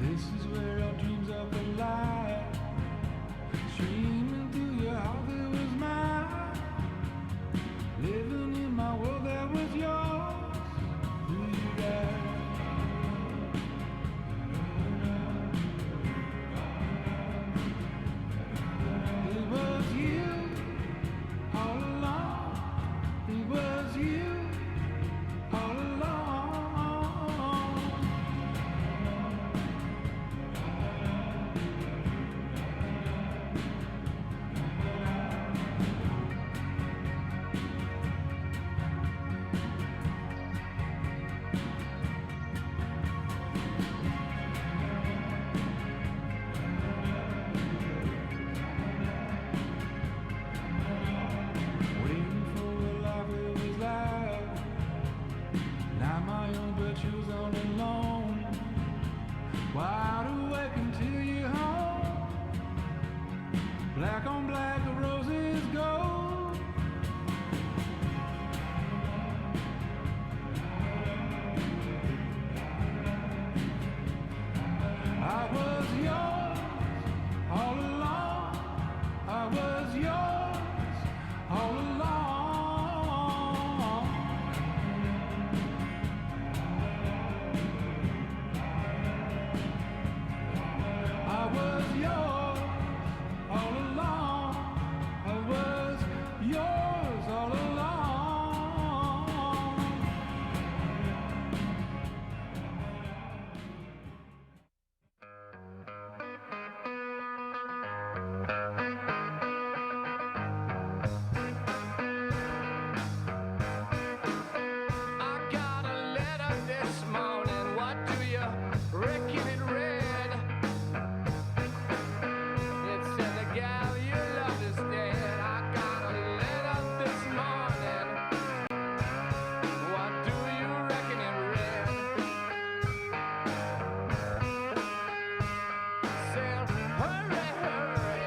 This is where our dreams are collide. Streaming through your heart that was mine. Living in my world that was yours. Who you got? It was you all along. It was you all along. Waiting for a life that was life. Now my own virtue's all alone. Wide awake until you're home. Black on black, the roses gold. I was yours all along. I was yours all along. I was yours all along. I was yours all along. I got a letter this morning. What do you reckon it read? It said the gal you love is dead. I got a letter this morning. What do you reckon it read? Said hurry, hurry,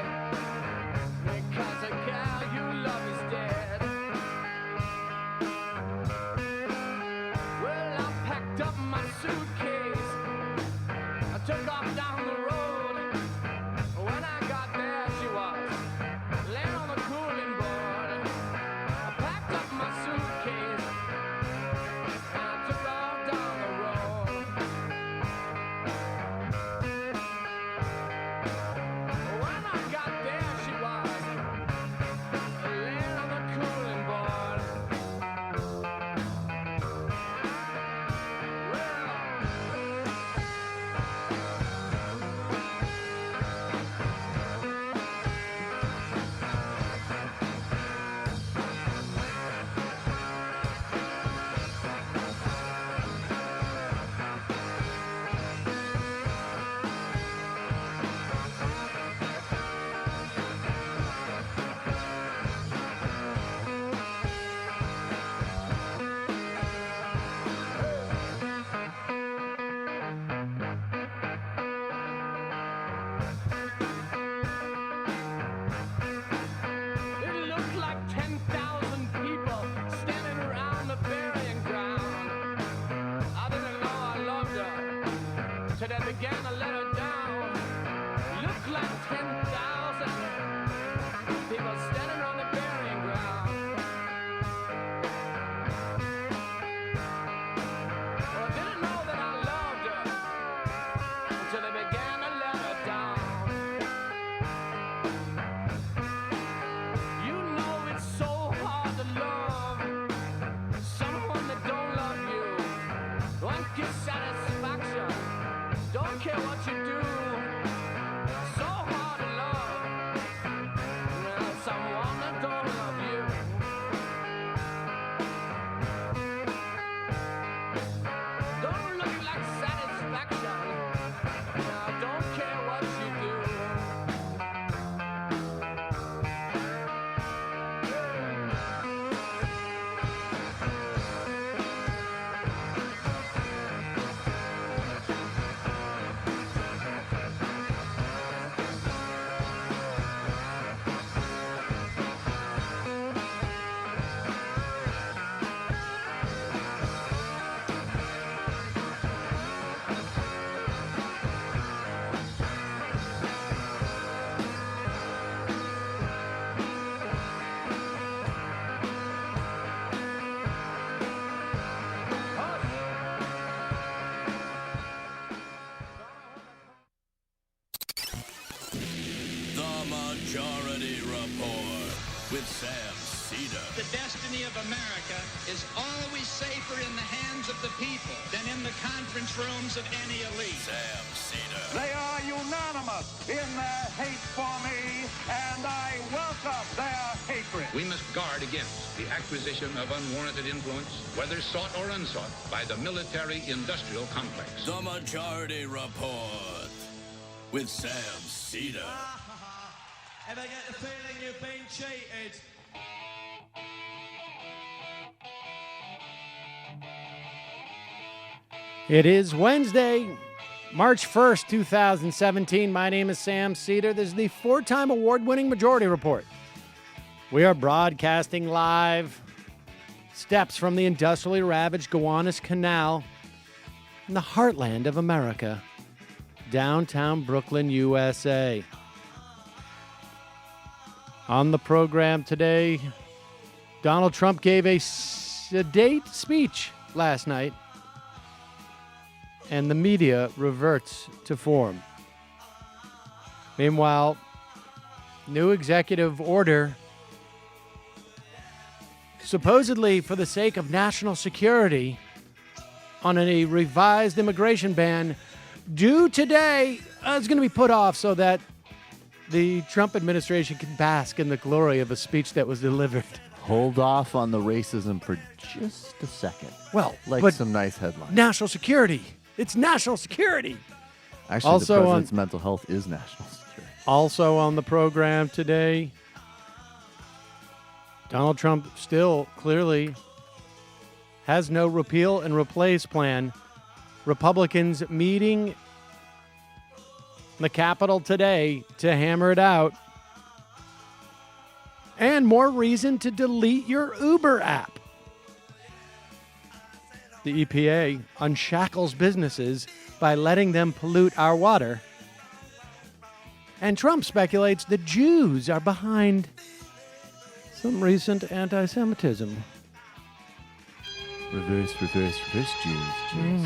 because the gal you love is dead. Well, I packed up my suitcase. I took off down the road. When I got there, she was laying on the cooling board. I packed up my suitcase. I took off down the road. When I got there, she was laying on the cooling board. It looked like 10,000 people standing around the burying ground. I didn't know I loved her till they began to let her down. Looked like 10,000 people standing around the burying ground. Well, I didn't know that I loved her until they began to let her down. You know it's so hard to love someone that don't love you. Won't get satisfaction. Don't care what you do. So hard to love someone that don't love you. Don't look like satisfaction. Don't care what you do. The Majority Report with Sam Seder. The destiny of America is always safer in the hands of the people than in the conference rooms of any elite. Sam Seder. They are unanimous in their hate for me, and I welcome their hatred. We must guard against the acquisition of unwarranted influence, whether sought or unsought, by the military-industrial complex. The Majority Report with Sam Seder. Ever get the feeling you've been cheated? It is Wednesday, March 1st, 2017. My name is Sam Seder. This is the four-time award-winning Majority Report. We are broadcasting live steps from the industrially ravaged Gowanus Canal in the heartland of America, downtown Brooklyn, USA. On the program today, Donald Trump gave a sedate speech last night, and the media reverts to form. Meanwhile, new executive order, supposedly for the sake of national security, on a revised immigration ban, due today, is going to be put off so that the Trump administration can bask in the glory of a speech that was delivered. Hold off on the racism for just a second. Well, like but some nice headlines. National security. It's national security. Actually, also the president's mental health is national security. Also on the program today, Donald Trump still clearly has no repeal and replace plan. Republicans meeting the Capitol today to hammer it out. And more reason to delete your Uber app. The EPA unshackles businesses by letting them pollute our water. And Trump speculates the Jews are behind some recent anti-Semitism. Reverse Jews.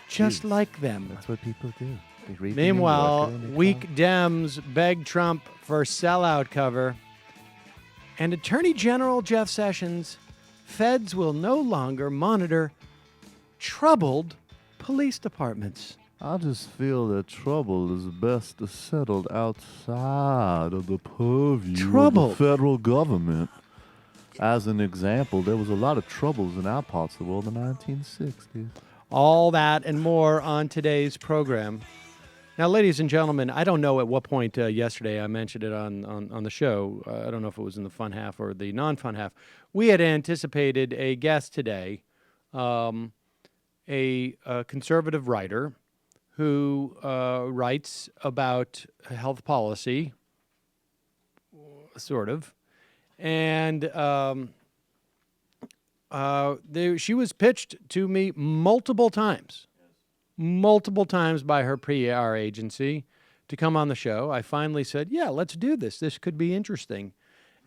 Just like them. That's what people do. They read the Meanwhile, New Yorker and they weak call Dems beg Trump for sellout cover. And Attorney General Jeff Sessions, feds will no longer monitor troubled police departments. I just feel that trouble is best settled outside of the purview of the federal government. As an example, there was a lot of troubles in our parts of the world in the 1960s. All that and more on today's program. Now, ladies and gentlemen, I don't know at what point yesterday I mentioned it on the show. I don't know if it was in the fun half or the non-fun half. We had anticipated a guest today, a conservative writer who writes about health policy, sort of. And she was pitched to me multiple times by her PR agency to come on the show. I finally said, yeah, let's do this. This could be interesting.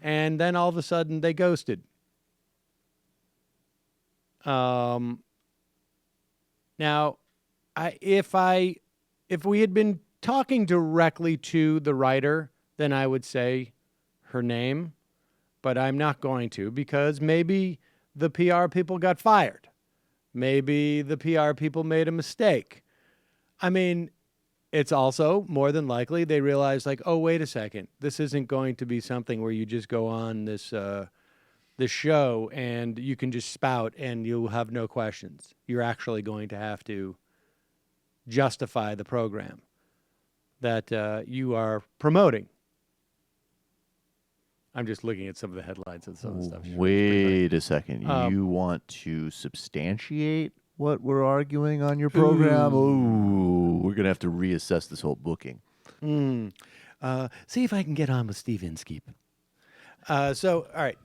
And then all of a sudden they ghosted. Now, if we had been talking directly to the writer, then I would say her name, but I'm not going to, because maybe the PR people got fired. Maybe the PR people made a mistake. I mean, it's also more than likely they realized, like, oh, wait a second. This isn't going to be something where you just go on this show and you can just spout and you'll have no questions. You're actually going to have to justify the program that you are promoting. I'm just looking at some of the headlines and some of the stuff. Wait a second. You want to substantiate what we're arguing on your program? Ooh, we're going to have to reassess this whole booking. See if I can get on with Steve Inskeep. All right.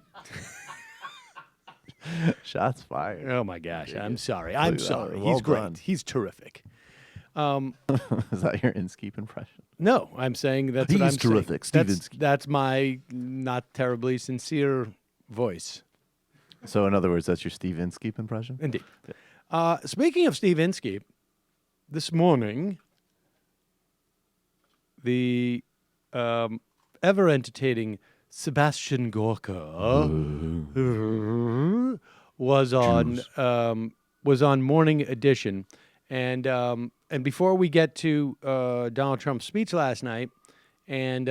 Shots fired. Oh, my gosh. I'm sorry. Well He's great. done. He's terrific. Is that your Inskeep impression? No, I'm saying that's what I'm He's terrific. saying. Steve Inskeep. That's my not terribly sincere voice. So, in other words, that's your Steve Inskeep impression? Indeed. Speaking of Steve Inskeep, this morning, the ever entertaining Sebastian Gorka was on Morning Edition, and before we get to Donald Trump's speech last night and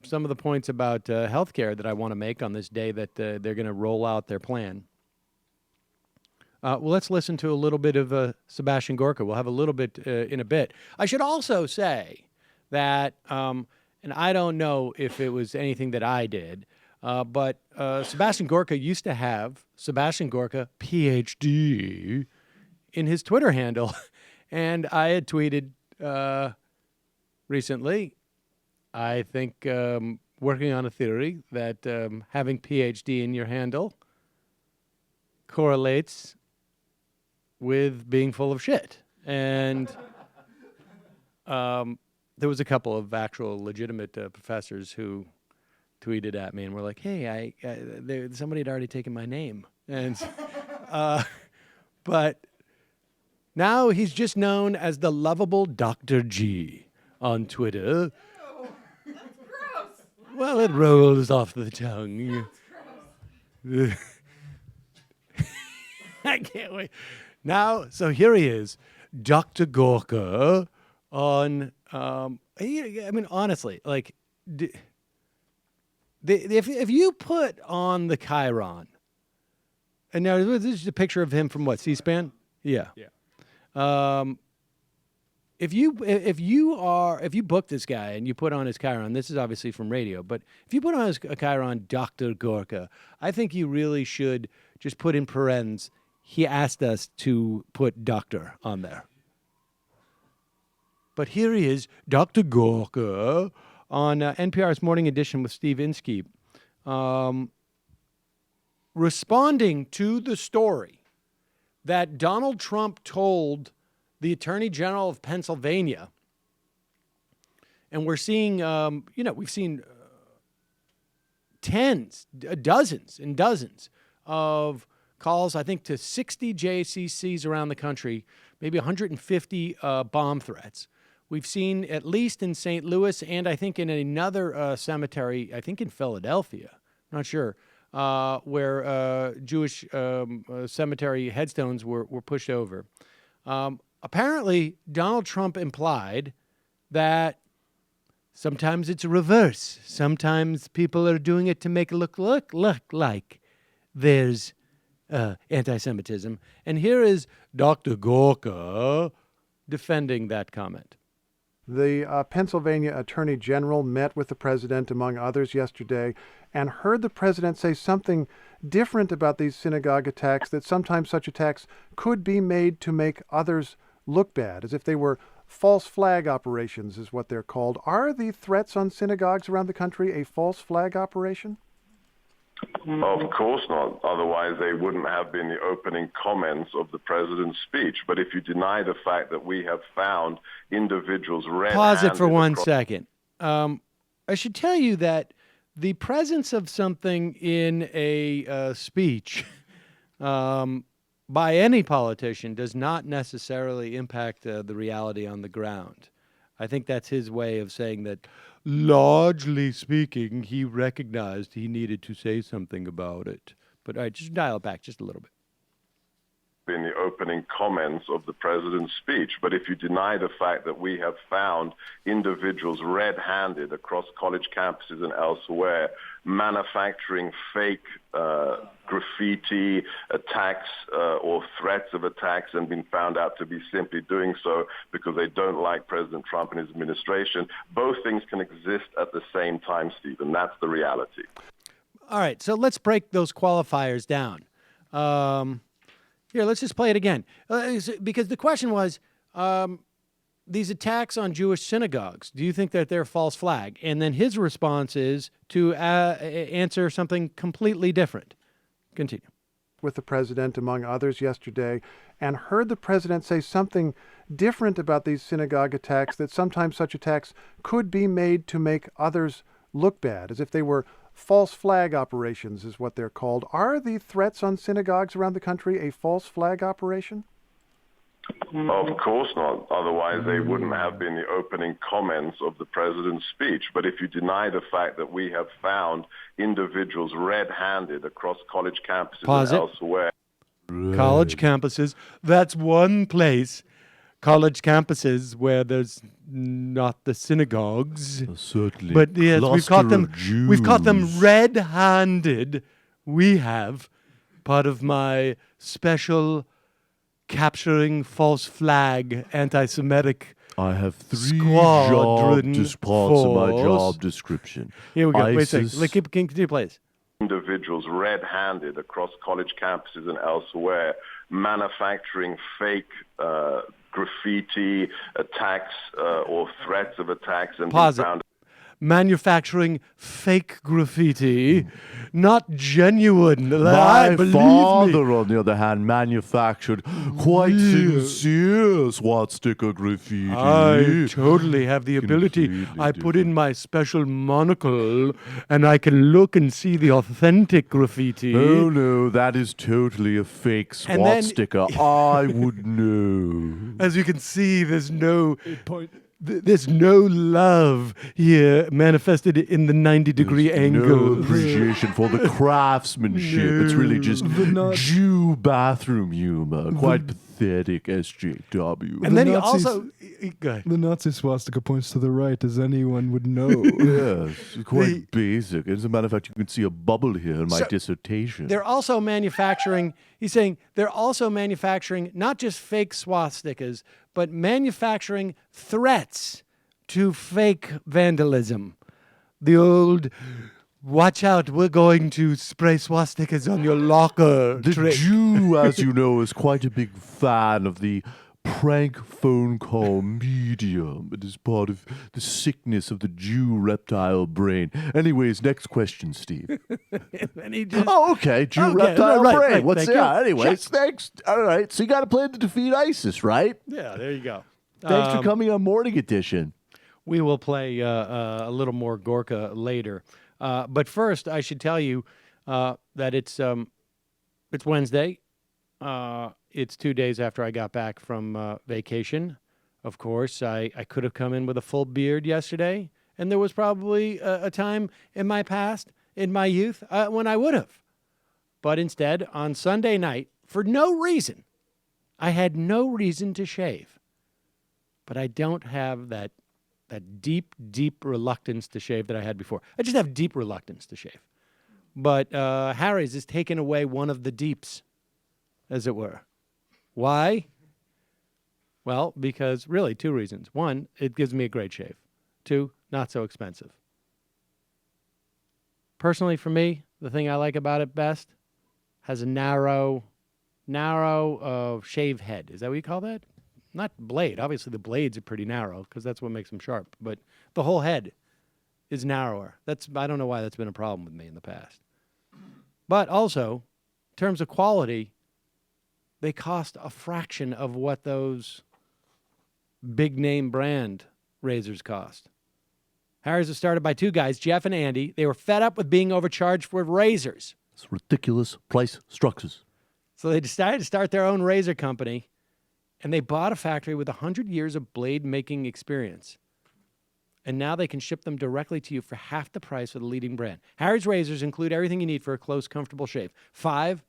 some of the points about healthcare that I want to make on this day that they're going to roll out their plan. Well, let's listen to a little bit of Sebastian Gorka. We'll have a little bit in a bit. I should also say that, and I don't know if it was anything that I did, but Sebastian Gorka used to have Sebastian Gorka, PhD, in his Twitter handle. And I had tweeted recently, I think, working on a theory that having PhD in your handle correlates with being full of shit. And there was a couple of actual legitimate professors who tweeted at me and were like, hey, somebody had already taken my name. And but now he's just known as the lovable Dr. G on Twitter. Ew, that's gross. Well, it rolls off the tongue. That's gross. I can't wait. Now, so here he is, Dr. Gorka on, I mean, honestly, like, if you put on the Chiron, and now this is a picture of him from what, C-SPAN? Yeah. If you book this guy and you put on his Chiron, this is obviously from radio, but if you put on his Chiron, Dr. Gorka, I think you really should just put in parens, he asked us to put doctor on there. But here he is, Dr. Gorka, on NPR's Morning Edition with Steve Inskeep, responding to the story that Donald Trump told the Attorney General of Pennsylvania. And we're seeing, we've seen dozens and dozens of calls, I think, to 60 JCCs around the country, maybe 150 bomb threats. We've seen, at least in St. Louis and I think in another cemetery, I think in Philadelphia, I'm not sure, where Jewish cemetery headstones were pushed over. Apparently, Donald Trump implied that sometimes it's reverse. Sometimes people are doing it to make it look like there's anti-Semitism. And here is Dr. Gorka defending that comment. The Pennsylvania Attorney General met with the president, among others, yesterday and heard the president say something different about these synagogue attacks, that sometimes such attacks could be made to make others look bad, as if they were false flag operations, is what they're called. Are the threats on synagogues around the country a false flag operation? Of course not. Otherwise, they wouldn't have been the opening comments of the president's speech. But if you deny the fact that we have found individuals red-handed... Pause it for 1 second. I should tell you that the presence of something in a speech by any politician does not necessarily impact the reality on the ground. I think that's his way of saying that, largely speaking, he recognized he needed to say something about it. But all right, just dial it back just a little bit. In the opening comments of the president's speech. But if you deny the fact that we have found individuals red-handed across college campuses and elsewhere manufacturing fake graffiti attacks or threats of attacks and been found out to be simply doing so because they don't like President Trump and his administration, both things can exist at the same time, Stephen. That's the reality. All right, so let's break those qualifiers down. Here, let's just play it again. Because the question was, these attacks on Jewish synagogues, do you think that they're false flag? And then his response is to answer something completely different. Continue. With the president, among others, yesterday, and heard the president say something different about these synagogue attacks, that sometimes such attacks could be made to make others look bad, as if they were false flag operations, is what they're called. Are the threats on synagogues around the country a false flag operation? Of course not. Otherwise, they wouldn't have been the opening comments of the president's speech. But if you deny the fact that we have found individuals red-handed across college campuses Pause and it. elsewhere. College campuses. That's one place. College campuses where there's not the synagogues. Certainly. But yes, we've caught them. Cluster of We've caught them Jews. red-handed. We have part of my special capturing false flag anti-Semitic. I have 3 Squadron parts of my force. job description. Here we go. Wait a ISIS, second. Continue, please. Individuals red-handed across college campuses and elsewhere manufacturing fake graffiti attacks or threats of attacks and Pause it. found Manufacturing fake graffiti, not genuine. My Believe father, me. on the other hand, manufactured quite sincere swastika graffiti. I totally have the ability. Completely I put in my special monocle, and I can look and see the authentic graffiti. Oh no, that is totally a fake And then- swastika. I would know. As you can see, there's no love here manifested in the 90-degree angle. No appreciation for the craftsmanship. It's really just Jew bathroom humor. Quite pathetic, SJW. And then he Nazis- also... Go ahead. The Nazi swastika points to the right, as anyone would know. Yes, it's quite basic. As a matter of fact, you can see a bubble here in my dissertation. They're also manufacturing, he's saying, they're also manufacturing not just fake swastikas, but manufacturing threats to fake vandalism. The old, watch out, we're going to spray swastikas on your locker The trick. Jew, as you know, is quite a big fan of the prank phone call medium. It is part of the sickness of the Jew reptile brain. Anyways, next question, Steve. And he just, Oh, okay. Jew Okay, reptile right, brain. right, What's thank that? you. Anyways, thanks. All right. So you got a plan to defeat ISIS, right? yeah, there you go. Thanks for coming on Morning Edition. We will play a little more Gorka later. But first, I should tell you that it's Wednesday. It's 2 days after I got back from vacation. Of course, I could have come in with a full beard yesterday, and there was probably a time in my past, in my youth, when I would have. But instead, on Sunday night, for no reason, I had no reason to shave. But I don't have that deep, deep reluctance to shave that I had before. I just have deep reluctance to shave. But Harry's has taken away one of the deeps, as it were. Why? Well, because really 2 reasons. 1, it gives me a great shave. 2, not so expensive. Personally, for me, the thing I like about it best has a narrow shave head. Is that what you call that? Not blade. Obviously, the blades are pretty narrow because that's what makes them sharp. But the whole head is narrower. I don't know why that's been a problem with me in the past. But also, in terms of quality, they cost a fraction of what those big name brand razors cost. Harry's was started by 2 guys, Jeff and Andy. They were fed up with being overcharged for razors. It's ridiculous price structures. So they decided to start their own razor company, and they bought a factory with 100 years of blade making experience. And now they can ship them directly to you for half the price of the leading brand. Harry's razors include everything you need for a close, comfortable shave. 5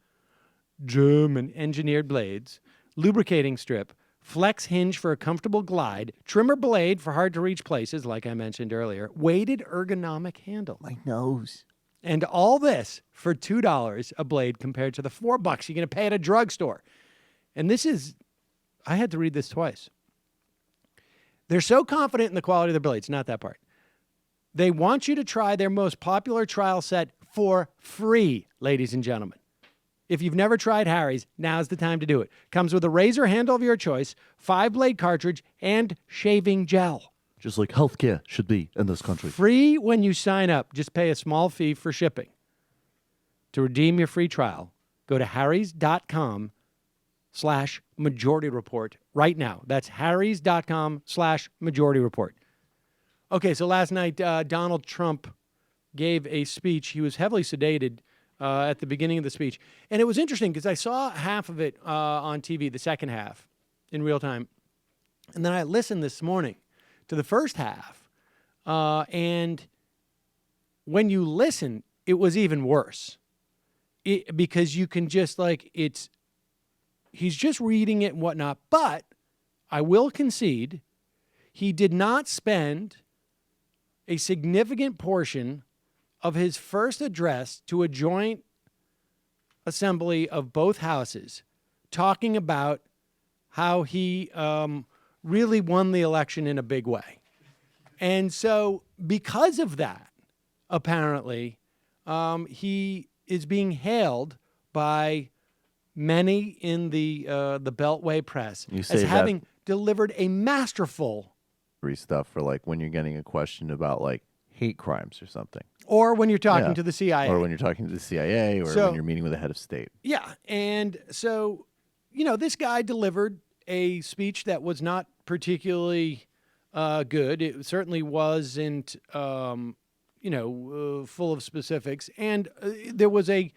German engineered blades, lubricating strip, flex hinge for a comfortable glide, trimmer blade for hard to reach places, like I mentioned earlier, weighted ergonomic handle. My nose. And all this for $2 a blade compared to the $4 you're going to pay at a drugstore. And this is, I had to read this twice. They're so confident in the quality of their blades, not that part. They want you to try their most popular trial set for free, ladies and gentlemen. If you've never tried Harry's, now's the time to do it. Comes with a razor handle of your choice, 5-blade cartridge, and shaving gel. Just like healthcare should be in this country. Free when you sign up. Just pay a small fee for shipping. To redeem your free trial, go to harrys.com/majority report right now. That's harrys.com/majority report. Okay, so last night, Donald Trump gave a speech. He was heavily sedated at the beginning of the speech. And it was interesting because I saw half of it on TV, the second half. in real time. And then I listened this morning to the first half. And when you listen, it was even worse. Because you can just he's just reading it and whatnot. But I will concede, he did not spend a significant portion of his first address to a joint assembly of both houses talking about how he really won the election in a big way. And so because of that, apparently, he is being hailed by many in the Beltway press as having delivered a masterful stuff for when you're getting a question about hate crimes or something. Or when you're talking to the CIA. Or when you're talking to the CIA, or when you're meeting with a head of state. Yeah. And so, this guy delivered a speech that was not particularly good. It certainly wasn't, full of specifics. And there was a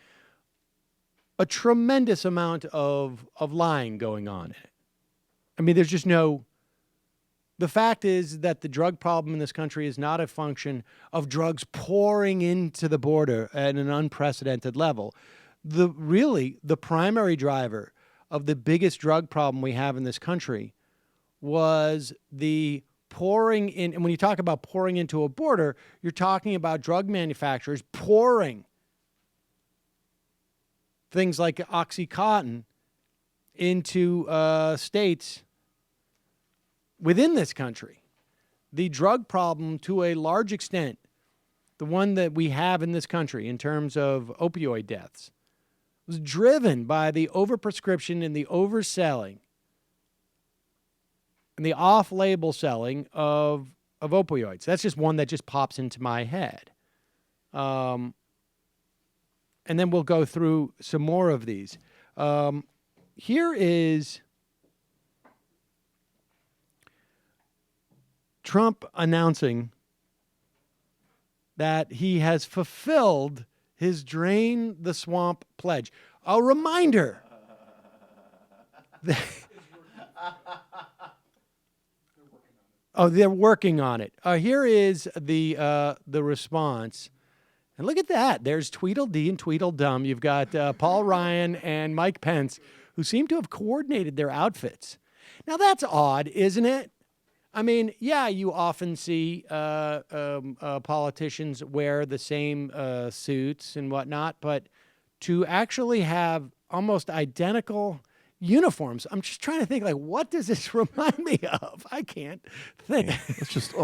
tremendous amount of lying going on in it. I mean, there's just no... The fact is that the drug problem in this country is not a function of drugs pouring into the border at an unprecedented level. The primary driver of the biggest drug problem we have in this country was the pouring in. And when you talk about pouring into a border, you're talking about drug manufacturers pouring things like OxyContin into states within this country. The drug problem, to a large extent, the one that we have in this country in terms of opioid deaths, was driven by the overprescription and the overselling and the off-label selling of opioids. That's just one that just pops into my head. And then we'll go through some more of these. Here is Trump announcing that he has fulfilled his Drain the Swamp pledge. A reminder that they're working on it. Here is the response. And look at that. There's Tweedledee and Tweedledum. You've got Paul Ryan and Mike Pence, who seem to have coordinated their outfits. Now, that's odd, isn't it? I mean, yeah, you often see politicians wear the same suits and whatnot, but to actually have almost identical uniforms, I'm just trying to think, what does this remind me of? I can't think. It's just,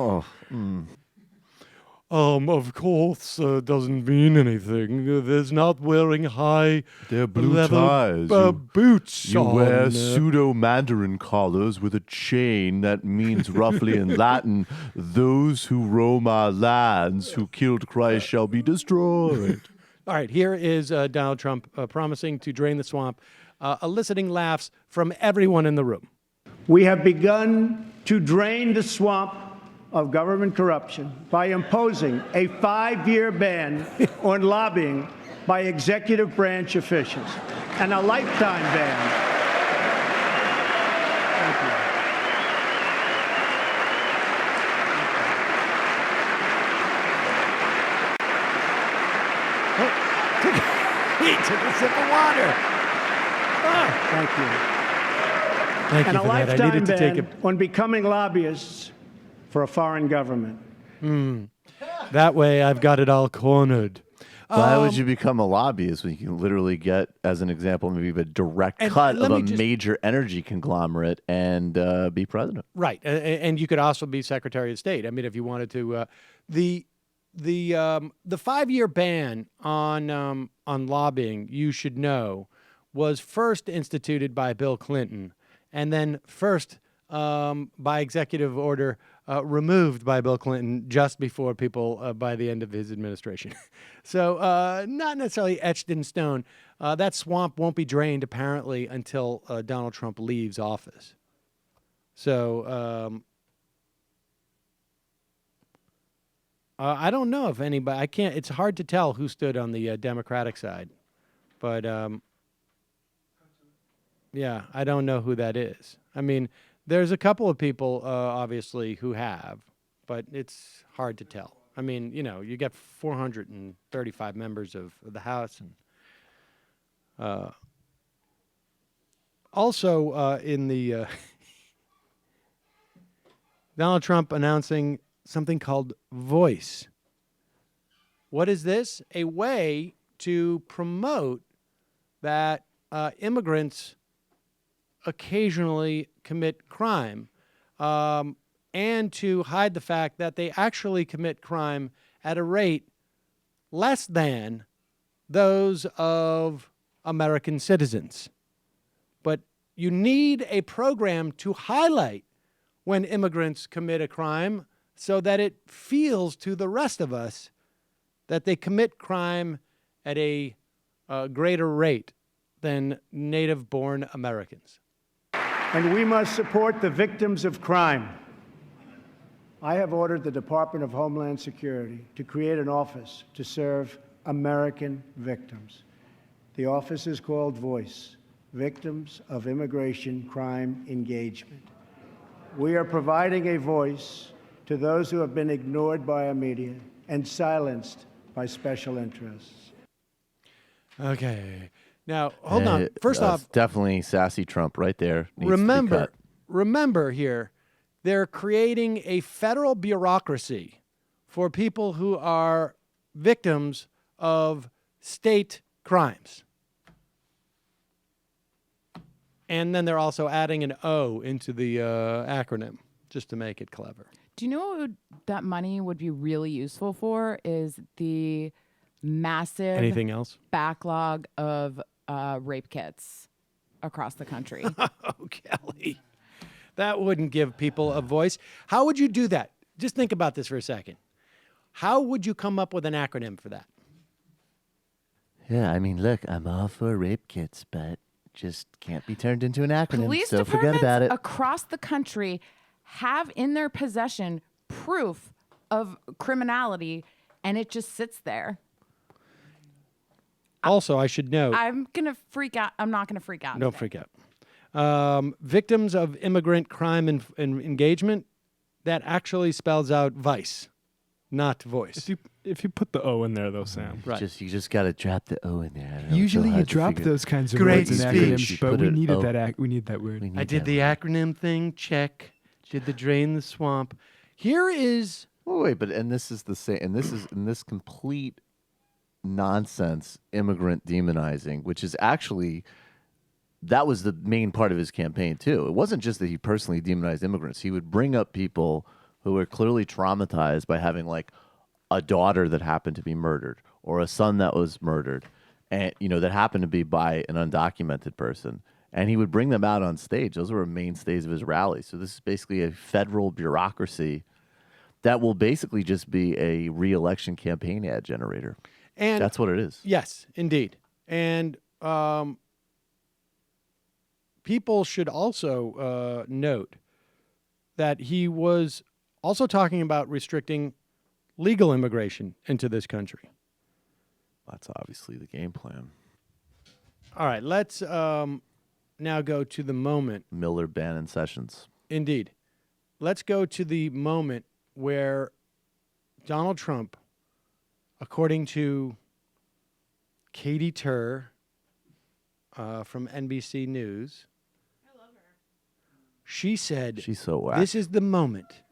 Of course, doesn't mean anything. There's not wearing high They're blue level ties. Boots. You wear pseudo-Mandarin collars with a chain that means roughly in Latin, those who roam our lands, who killed Christ shall be destroyed. All right, here is Donald Trump promising to drain the swamp, eliciting laughs from everyone in the room. We have begun to drain the swamp of government corruption by imposing a 5-year ban on lobbying by executive branch officials and a lifetime ban. Thank you. He took a sip of water. Thank you. Thank you and for a that. I lifetime needed to take ban on becoming lobbyists for a foreign government. That way I've got it all cornered. Why would you become a lobbyist when you can literally get, as an example, maybe a direct cut of a major energy conglomerate and be president? Right. And you could also be Secretary of State. I mean, if you wanted to. The 5-year ban on lobbying, you should know, was first instituted by Bill Clinton and then first by executive order removed by Bill Clinton just before people by the end of his administration. So not necessarily etched in stone. That swamp won't be drained apparently until Donald Trump leaves office. So I don't know if anybody, I can't, it's hard to tell who stood on the Democratic side, but Yeah, I don't know who that is. I mean, there's a couple of people, obviously, who have, but it's hard to tell. I mean, you get 435 members of the House. And also in the Donald Trump announcing something called Voice. What is this? A way to promote that immigrants occasionally commit crime, and to hide the fact that they actually commit crime at a rate less than those of American citizens. But you need a program to highlight when immigrants commit a crime so that it feels to the rest of us that they commit crime at a greater rate than native-born Americans. And we must support the victims of crime. I have ordered the Department of Homeland Security to create an office to serve American victims. The office is called Voice, Victims of Immigration Crime Engagement. We are providing a voice to those who have been ignored by our media and silenced by special interests. Okay. Now, hold on. First off, definitely sassy Trump right there. Needs to be cut. Remember here, they're creating a federal bureaucracy for people who are victims of state crimes. And then they're also adding an O into the acronym just to make it clever. Do you know what that money would be really useful for? Is the massive Anything else? Backlog of rape kits across the country. Oh, Kelly. That wouldn't give people a voice. How would you do that? Just think about this for a second. How would you come up with an acronym for that? Yeah, I mean, look, I'm all for rape kits, but just can't be turned into an acronym, Police so forget departments about it. across the country have in their possession proof of criminality, and it just sits there. Also, I should note. I'm going to freak out. I'm not going to freak out. Don't freak out. Victims of immigrant crime and engagement, that actually spells out vice, not voice. If you put the O in there, though, Sam. Right. You just got to drop the O in there. I don't know, Usually so you hard to drop figure- those kinds of Great words in speech. acronyms, but we Put needed an O. that. We need that word. We need I did that the word. acronym thing. Check. Did the drain the swamp. Here is. Oh, wait, but and this is the same, and this is in this complete nonsense immigrant demonizing, which is actually that was the main part of his campaign too. It wasn't just that he personally demonized immigrants. He would bring up people who were clearly traumatized by having like a daughter that happened to be murdered or a son that was murdered, and that happened to be by an undocumented person. And he would bring them out on stage. Those were mainstays of his rallies. So this is basically a federal bureaucracy that will basically just be a re-election campaign ad generator. And that's what it is. Yes, indeed. And people should also note that he was also talking about restricting legal immigration into this country. That's obviously the game plan. All right, let's now go to the moment. Miller, Bannon, Sessions. Indeed. Let's go to the moment where Donald Trump, according to Katie Tur from NBC News, I love her. She said, She's so whack. This is the moment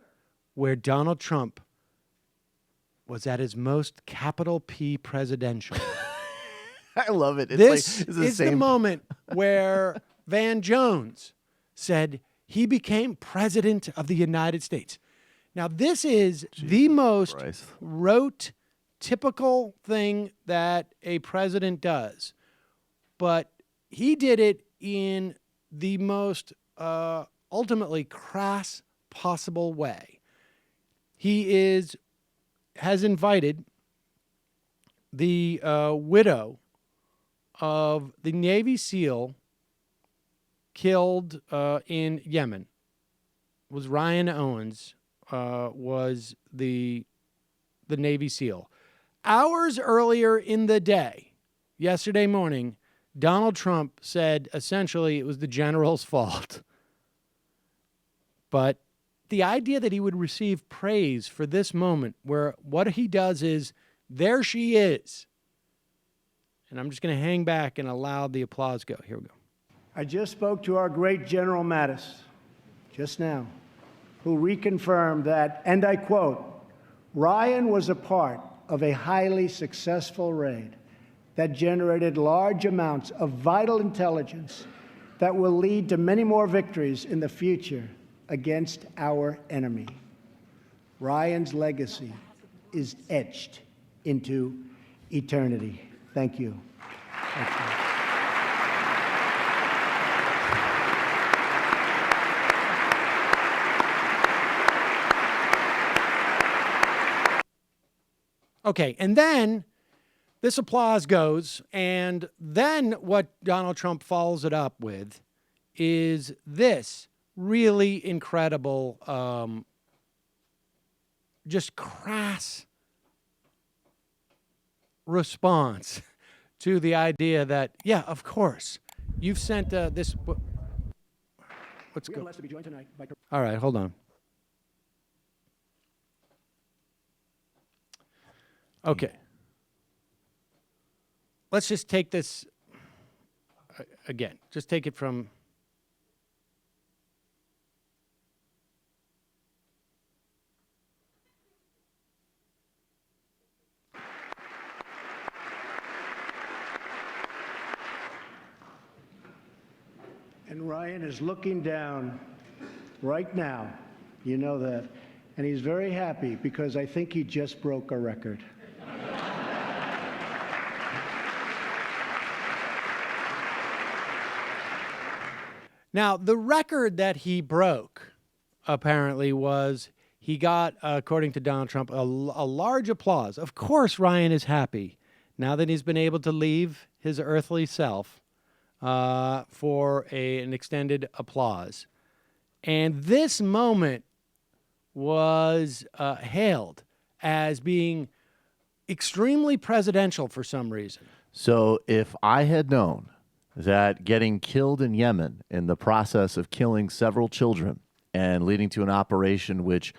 where Donald Trump was at his most capital P presidential. I love it. It's This like, it's is the moment where Van Jones said he became president of the United States. Now, this is the most rote, typical thing that a president does. But he did it in the most ultimately crass possible way. He has invited the widow of the Navy SEAL killed in Yemen. It was Ryan Owens, was the Navy SEAL. Hours earlier in the day, yesterday morning, Donald Trump said essentially it was the general's fault. But the idea that he would receive praise for this moment where what he does is, there she is. And I'm just going to hang back and allow the applause go. Here we go. I just spoke to our great General Mattis just now, who reconfirmed that, and I quote, Ryan was a part of a highly successful raid that generated large amounts of vital intelligence that will lead to many more victories in the future against our enemy. Ryan's legacy is etched into eternity. Thank you. Thank you. Okay, and then this applause goes, and then what Donald Trump follows it up with is this really incredible, just crass response to the idea that, yeah, of course, you've sent this. Let's go. All right, hold on. Okay. Let's just take this again. Just take it from. And Ryan is looking down right now. You know that. And he's very happy because I think he just broke a record. Now, the record that he broke, apparently, was he got, according to Donald Trump, a large applause. Of course, Ryan is happy now that he's been able to leave his earthly self for an extended applause. And this moment was hailed as being extremely presidential for some reason. So if I had known that getting killed in Yemen in the process of killing several children and leading to an operation which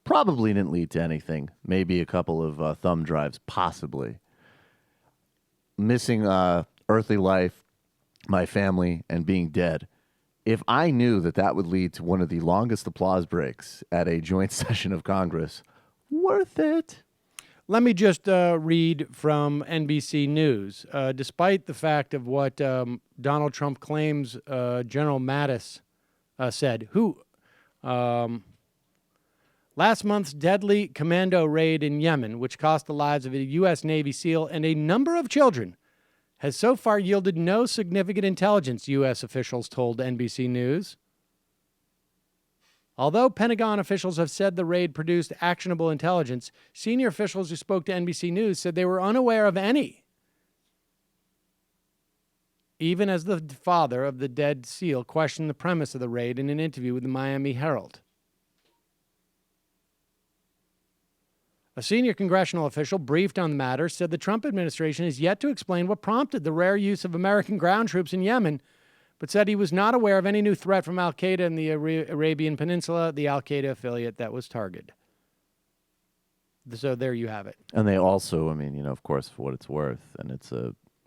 probably didn't lead to anything, maybe a couple of thumb drives, possibly, missing earthly life, my family, and being dead, if I knew that that would lead to one of the longest applause breaks at a joint session of Congress, worth it. Let me just read from NBC News. Despite the fact of what Donald Trump claims General Mattis said, last month's deadly commando raid in Yemen, which cost the lives of a U.S. Navy SEAL and a number of children, has so far yielded no significant intelligence, U.S. officials told NBC News. Although Pentagon officials have said the raid produced actionable intelligence, senior officials who spoke to NBC News said they were unaware of any. Even as the father of the dead SEAL questioned the premise of the raid in an interview with the Miami Herald. A senior congressional official briefed on the matter said the Trump administration is yet to explain what prompted the rare use of American ground troops in Yemen, but said he was not aware of any new threat from al-Qaeda in the Arabian Peninsula, the al-Qaeda affiliate that was targeted. So there you have it. And they also, I mean, of course, for what it's worth, and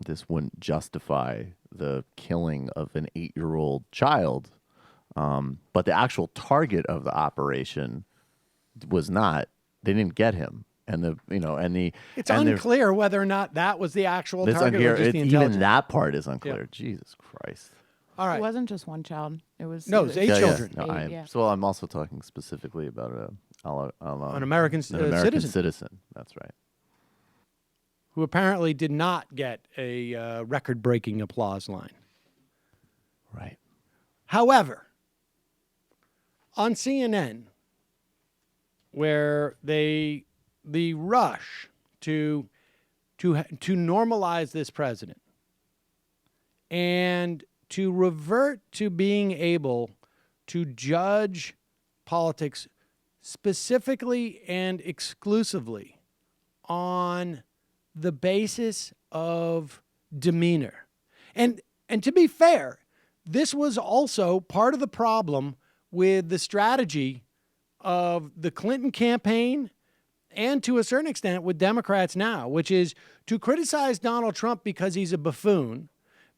this wouldn't justify the killing of an 8-year-old child, but the actual target of the operation was not. They didn't get him. It's unclear whether or not that was the actual target or just the intelligence. Even that part is unclear. Yeah. Jesus Christ. All right. It wasn't just one child. It was 8 children. Yeah. No, so I'm also talking specifically about an American citizen. That's right. Who apparently did not get a record-breaking applause line. Right. However, on CNN, where the rush to normalize this president and to revert to being able to judge politics specifically and exclusively on the basis of demeanor. And to be fair, this was also part of the problem with the strategy of the Clinton campaign and to a certain extent with Democrats now, which is to criticize Donald Trump because he's a buffoon,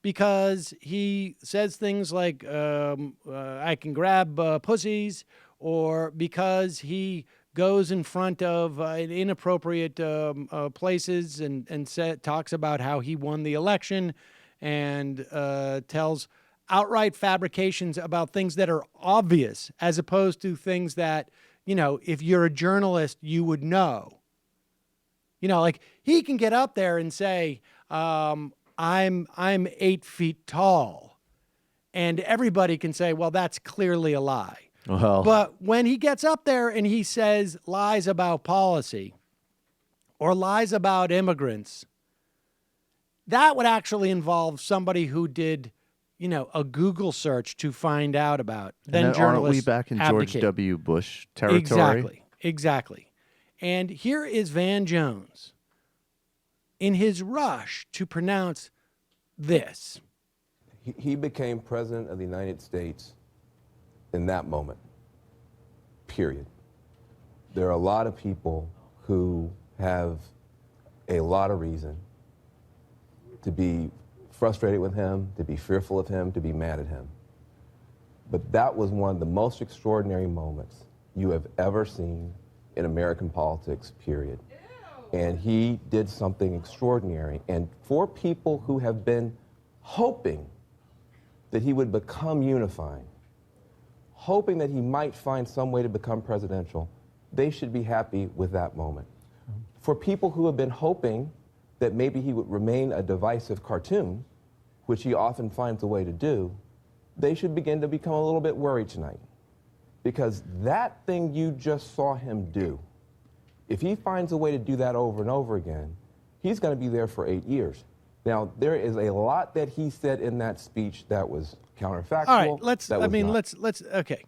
because he says things like, I can grab pussies, or because he goes in front of inappropriate places and talks about how he won the election and tells outright fabrications about things that are obvious as opposed to things that, you know, if you're a journalist, you would know. You know, like he can get up there and say, I'm 8 feet tall. And everybody can say, well, that's clearly a lie. Well, but when he gets up there and he says lies about policy or lies about immigrants, that would actually involve somebody who did, you know, a Google search to find out about. Then journalists aren't we back in George W. Bush territory? Exactly. And here is Van Jones in his rush to pronounce this. He became president of the United States in that moment, period. There are a lot of people who have a lot of reason to be frustrated with him, to be fearful of him, to be mad at him. But that was one of the most extraordinary moments you have ever seen in American politics, period. And he did something extraordinary. And for people who have been hoping that he would become unifying, hoping that he might find some way to become presidential, they should be happy with that moment. For people who have been hoping that maybe he would remain a divisive cartoon, which he often finds a way to do, they should begin to become a little bit worried tonight. Because that thing you just saw him do, if he finds a way to do that over and over again, he's going to be there for 8 years. Now, there is a lot that he said in that speech that was counterfactual. All right, let's okay.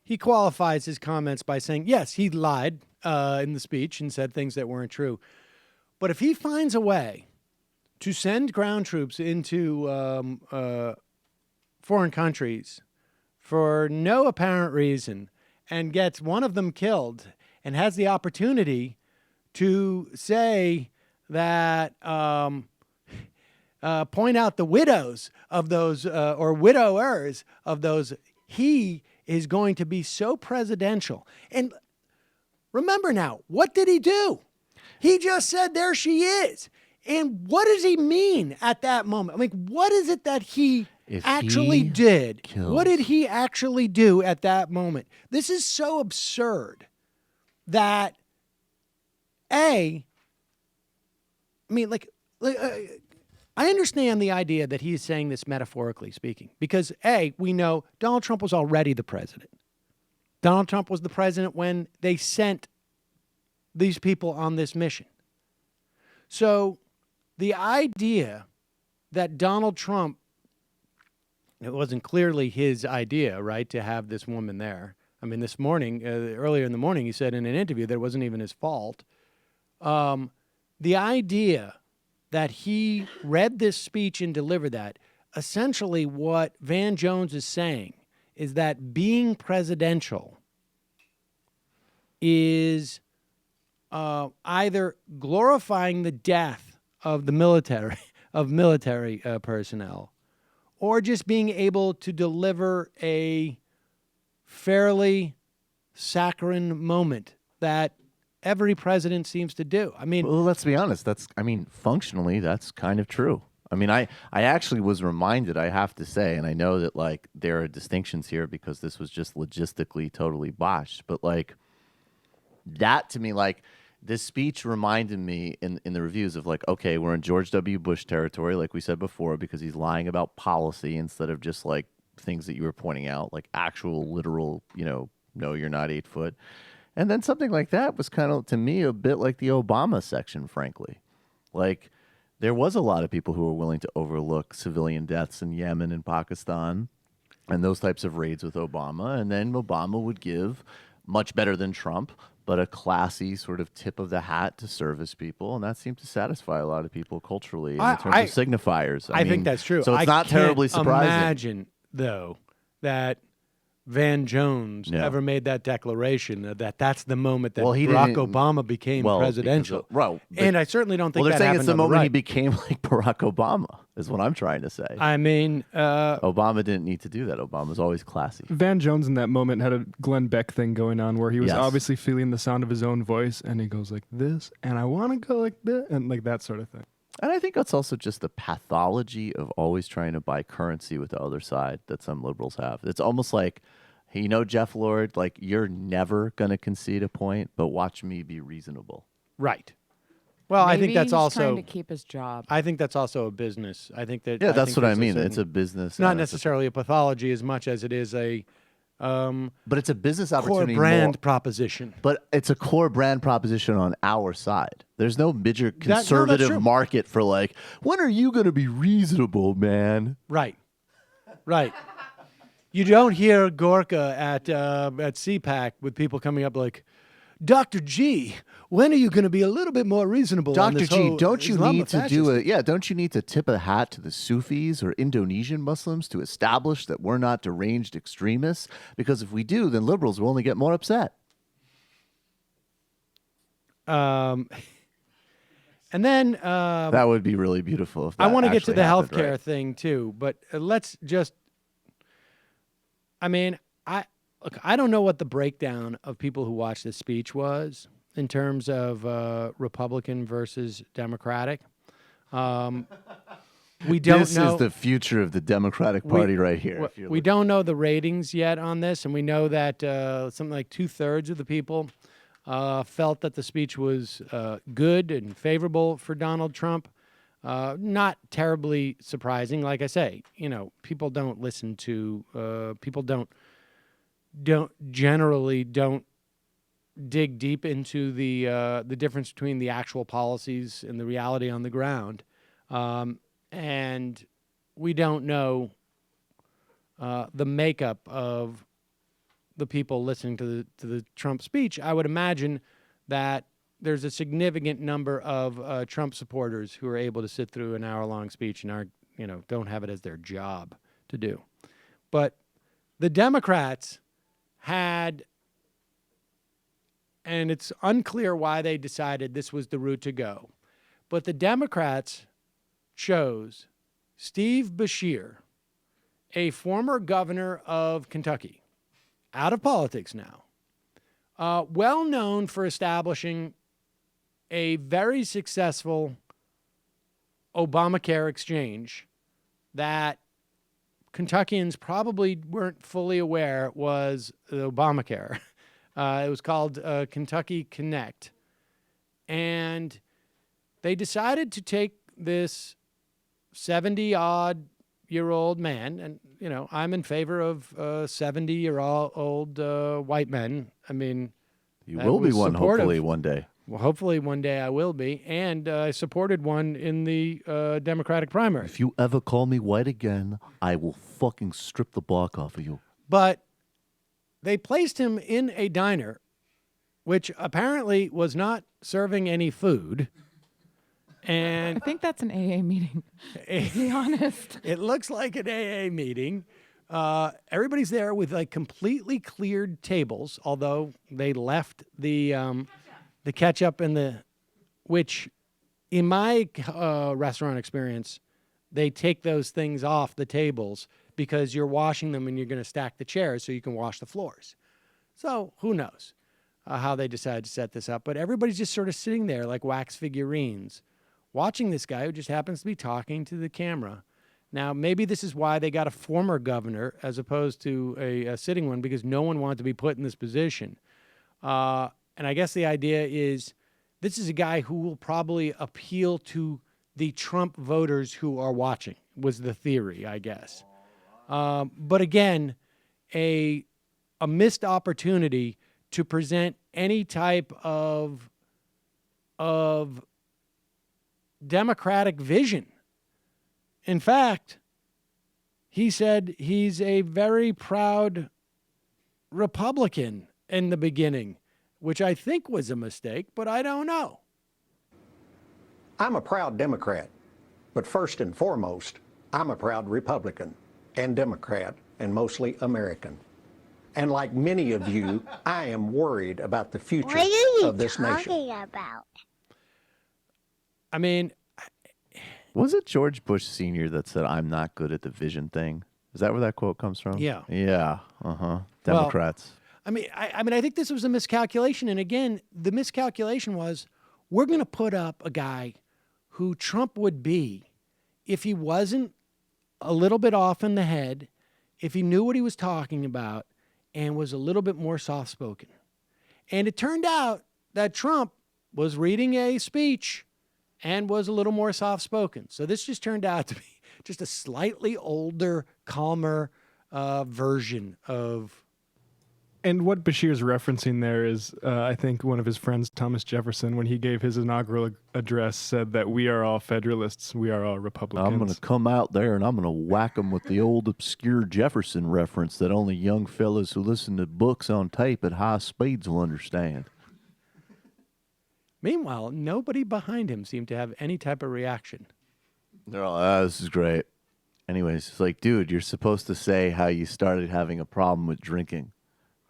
He qualifies his comments by saying, yes, he lied in the speech and said things that weren't true. But if he finds a way to send ground troops into foreign countries for no apparent reason and gets one of them killed and has the opportunity to say that, point out the widows of those, or widowers of those, he is going to be so presidential. And remember now, what did he do? He just said, there she is. And what does he mean at that moment? I mean, what is it that he actually did? What did he actually do at that moment? This is so absurd that, I understand the idea that he's saying this metaphorically speaking, because we know Donald Trump was already the president. Donald Trump was the president when they sent these people on this mission. So the idea that Donald Trump, it wasn't clearly his idea, right, to have this woman there. I mean, this morning, earlier in the morning, he said in an interview that it wasn't even his fault. The idea that he read this speech and delivered that, essentially what Van Jones is saying is that being presidential is either glorifying the death of the military, personnel, or just being able to deliver a fairly saccharine moment that every president seems to do. I mean, well, let's be honest. Functionally, that's kind of true. I mean, I actually was reminded, I have to say, and I know that, like, there are distinctions here because this was just logistically totally botched, but, like, that to me, like, this speech reminded me in the reviews of, like, okay, we're in George W. Bush territory, like we said before, because he's lying about policy instead of just, like, things that you were pointing out, like actual literal, no, you're not 8 foot. And then something like that was kind of, to me, a bit like the Obama section, frankly. Like, there was a lot of people who were willing to overlook civilian deaths in Yemen and Pakistan and those types of raids with Obama. And then Obama would give, much better than Trump, but a classy sort of tip of the hat to service people, and that seemed to satisfy a lot of people culturally in terms of signifiers. I think that's true. So it's not terribly surprising. Imagine though that Van Jones ever made that declaration that that's the moment that Barack Obama became presidential. And I certainly don't think they're that saying happened it's the on the moment he right. became like Barack Obama, is what I'm trying to say. I mean, Obama didn't need to do that. Obama's always classy. Van Jones in that moment had a Glenn Beck thing going on where he was obviously feeling the sound of his own voice, and he goes like this, and I want to go like this, and like that sort of thing. And I think that's also just the pathology of always trying to buy currency with the other side that some liberals have. It's almost like, hey, you know, Jeff Lord, like, you're never going to concede a point, but watch me be reasonable. Right. Well, Maybe I think that's he's also trying to keep his job. I think that's also a business. I think that that's what I mean. It's a business. It's not necessarily a pathology as much as it is a but it's a business core opportunity. brand proposition. But it's a core brand proposition on our side. There's no major conservative market for like, when are you going to be reasonable, man? Right. Right. You don't hear Gorka at CPAC with people coming up like, Dr. G, when are you going to be a little bit more reasonable? Dr. G, don't you need to don't you need to tip a hat to the Sufis or Indonesian Muslims to establish that we're not deranged extremists? Because if we do, then liberals will only get more upset. And then that would be really beautiful. If that I want to get to the happened, healthcare right? thing too, but let's just. I mean, I don't know what the breakdown of people who watched this speech was in terms of Republican versus Democratic. We don't know. This is the future of the Democratic Party right here. We don't know the ratings yet on this, and we know that something like 2/3 of the people felt that the speech was good and favorable for Donald Trump. Not terribly surprising. Like I say, you know, people don't listen to, people don't generally dig deep into the difference between the actual policies and the reality on the ground. And we don't know the makeup of the people listening to the Trump speech. I would imagine that there's a significant number of Trump supporters who are able to sit through an hour-long speech and don't have it as their job to do. But the Democrats had, and it's unclear why they decided this was the route to go, but the Democrats chose Steve Beshear, a former governor of Kentucky, out of politics now, well known for establishing a very successful Obamacare exchange that Kentuckians probably weren't fully aware was Obamacare. It was called Kentucky Connect. And they decided to take this 70-odd-year-old man, and, you know, I'm in favor of 70-year-old white men. I mean, you will be one, hopefully, one day. Well, hopefully one day I will be. And I supported one in the Democratic primary. If you ever call me white again, I will fucking strip the bark off of you. But they placed him in a diner, which apparently was not serving any food. And I think that's an AA meeting, to be honest. It looks like an AA meeting. Everybody's there with like completely cleared tables, although they left the ketchup and which in my restaurant experience, they take those things off the tables because you're washing them and you're going to stack the chairs so you can wash the floors. So who knows how they decided to set this up. But everybody's just sort of sitting there like wax figurines, watching this guy who just happens to be talking to the camera. Now, maybe this is why they got a former governor as opposed to a sitting one, because no one wanted to be put in this position. And I guess the idea is this is a guy who will probably appeal to the Trump voters who are watching, was the theory, I guess. But again, a missed opportunity to present any type of democratic vision. In fact, he said he's a very proud Republican in the beginning, which I think was a mistake, but I don't know. I'm a proud Democrat, but first and foremost, I'm a proud Republican and Democrat and mostly American. And like many of you, I am worried about the future of this nation. What are you talking about? I mean, was it George Bush Sr. that said, "I'm not good at the vision thing"? Is that where that quote comes from? Yeah. Yeah. Democrats. Well, I mean, I think this was a miscalculation. And again, the miscalculation was we're going to put up a guy who Trump would be if he wasn't a little bit off in the head, if he knew what he was talking about, and was a little bit more soft-spoken. And it turned out that Trump was reading a speech and was a little more soft-spoken. So this just turned out to be just a slightly older, calmer version of... And what Bashir's referencing there is, I think one of his friends, Thomas Jefferson, when he gave his inaugural address, said that we are all Federalists, we are all Republicans. I'm going to come out there and I'm going to whack them with the old obscure Jefferson reference that only young fellas who listen to books on tape at high speeds will understand. Meanwhile, nobody behind him seemed to have any type of reaction. They're all, this is great. Anyways, it's like, dude, you're supposed to say how you started having a problem with drinking.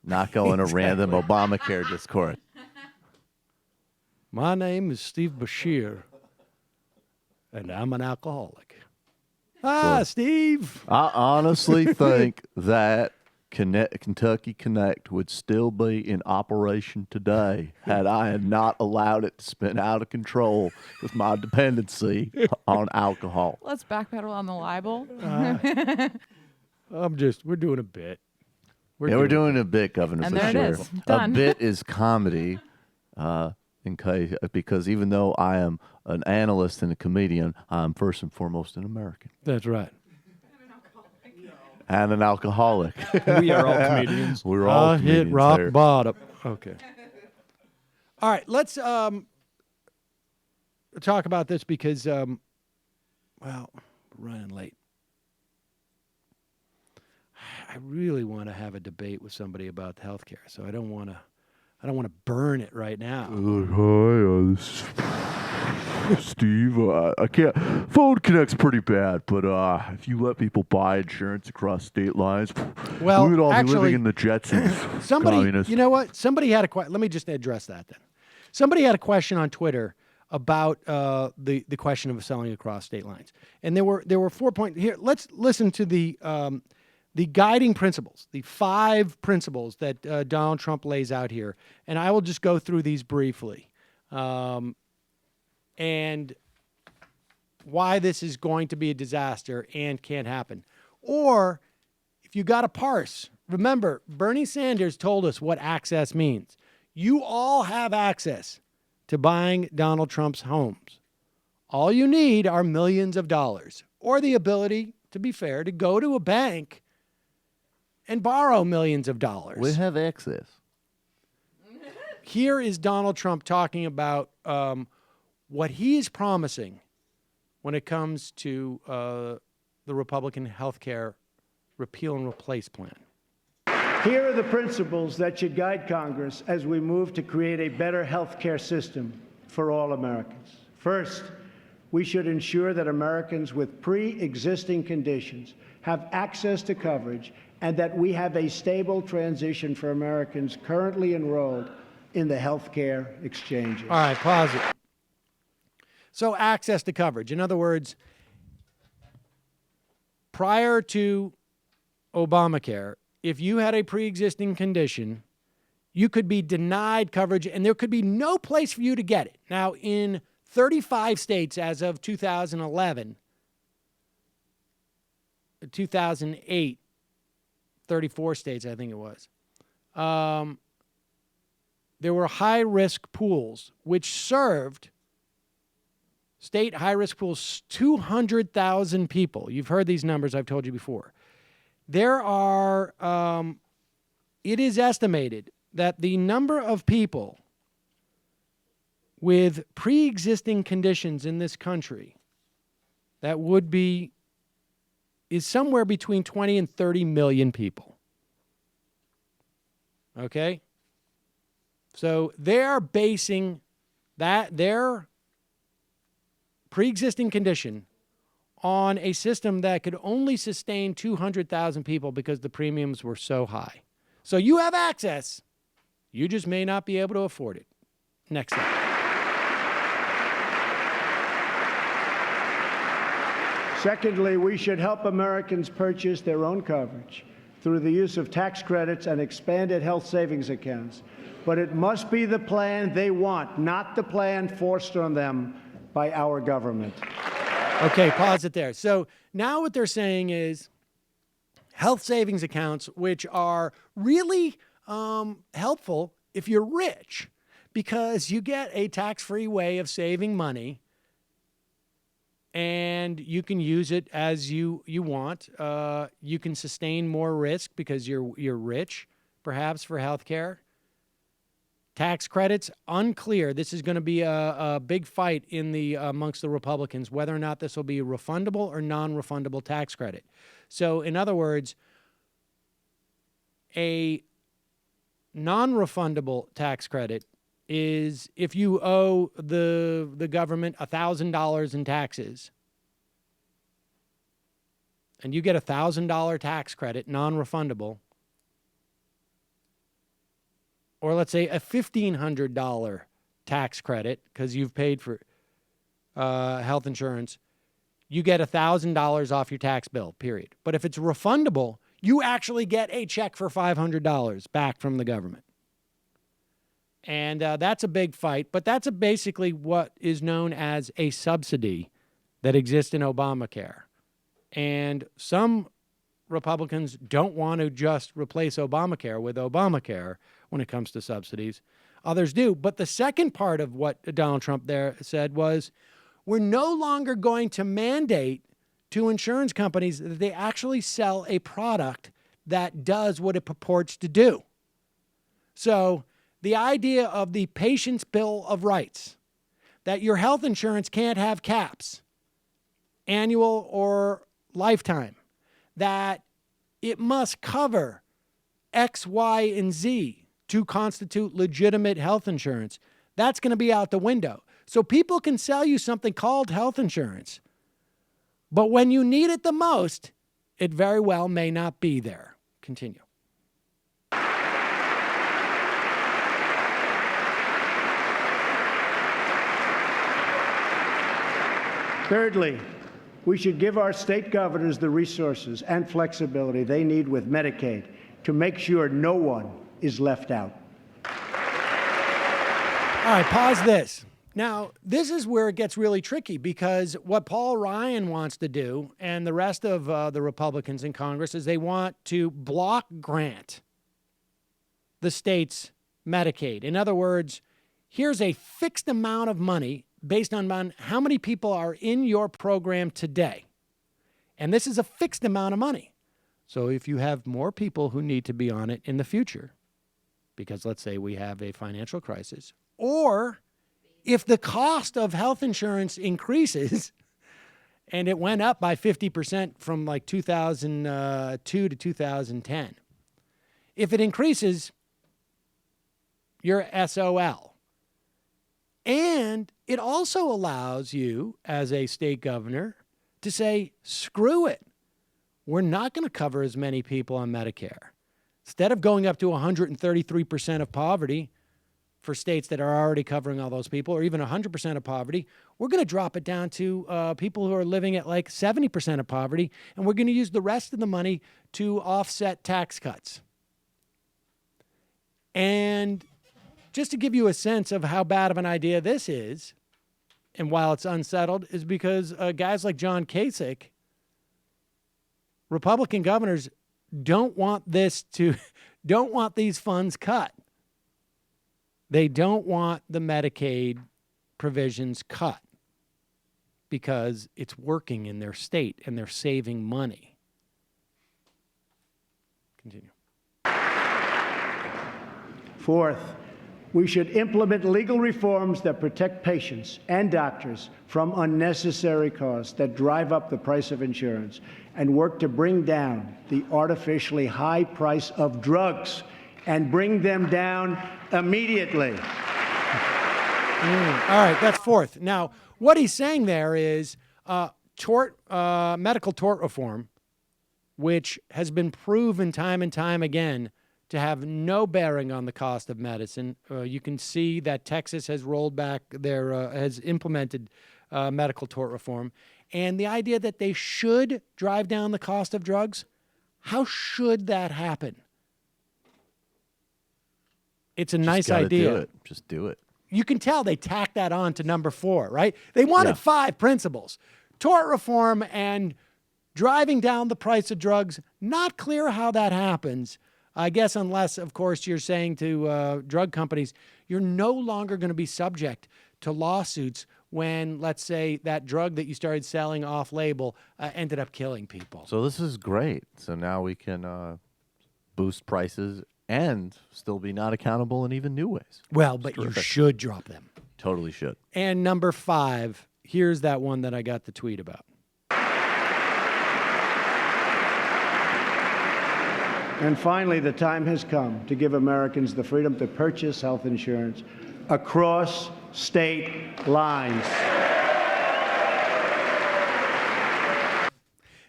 Not going a random Obamacare discourse. My name is Steve Bashir, and I'm an alcoholic. Steve. I honestly think that Kentucky Connect would still be in operation today had I had not allowed it to spin out of control with my dependency on alcohol. Let's backpedal on the libel. We're doing a bit. We're doing a bit, Governor and Bashir. There it is. Done. A bit is comedy, because even though I am an analyst and a comedian, I'm first and foremost an American. That's right. And an alcoholic. We are all comedians. We're all comedians. Hit rock there. bottom. Okay. All right, let's talk about this because, we're running late. I really want to have a debate with somebody about healthcare, so I don't want to burn it right now. Hi, this is Steve. I can't. Phone connect's pretty bad, but if you let people buy insurance across state lines, well, we would all actually, be living in the Jetsons. Somebody, communist. you know what? Somebody had a question. Let me just address that then. Somebody had a question on Twitter about the question of selling across state lines, and there were 4 points here. Let's listen to the guiding principles, the 5 principles that Donald Trump lays out here. And I will just go through these briefly. And why this is going to be a disaster and can't happen. Or if you got to parse, remember, Bernie Sanders told us what access means. You all have access to buying Donald Trump's homes. All you need are millions of dollars or the ability, to be fair, to go to a bank and borrow millions of dollars. We have access. Here is Donald Trump talking about what he is promising when it comes to the Republican health care repeal and replace plan. Here are the principles that should guide Congress as we move to create a better health care system for all Americans. First, we should ensure that Americans with pre-existing conditions have access to coverage and that we have a stable transition for Americans currently enrolled in the health care exchanges. All right, pause it. So access to coverage. In other words, prior to Obamacare, if you had a pre-existing condition, you could be denied coverage and there could be no place for you to get it. Now, in 35 states as of 2011, 2008, 34 states, I think it was, there were high-risk pools which served state high-risk pools, 200,000 people. You've heard these numbers. I've told you before. There are, it is estimated that the number of people with pre-existing conditions in this country that would be, is somewhere between 20 and 30 million people. Okay? So they're basing their pre-existing condition on a system that could only sustain 200,000 people because the premiums were so high. So you have access. You just may not be able to afford it. Next up. Secondly, we should help Americans purchase their own coverage through the use of tax credits and expanded health savings accounts. But it must be the plan they want, not the plan forced on them by our government. Okay, pause it there. So now what they're saying is health savings accounts, which are really helpful if you're rich, because you get a tax-free way of saving money, and you can use it as you want. You can sustain more risk because you're rich, perhaps, for health care. Tax credits, unclear. This is going to be a big fight amongst the Republicans, whether or not this will be a refundable or non-refundable tax credit. So, in other words, a non-refundable tax credit is if you owe the government $1,000 in taxes, and you get a $1,000 tax credit, non-refundable, or let's say a $1,500 tax credit because you've paid for health insurance, you get $1,000 off your tax bill, period. But if it's refundable, you actually get a check for $500 back from the government. And that's a big fight, but that's basically what is known as a subsidy that exists in Obamacare. And some Republicans don't want to just replace Obamacare with Obamacare when it comes to subsidies. Others do. But the second part of what Donald Trump there said was, we're no longer going to mandate to insurance companies that they actually sell a product that does what it purports to do. So the idea of the Patient's Bill of Rights, that your health insurance can't have caps, annual or lifetime, that it must cover X, Y, and Z to constitute legitimate health insurance, that's going to be out the window. So people can sell you something called health insurance, but when you need it the most, it very well may not be there. Continue. Thirdly, we should give our state governors the resources and flexibility they need with Medicaid to make sure no one is left out. All right, pause this. Now, this is where it gets really tricky because what Paul Ryan wants to do and the rest of the Republicans in Congress is they want to block grant the states Medicaid. In other words, here's a fixed amount of money based on how many people are in your program today. And this is a fixed amount of money. So if you have more people who need to be on it in the future, because let's say we have a financial crisis, or if the cost of health insurance increases, and it went up by 50% from like 2002 to 2010, if it increases, you're SOL. And it also allows you, as a state governor, to say, screw it. We're not going to cover as many people on Medicare. Instead of going up to 133% of poverty for states that are already covering all those people, or even 100% of poverty, we're going to drop it down to people who are living at like 70% of poverty, and we're going to use the rest of the money to offset tax cuts. And just to give you a sense of how bad of an idea this is, and while it's unsettled, is because guys like John Kasich, Republican governors, don't want these funds cut. They don't want the Medicaid provisions cut because it's working in their state and they're saving money. Continue. Fourth, we should implement legal reforms that protect patients and doctors from unnecessary costs that drive up the price of insurance and work to bring down the artificially high price of drugs and bring them down immediately. All right, that's fourth. Now, what he's saying there is medical tort reform, which has been proven time and time again to have no bearing on the cost of medicine. You can see that Texas has rolled back has implemented medical tort reform. And the idea that they should drive down the cost of drugs, how should that happen? It's a nice idea. Do it. Just do it. You can tell they tacked that on to number 4, right? They wanted 5 principles. Tort reform and driving down the price of drugs. Not clear how that happens. I guess unless, of course, you're saying to drug companies, you're no longer going to be subject to lawsuits when, let's say, that drug that you started selling off-label ended up killing people. So this is great. So now we can boost prices and still be not accountable in even new ways. Well, but you should drop them. Totally should. And number 5, here's that one that I got the tweet about. And finally, the time has come to give Americans the freedom to purchase health insurance across state lines.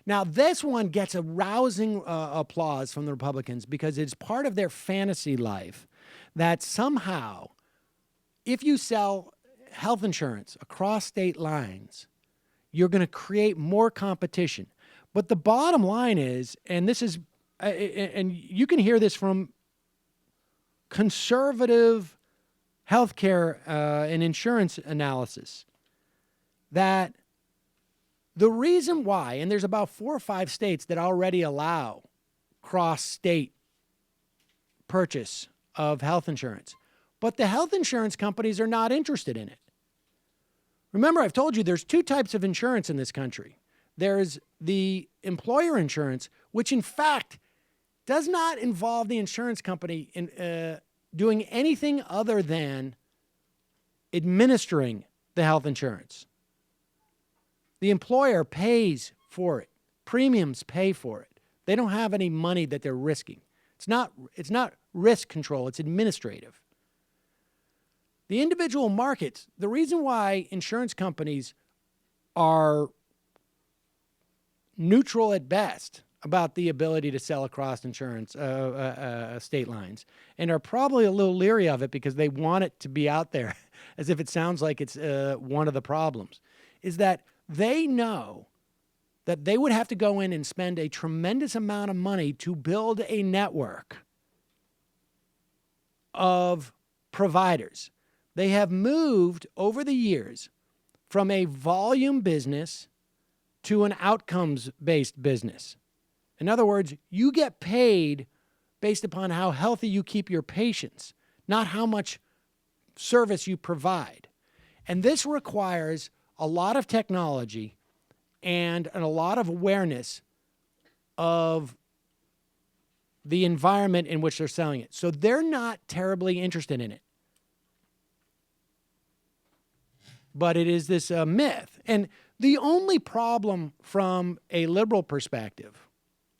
Now, this one gets a rousing applause from the Republicans because it's part of their fantasy life that somehow, if you sell health insurance across state lines, you're going to create more competition. But the bottom line is, and this is, and you can hear this from conservative healthcare and insurance analysis, that the reason why, and there's about 4 or 5 states that already allow cross-state purchase of health insurance, but the health insurance companies are not interested in it. Remember, I've told you there's 2 types of insurance in this country. There's the employer insurance, which in fact does not involve the insurance company in doing anything other than administering the health insurance. The employer pays for it. Premiums pay for it. They don't have any money that they're risking. It's not risk control, it's administrative. The individual markets, the reason why insurance companies are neutral at best about the ability to sell across insurance state lines and are probably a little leery of it because they want it to be out there as if it sounds like it's one of the problems, is that they know that they would have to go in and spend a tremendous amount of money to build a network of providers. They have moved over the years from a volume business to an outcomes-based business. In other words, you get paid based upon how healthy you keep your patients, not how much service you provide. And this requires a lot of technology and a lot of awareness of the environment in which they're selling it. So they're not terribly interested in it. But it is this myth. And the only problem from a liberal perspective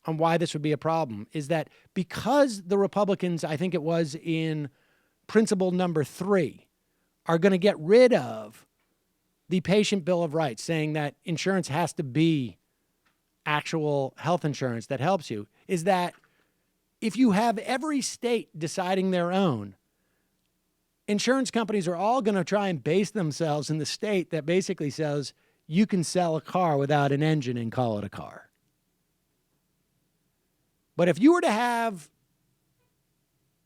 on why this would be a problem is that because the Republicans, I think it was in principle number 3, are going to get rid of the patient bill of rights, saying that insurance has to be actual health insurance that helps you, is that if you have every state deciding their own, insurance companies are all going to try and base themselves in the state that basically says you can sell a car without an engine and call it a car. But if you were to have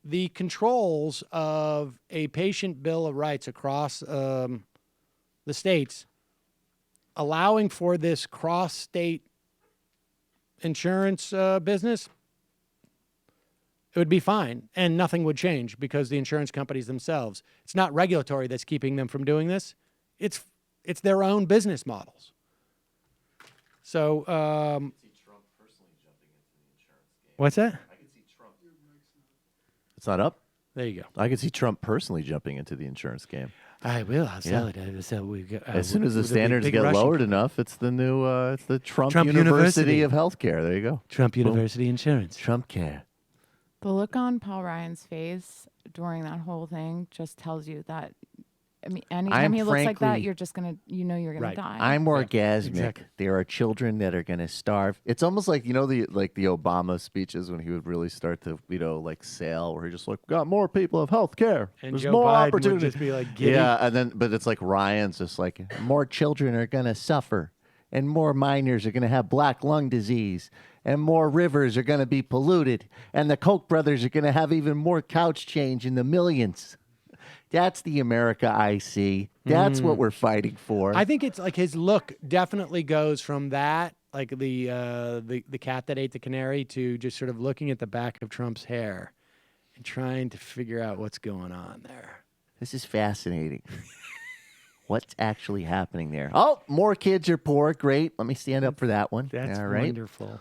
the controls of a patient bill of rights across the states, allowing for this cross-state insurance business, it would be fine and nothing would change because the insurance companies themselves, it's not regulatory that's keeping them from doing this. It's their own business models. So, what's that? It's not up? There you go. I could see Trump personally jumping into the insurance game. I will. I'll sell it. As soon as the standards get lowered enough, it's the new, it's the Trump University of Healthcare. There you go. Trump University Insurance. Trump Care. The look on Paul Ryan's face during that whole thing just tells you that. I mean, anytime he looks like that, you're just gonna, you're gonna die. I'm orgasmic. exactly. There are children that are gonna starve. It's almost like the Obama speeches when he would really start to sail, where he just got more people have health care. And There's Joe more Biden would opportunity. just be like, giddy. Yeah, but it's like Ryan's just like more children are gonna suffer, and more minors are gonna have black lung disease, and more rivers are gonna be polluted, and the Koch brothers are gonna have even more couch change in the millions. That's the America I see. That's what we're fighting for. I think it's like his look definitely goes from that, like the cat that ate the canary, to just sort of looking at the back of Trump's hair and trying to figure out what's going on there. This is fascinating. What's actually happening there? Oh, more kids are poor. Great. Let me stand up for that one. That's all right. wonderful.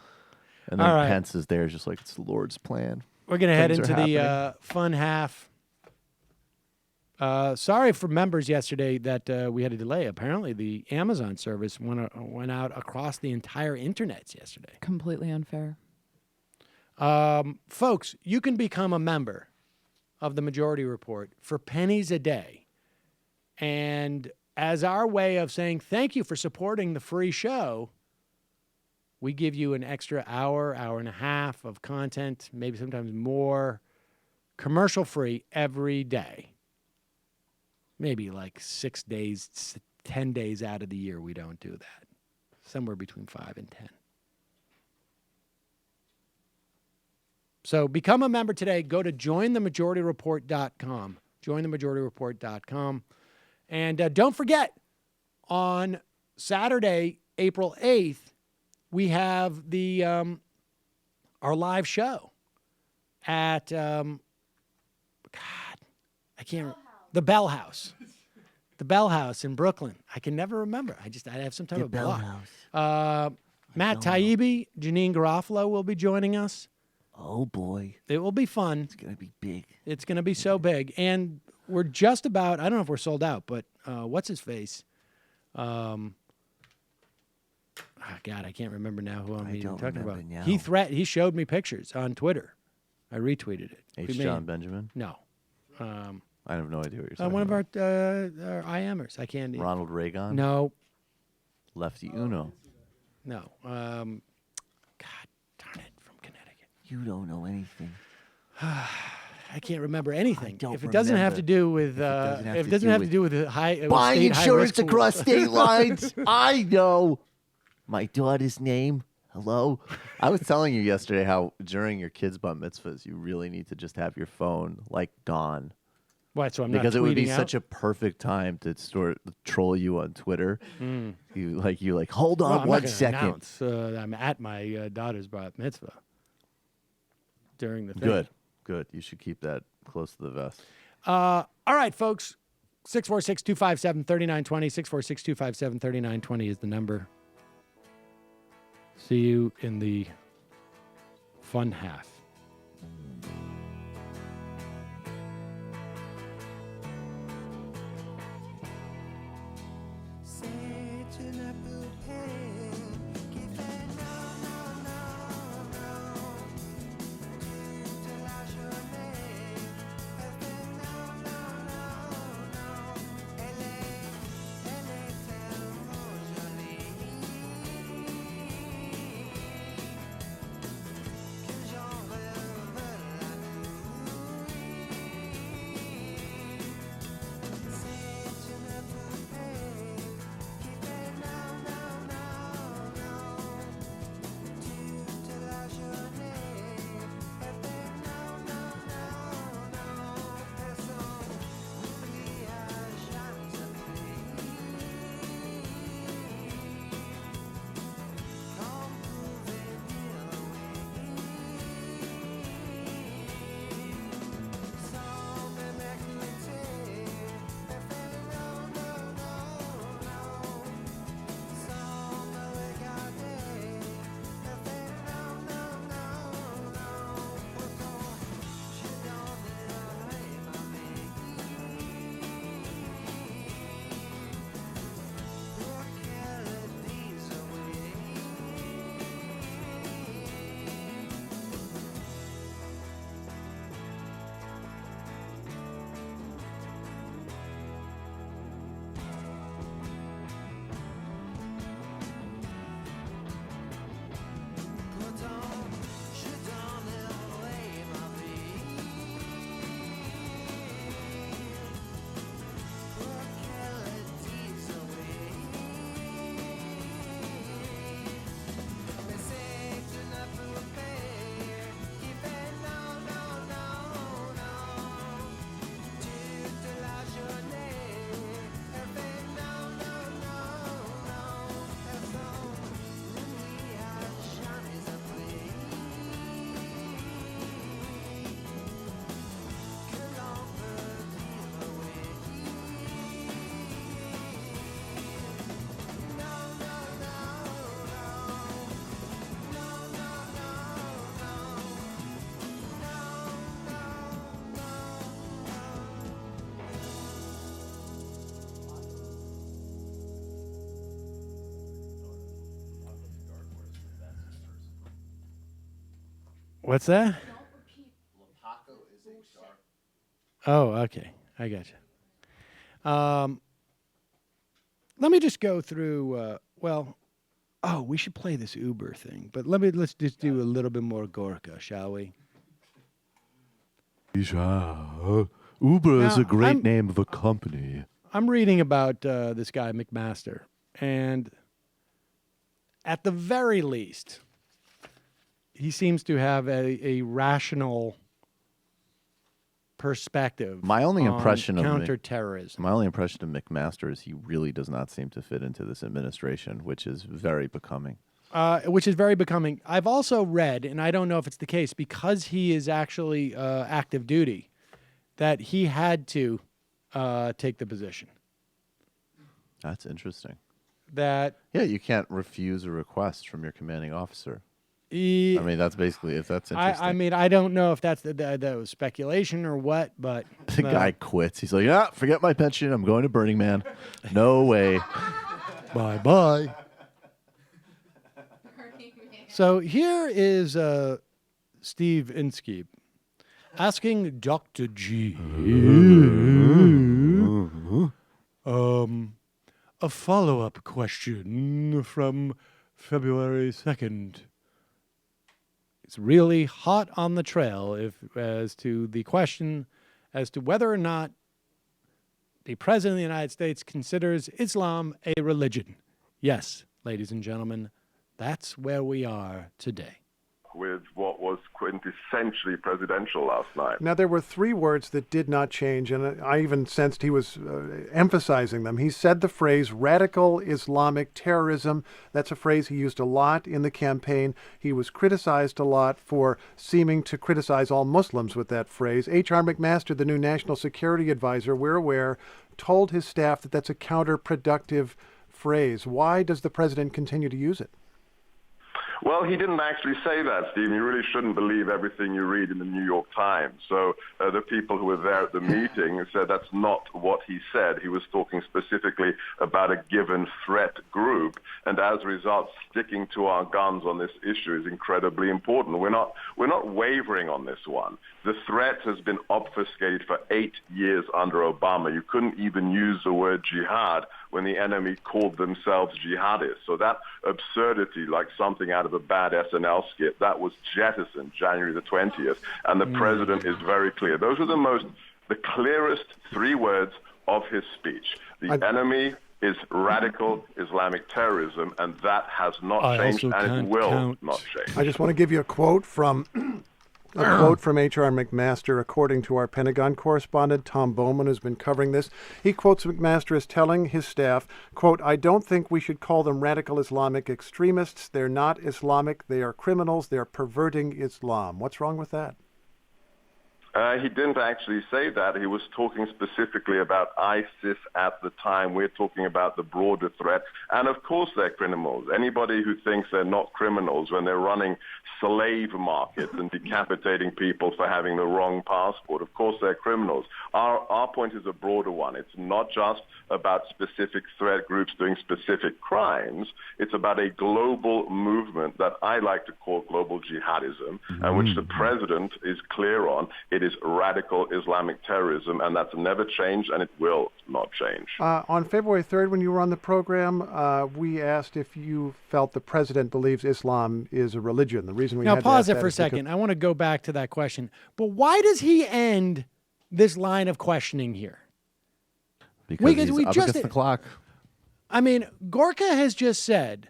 And then All right. Pence is there just like it's the Lord's plan. We're going to head Things into are the happening. fun half. Sorry for members yesterday that we had a delay. Apparently, the Amazon service went out across the entire internet yesterday. Completely unfair. Folks, you can become a member of the Majority Report for pennies a day. And as our way of saying thank you for supporting the free show, we give you an extra hour and a half of content, maybe sometimes more, commercial-free every day. Maybe like 6 days, 10 days out of the year, we don't do that. Somewhere between 5 and 10. So become a member today. Go to jointhemajorityreport.com. Jointhemajorityreport.com. And don't forget, on Saturday, April 8th, we have the our live show at, the Bell House. The Bell House in Brooklyn. I can never remember. I have some type of Bell block. House. Matt Taibbi, Janine Garofalo will be joining us. Oh, boy. It will be fun. It's going to be big. It's going to be so big. And we're just about, I don't know if we're sold out, but what's his face? God, I can't remember now who I'm even talking about. now. He showed me pictures on Twitter. I retweeted it. H. John Benjamin? No. I have no idea what you're saying. One of our IMers. I can't. Ronald Reagan? No. Lefty Uno. No. God darn it, from Connecticut. You don't know anything. I can't remember anything. don't If it doesn't have to do with, if it doesn't have to do with buying state insurance high-risk across pools. state lines, I know. My daughter's name. Hello. I was telling you yesterday how during your kids' bat mitzvahs, you really need to just have your phone like gone. What? So I'm because not it would be tweeting such out? a perfect time to troll you on Twitter. Mm. You like hold on Well, I'm not one gonna second. announce, I'm at my daughter's bat mitzvah during the thing. Good. You should keep that close to the vest. All right, folks. 646-257-3920. 646-257-3920 is the number. See you in the fun half. J'en What's that? Oh, okay. I got you. Let me just go through. We should play this Uber thing, but let's just do a little bit more Gorka, shall we? Uber is a great name of a company. I'm reading about this guy McMaster, and at the very least, he seems to have a rational perspective. My only impression of counterterrorism. My only impression of McMaster is he really does not seem to fit into this administration, which is very becoming. I've also read, and I don't know if it's the case, because he is actually active duty, that he had to take the position. That's interesting. Yeah, you can't refuse a request from your commanding officer. I mean, that's basically, if that's interesting. I don't know if that's that was speculation or what, but the guy quits. He's like, forget my pension. I'm going to Burning Man. No way. Bye-bye. So here is Steve Inskeep asking Dr. G a follow-up question from February 2nd. It's really hot on the trail as to the question as to whether or not the President of the United States considers Islam a religion. Yes, ladies and gentlemen, that's where we are today. With what was quintessentially presidential last night. Now, there were three words that did not change, and I even sensed he was emphasizing them. He said the phrase radical Islamic terrorism. That's a phrase he used a lot in the campaign. He was criticized a lot for seeming to criticize all Muslims with that phrase. H.R. McMaster, the new national security advisor, we're aware, told his staff that that's a counterproductive phrase. Why does the president continue to use it? Well, he didn't actually say that, Stephen. You really shouldn't believe everything you read in the New York Times. So the people who were there at the meeting said that's not what he said. He was talking specifically about a given threat group. And as a result, sticking to our guns on this issue is incredibly important. We're not wavering on this one. The threat has been obfuscated for 8 years under Obama. You couldn't even use the word jihad when the enemy called themselves jihadists. So that absurdity, like something out of a bad SNL skit, that was jettisoned January the 20th. And the president is very clear. Those are the clearest three words of his speech. The enemy is radical Islamic terrorism, and that has not changed, and it will not change. I just want to give you a quote from H.R. McMaster, according to our Pentagon correspondent, Tom Bowman, who's been covering this. He quotes McMaster as telling his staff, quote, "I don't think we should call them radical Islamic extremists. They're not Islamic. They are criminals. They're perverting Islam." What's wrong with that? He didn't actually say that. He was talking specifically about ISIS at the time. We're talking about the broader threat. And of course they're criminals. Anybody who thinks they're not criminals when they're running slave markets and decapitating people for having the wrong passport, of course they're criminals. Our point is a broader one. It's not just about specific threat groups doing specific crimes. It's about a global movement that I like to call global jihadism, and which the president is clear on. It is radical Islamic terrorism, and that's never changed, and it will not change. On February 3rd, when you were on the program, we asked if you felt the president believes Islam is a religion. The reason we now had pause to it for a second. I want to go back to that question. But why does he end this line of questioning here? Because he's up against the clock. I mean, Gorka has just said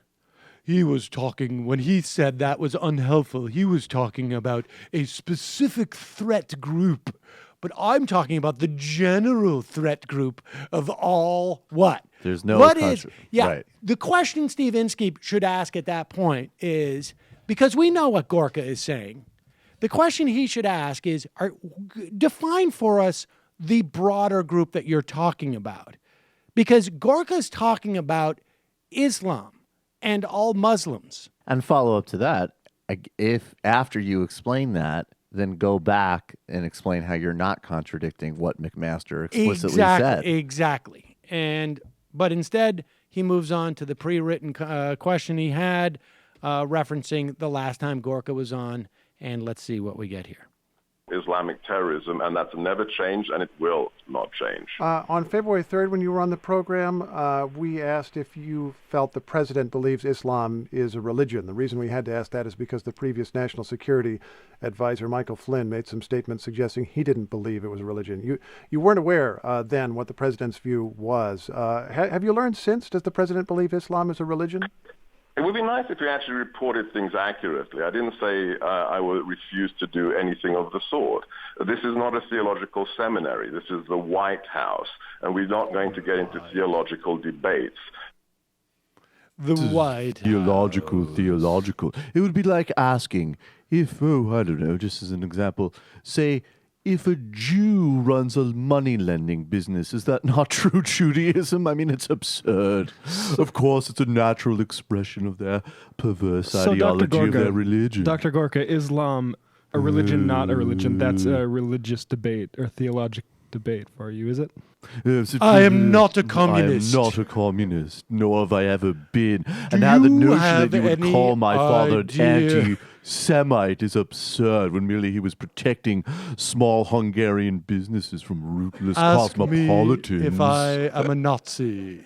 he was talking, when he said that was unhelpful, he was talking about a specific threat group. But I'm talking about the general threat group of all what? There's no right. The question Steve Inskeep should ask at that point is, because we know what Gorka is saying, the question he should ask is, define for us the broader group that you're talking about. Because Gorka's talking about Islam and all Muslims. And follow up to that, if after you explain that, then go back and explain how you're not contradicting what McMaster explicitly said. Exactly. But instead, he moves on to the pre-written question he had, referencing the last time Gorka was on, And let's see what we get here. Islamic terrorism, and that's never changed, and it will not change. On February 3rd, when you were on the program, we asked if you felt the president believes Islam is a religion. The reason we had to ask that is because the previous national security advisor, Michael Flynn, made some statements suggesting he didn't believe it was a religion. You weren't aware then what the president's view was. Have you learned since? Does the president believe Islam is a religion? It would be nice if we actually reported things accurately. I didn't say I will refuse to do anything of the sort. This is not a theological seminary. This is the White House, and we're not going to get into theological debates. The White Theological. It would be like asking if, I don't know, just as an example, say, if a Jew runs a money-lending business, is that not true Judaism? I mean, it's absurd. Of course, it's a natural expression of their perverse ideology of their religion. Dr. Gorka, Islam, a religion, not a religion, that's a religious debate or theological debate for you, is it? I am not a communist. I am not a communist, nor have I ever been. And now the notion that you would call my father an anti-Semite is absurd, when merely he was protecting small Hungarian businesses from ruthless cosmopolitans. Me if I am a Nazi.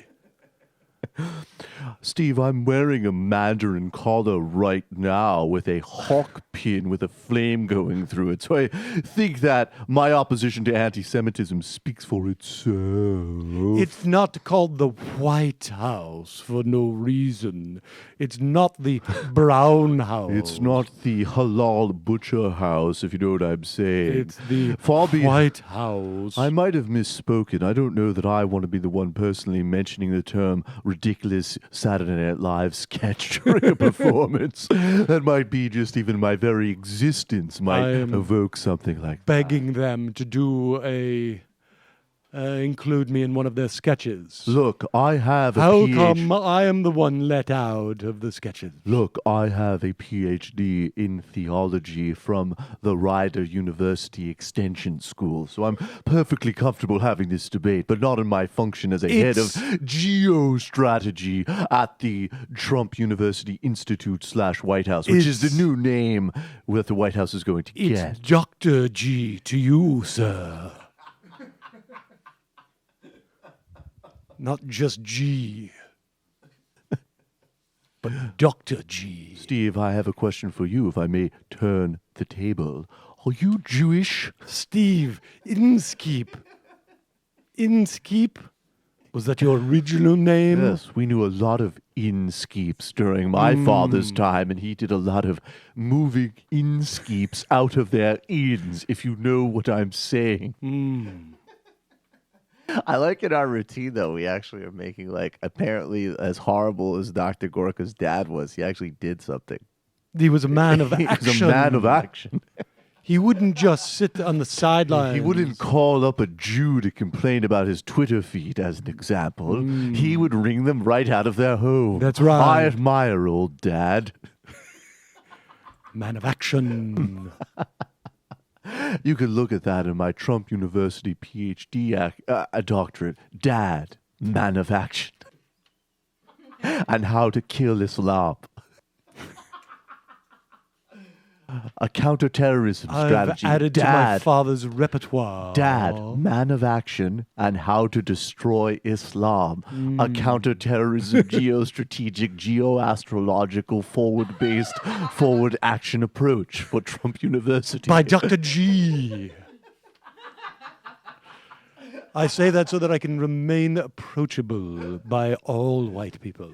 Steve, I'm wearing a Mandarin collar right now with a hawk pin with a flame going through it. So I think that my opposition to anti-Semitism speaks for itself. It's not called the White House for no reason. It's not the Brown House. It's not the halal butcher house, if you know what I'm saying. It's the White House. I might have misspoken. I don't know that I want to be the one personally mentioning the term ridiculous Saturday Night Live sketch during a performance. That might be just even my very existence might evoke something like begging them to do include me in one of their sketches. Look, I have a How come I am the one let out of the sketches? Look, I have a PhD in theology from the Rider University Extension School, so I'm perfectly comfortable having this debate, but not in my function as a head of geostrategy at the Trump University Institute / White House, which is the new name that the White House is going to get. It's Dr. G to you, sir. Not just G, but Dr. G. Steve, I have a question for you, if I may turn the table. Are you Jewish? Steve, Inskeep. Inskeep? Was that your original name? Yes, we knew a lot of Inskeeps during my father's time, and he did a lot of moving Inskeeps out of their inns, if you know what I'm saying. I like in our routine, though, we actually are making, like, apparently as horrible as Dr. Gorka's dad was, he actually did something. He was a man of action. He was a man of action. He wouldn't just sit on the sidelines. He wouldn't call up a Jew to complain about his Twitter feed, as an example. He would ring them right out of their home. That's right. I admire old dad. Man of action. You could look at that in my Trump University PhD doctorate. Dad, man of action. And how to kill Islam. A counterterrorism strategy. I've added to my father's repertoire. Dad, man of action, and how to destroy Islam. A counterterrorism, geostrategic, geoastrological, forward-based, forward action approach for Trump University. By Dr. G. I say that so that I can remain approachable by all white people.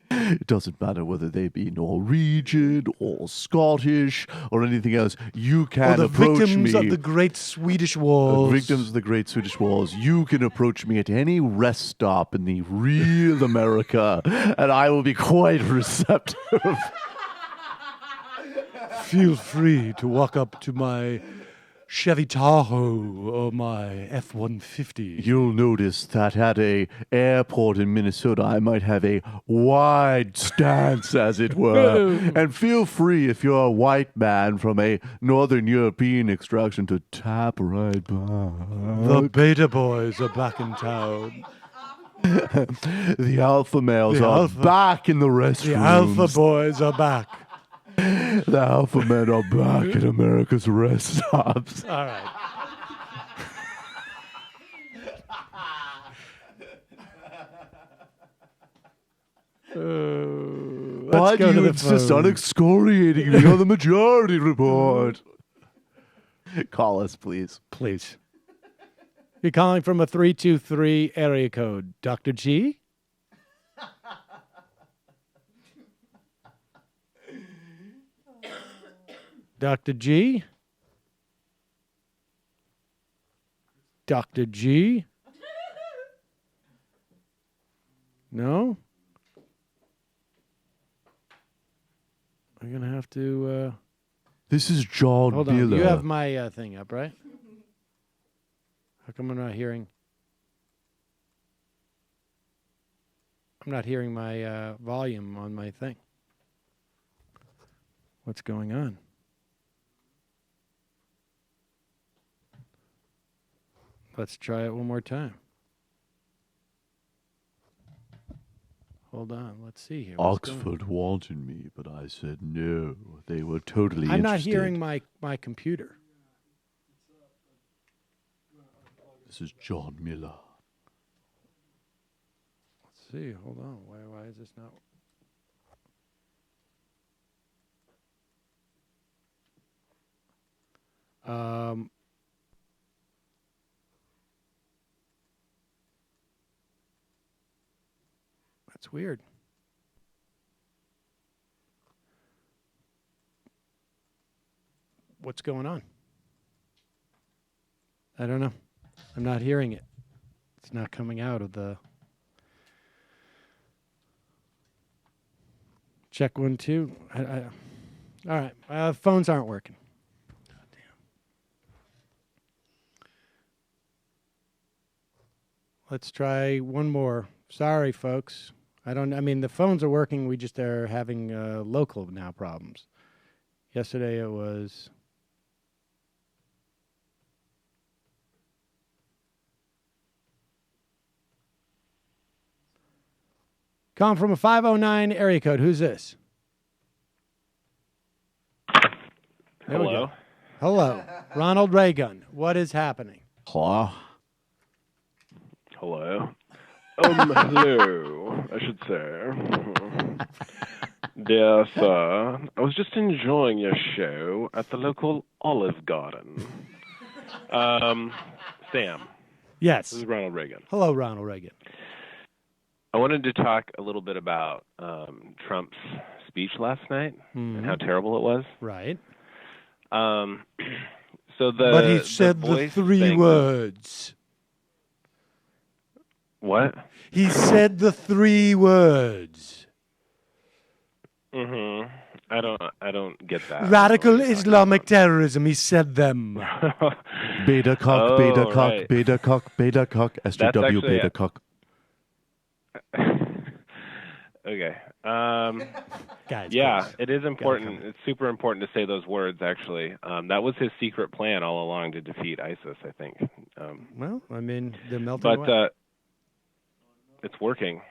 It doesn't matter whether they be Norwegian or Scottish or anything else. You can approach me. Victims of the Great Swedish Wars. Victims of the Great Swedish Wars. You can approach me at any rest stop in the real America, and I will be quite receptive. Feel free to walk up to my Chevy Tahoe or my F-150. You'll notice that at a airport in Minnesota, I might have a wide stance, as it were. And feel free, if you're a white man from a Northern European extraction, to tap right by. The Beta Boys are back in town. The alpha males are back in the restrooms. The Alpha Boys are back. The alpha men are back at America's rest stops. All right. Why do you insist on excoriating me on the Majority Report? Call us, please. Please. You're calling from a 323 area code. Dr. G? Dr. G? Dr. G? No? I'm going to have to... This is John Hold Miller. on. You have my thing up, right? How come I'm not hearing... I'm not hearing my volume on my thing. What's going on? Let's try it one more time. Hold on. Let's see here. Oxford wanted me, but I said no. They were totally I'm not interested. hearing my computer. This is John Miller. Let's see. Hold on. Why is this not... That's weird. What's going on? I don't know. I'm not hearing it. It's not coming out of the... Check 1, 2. All right. Phones aren't working. Let's try one more. Sorry, folks. I mean, the phones are working. We just are having local now problems. Yesterday it was... Calling from a 509 area code. Who's this? There we go. Hello. Ronald Reagan. What is happening? Hello. Hello. Hello, I should say. Dear sir, I was just enjoying your show at the local Olive Garden. Sam. Yes. This is Ronald Reagan. Hello, Ronald Reagan. I wanted to talk a little bit about Trump's speech last night and how terrible it was. Right. But he said the 3 words. What? He said the 3 words. Mm-hmm. I don't get that. Radical Islamic terrorism. He said them. Beta cock, beta cock, right. beta cock, beta cock, SJW, beta cock. Okay. Guys, yeah, please. it is important. It's super important to say those words, actually. That was his secret plan all along to defeat ISIS, I think. Well, I mean, they're melting away. But it's working.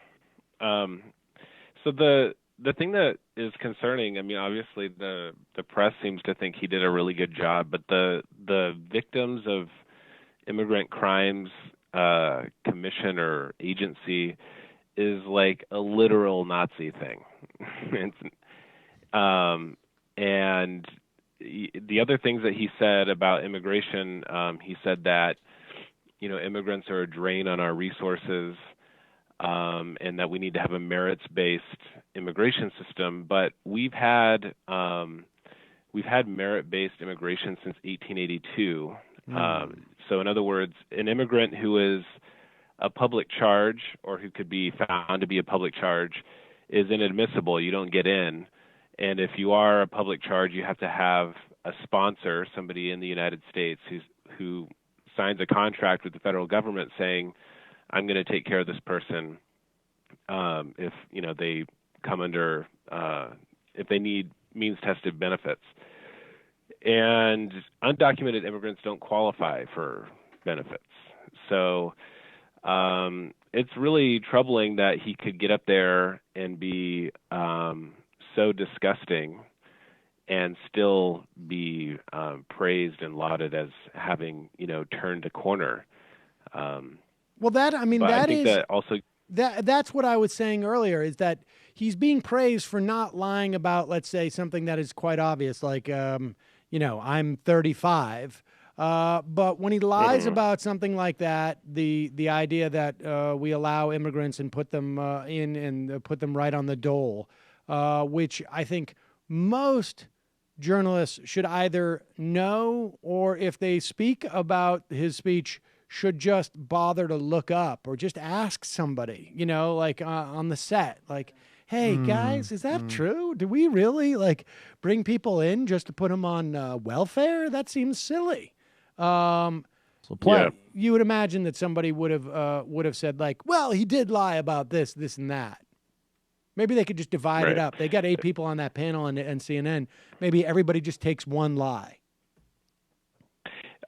So the thing that is concerning, I mean, obviously the press seems to think he did a really good job, but the victims of immigrant crimes commission or agency is like a literal Nazi thing. And the other things that he said about immigration, he said that, immigrants are a drain on our resources, and that we need to have a merits-based immigration system. But we've had merit-based immigration since 1882. So in other words, an immigrant who is a public charge or who could be found to be a public charge is inadmissible. You don't get in. And if you are a public charge, you have to have a sponsor, somebody in the United States who signs a contract with the federal government saying, I'm going to take care of this person if they come under if they need means-tested benefits. And undocumented immigrants don't qualify for benefits. So it's really troubling that he could get up there and be so disgusting and still be praised and lauded as having, turned a corner. Well, that also that's what I was saying earlier, is that he's being praised for not lying about, let's say, something that is quite obvious, like I'm 35. But when he lies about something like that, the idea that we allow immigrants and put them in and put them right on the dole, which I think most journalists should either know, or if they speak about his speech, should just bother to look up or just ask somebody, like on the set, like, hey, guys, is that true? Do we really bring people in just to put them on welfare? That seems silly. You would imagine that somebody would have said, well, he did lie about this, and that. Maybe they could just divide it up. They got 8 people on that panel on CNN. Maybe everybody just takes one lie.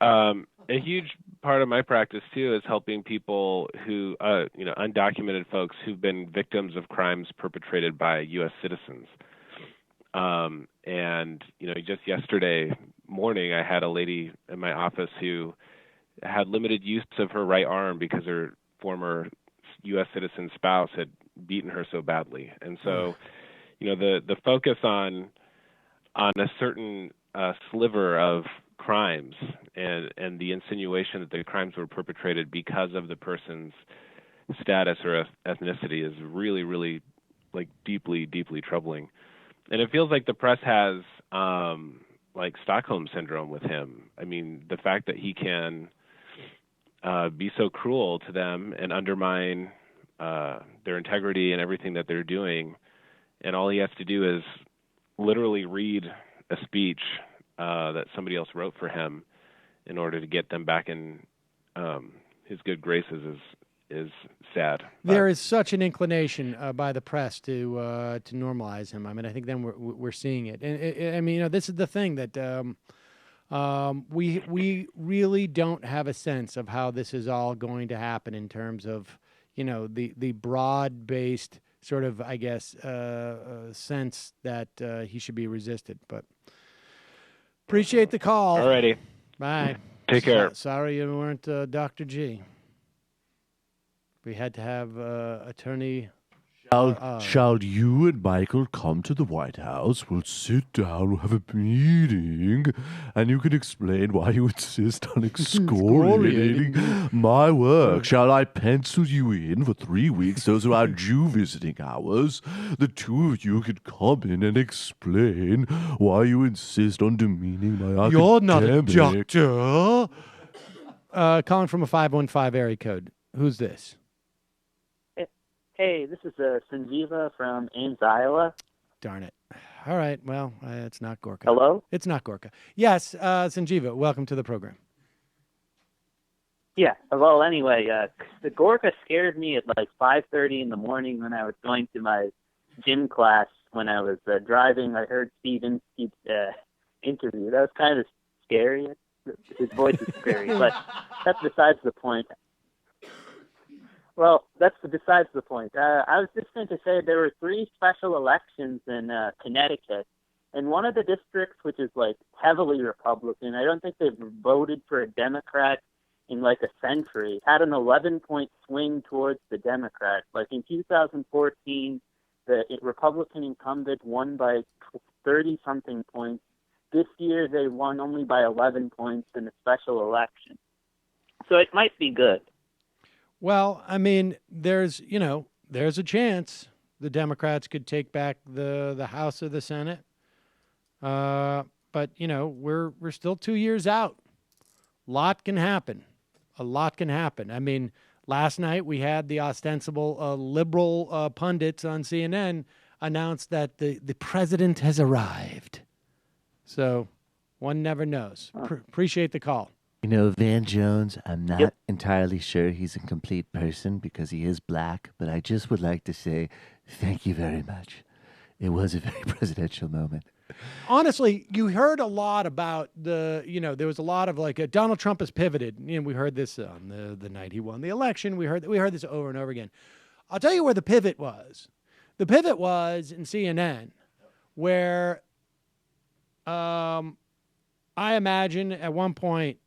A huge part of my practice too is helping people who, undocumented folks who've been victims of crimes perpetrated by U.S. citizens. And just yesterday morning, I had a lady in my office who had limited use of her right arm because her former U.S. citizen spouse had beaten her so badly. And so, the focus on a certain sliver of crimes and the insinuation that the crimes were perpetrated because of the person's status or ethnicity is really, really deeply, deeply troubling. And it feels like the press has Stockholm syndrome with him. I mean, the fact that he can be so cruel to them and undermine their integrity and everything that they're doing, and all he has to do is literally read a speech that somebody else wrote for him in order to get them back in his good graces is sad. There is such an inclination by the press to normalize him. I mean, I think then we're seeing it, and this is the thing that we really don't have a sense of how this is all going to happen in terms of the broad-based sort of, I guess, sense that he should be resisted. But appreciate the call. Alrighty. Bye. Take care. Sorry you weren't Dr. G. We had to have attorney. Shall you and Michael come to the White House? We'll sit down, we'll have a meeting, and you can explain why you insist on excoriating my work. Shall I pencil you in for 3 weeks? Those are our Jew visiting hours. The two of you can come in and explain why you insist on demeaning my academic. You're not a doctor. Calling from a 515 area code. Who's this? Hey, this is Sanjeeva from Ames, Iowa. Darn it. All right. Well, it's not Gorka. Hello? It's not Gorka. Yes, Sanjeeva, welcome to the program. Yeah. Well, anyway, the Gorka scared me at 5:30 in the morning when I was going to my gym class. When I was driving, I heard Steve Inskeep's interview. That was kind of scary. His voice is scary, but that's besides the point. Well, that's besides the point. I was just going to say there were 3 special elections in Connecticut, and one of the districts, which is heavily Republican, I don't think they've voted for a Democrat in a century, had an 11-point swing towards the Democrats. In 2014, the Republican incumbent won by 30-something points. This year, they won only by 11 points in a special election. So it might be good. Well, I mean, there's a chance the Democrats could take back the House or the Senate. But, we're still 2 years out. A lot can happen. I mean, last night we had the ostensible liberal pundits on CNN announce that the president has arrived. So one never knows. Appreciate the call. Van Jones, I'm not entirely sure he's a complete person because he is black, but I just would like to say thank you very much. It was a very presidential moment. Honestly, you heard a lot about there was a lot of Donald Trump has pivoted. We heard this on the night he won the election. We heard this over and over again. I'll tell you where the pivot was. The pivot was in CNN, where I imagine at one point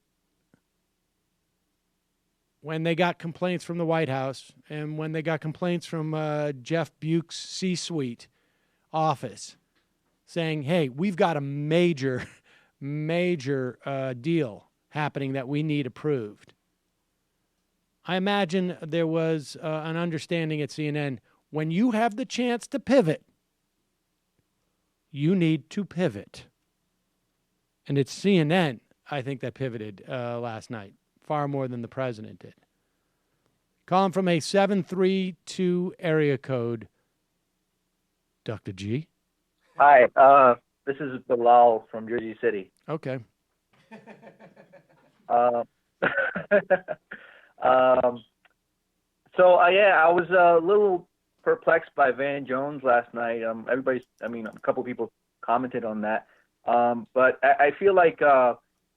when they got complaints from the White House and when they got complaints from Jeff Buick's C-suite office saying, hey, we've got a major deal happening that we need approved. I imagine there was an understanding at CNN, when you have the chance to pivot, you need to pivot. And it's CNN, I think, that pivoted last night, far more than the president did. Calling from a 732 area code, Dr. G. Hi, this is Bilal from Jersey City. Okay. I was a little perplexed by Van Jones last night. A couple people commented on that. But I feel like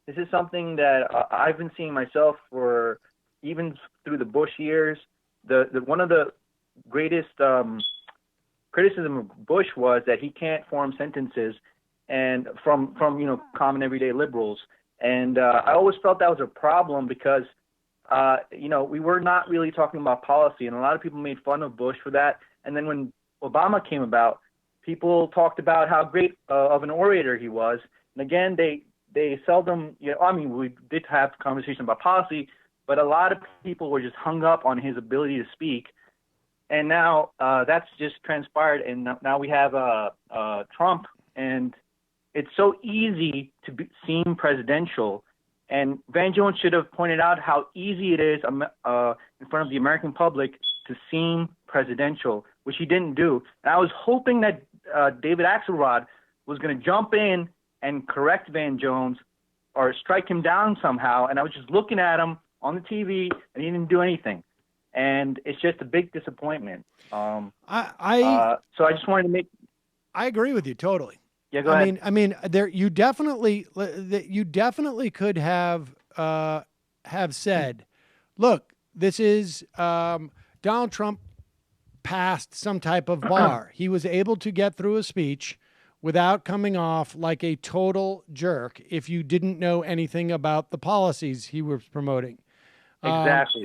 this is something that I've been seeing myself for even through the Bush years. One of the greatest criticism of Bush was that he can't form sentences, and from common everyday liberals. And I always felt that was a problem because we were not really talking about policy, and a lot of people made fun of Bush for that. And then when Obama came about, people talked about how great of an orator he was. And again, they seldom, we did have conversation about policy, but a lot of people were just hung up on his ability to speak. And now that's just transpired, and now we have Trump, and it's so easy to seem presidential. And Van Jones should have pointed out how easy it is in front of the American public to seem presidential, which he didn't do. And I was hoping that David Axelrod was going to jump in and correct Van Jones or strike him down somehow. And I was just looking at him on the TV, and he didn't do anything. And it's just a big disappointment. So I just wanted to make. I agree with you totally. Yeah, go ahead. You definitely could have said, look, this is Donald Trump passed some type of bar. He was able to get through a speech without coming off like a total jerk if you didn't know anything about the policies he was promoting. Exactly.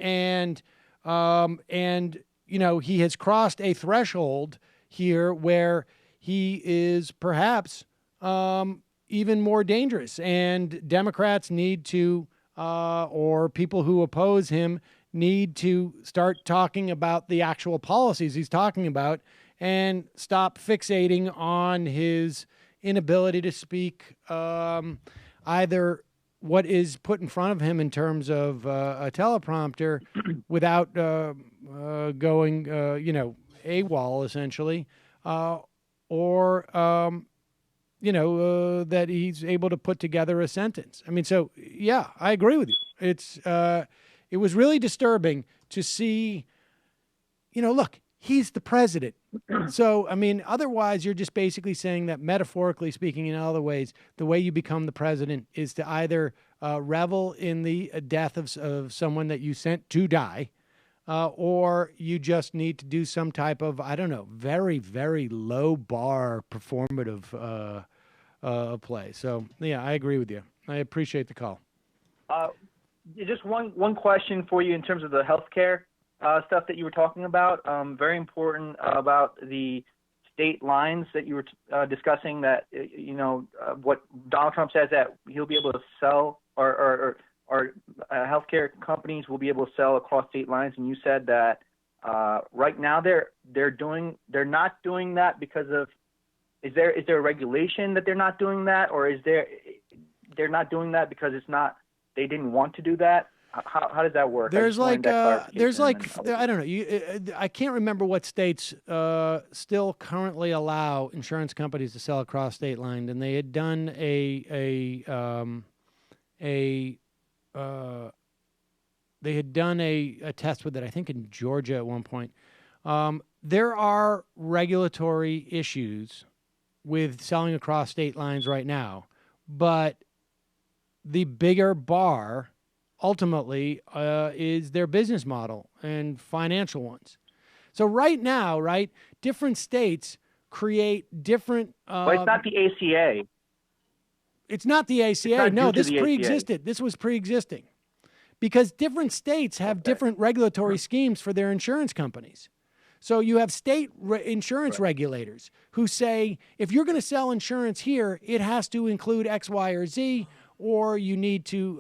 He has crossed a threshold here where he is perhaps even more dangerous, and Democrats need to, or people who oppose him need to start talking about the actual policies he's talking about and stop fixating on his inability to speak either what is put in front of him in terms of a teleprompter without going, AWOL essentially, or that he's able to put together a sentence. So yeah, I agree with you. It was really disturbing to see, look, he's the president. So, otherwise you're just basically saying that metaphorically speaking in other ways, the way you become the president is to either revel in the death of someone that you sent to die, or you just need to do some type of, very, very low bar performative play. So, yeah, I agree with you. I appreciate the call. Just one question for you in terms of the healthcare stuff that you were talking about. Very important about the state lines that you were discussing, that, what Donald Trump says that he'll be able to sell or healthcare companies will be able to sell across state lines. And you said that right now they're not doing that because of, is there a regulation that they're not doing that, or they're not doing that because they didn't want to do that? How does that work? I don't know. I can't remember what states still currently allow insurance companies to sell across state lines, and they had done a test with it, I think in Georgia at one point. There are regulatory issues with selling across state lines right now, but the bigger bar ultimately is their business model and financial ones. So right now, different states create different. But it's not the ACA. It's not the ACA. not No, due to this the ACA. pre-existed. This was pre-existing. Because different states have different regulatory schemes for their insurance companies. So you have state insurance regulators who say, if you're going to sell insurance here, it has to include X, Y, or Z, or you need to,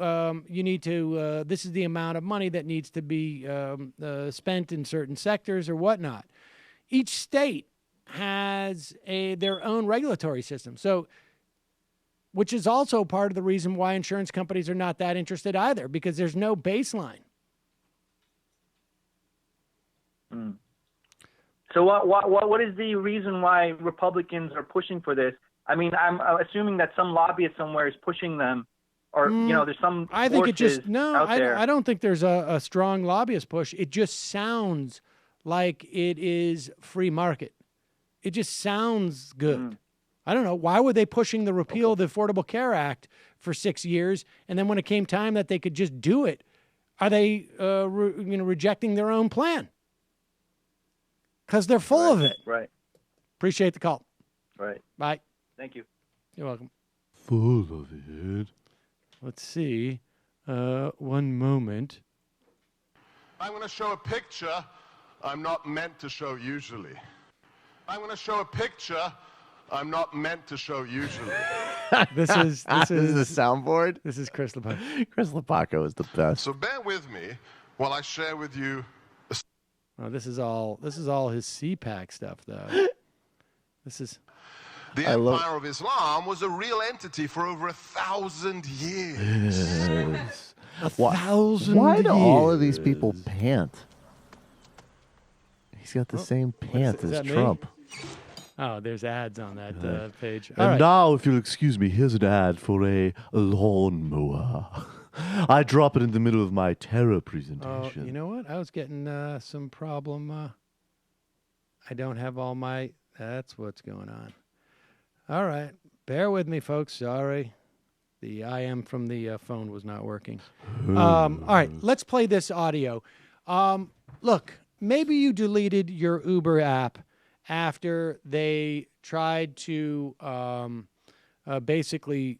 this is the amount of money that needs to be spent in certain sectors or whatnot. Each state has their own regulatory system. So, which is also part of the reason why insurance companies are not that interested either, because there's no baseline. So what is the reason why Republicans are pushing for this? I mean, I'm assuming that some lobbyist somewhere is pushing them, or there's some. I think it just out there. I don't think there's a strong lobbyist push. It just sounds like it is free market. It just sounds good. I don't know. Why were they pushing the repeal of the Affordable Care Act for 6 years, and then when it came time that they could just do it, are they rejecting their own plan? Because they're full of it. Right. Appreciate the call. Right. Bye. Thank you. You're welcome. Full of it. Let's see. One moment. I'm going to show a picture I'm not meant to show usually. I'm going to show a picture I'm not meant to show usually. This is a soundboard. This is Chris Lepaco. Chris Lepaco is the best. So bear with me while I share with you. Oh, this is all his CPAC stuff, though. This is. The Empire of Islam was a real entity for over 1,000 years. Yes. 1,000 Why do all of years. these people pant? He's got the same pants is as that me? Trump. Oh, there's ads on that page. And now, if you'll excuse me, here's an ad for a lawnmower. I drop it in the middle of my terror presentation. Oh, you know what? I was getting some problem. I don't have all my. That's what's going on. All right, bear with me, folks. Sorry, the IM from the phone was not working. All right, let's play this audio. Look, maybe you deleted your Uber app after they tried to basically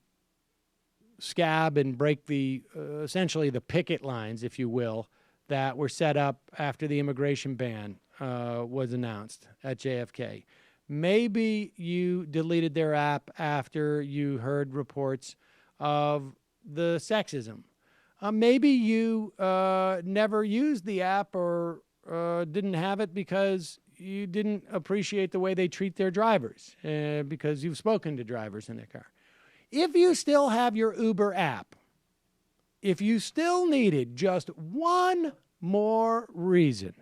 scab and break the essentially the picket lines, if you will, that were set up after the immigration ban was announced at JFK. Maybe you deleted their app after you heard reports of the sexism. Maybe you never used the app or didn't have it because you didn't appreciate the way they treat their drivers because you've spoken to drivers in their car. If you still have your Uber app, if you still needed just one more reason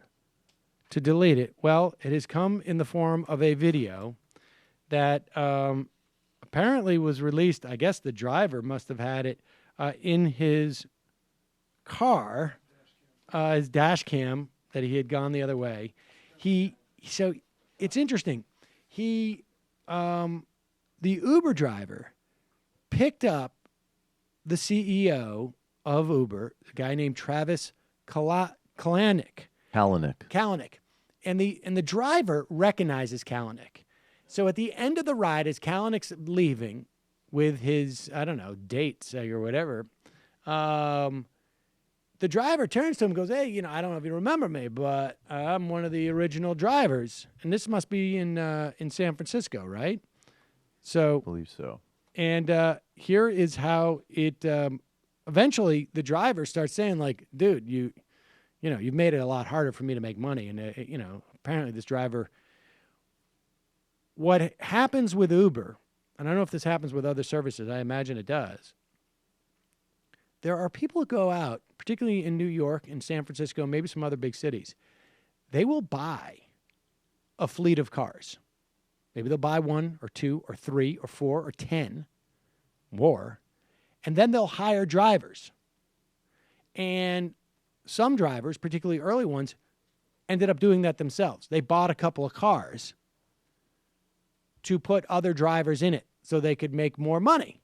to delete it, well, it has come in the form of a video that apparently was released. I guess the driver must have had it in his car, his dash cam, that he had gone the other way. So it's interesting. The Uber driver picked up the CEO of Uber, a guy named Travis Kalanick. And the driver recognizes Kalanick. So at the end of the ride, as Kalanick's leaving with his, I don't know, date, say, or whatever, the driver turns to him and goes, hey, I don't know if you remember me, but I'm one of the original drivers. And this must be in San Francisco, right? So I believe so. And here is how it eventually the driver starts saying, like, dude, you've made it a lot harder for me to make money. And, apparently this driver, what happens with Uber, and I don't know if this happens with other services, I imagine it does. There are people who go out, particularly in New York and San Francisco, maybe some other big cities. They will buy a fleet of cars. Maybe they'll buy 1 or 2 or 3 or 4 or 10 more, and then they'll hire drivers. And some drivers, particularly early ones, ended up doing that themselves. They bought a couple of cars to put other drivers in it so they could make more money.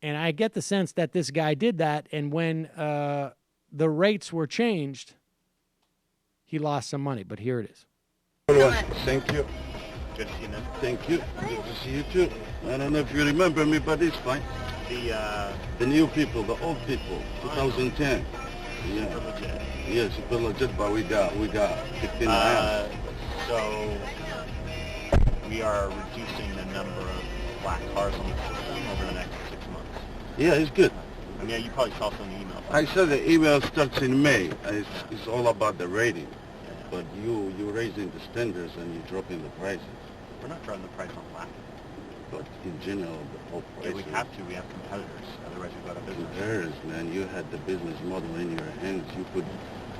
And I get the sense that this guy did that, and when the rates were changed, he lost some money. But here it is. Thank you. Good to see you, man. Thank you. Good to see you too. I don't know if you remember me, but it's fine. The new people, the old people, 2010. Yeah. Super legit. Yeah, super legit, but we got 15 rounds. So we are reducing the number of black cars on the system over the next 6 months. Yeah, it's good. I mean, you probably saw some of the emails. I saw the email starts in May. It's all about the rating. But you're raising the standards and you're dropping the prices. We're not dropping the price on black. But in general, the whole price. Yeah, we have to. We have competitors. Otherwise, we go out of business. Competitors, man. You had the business model in your hands. You could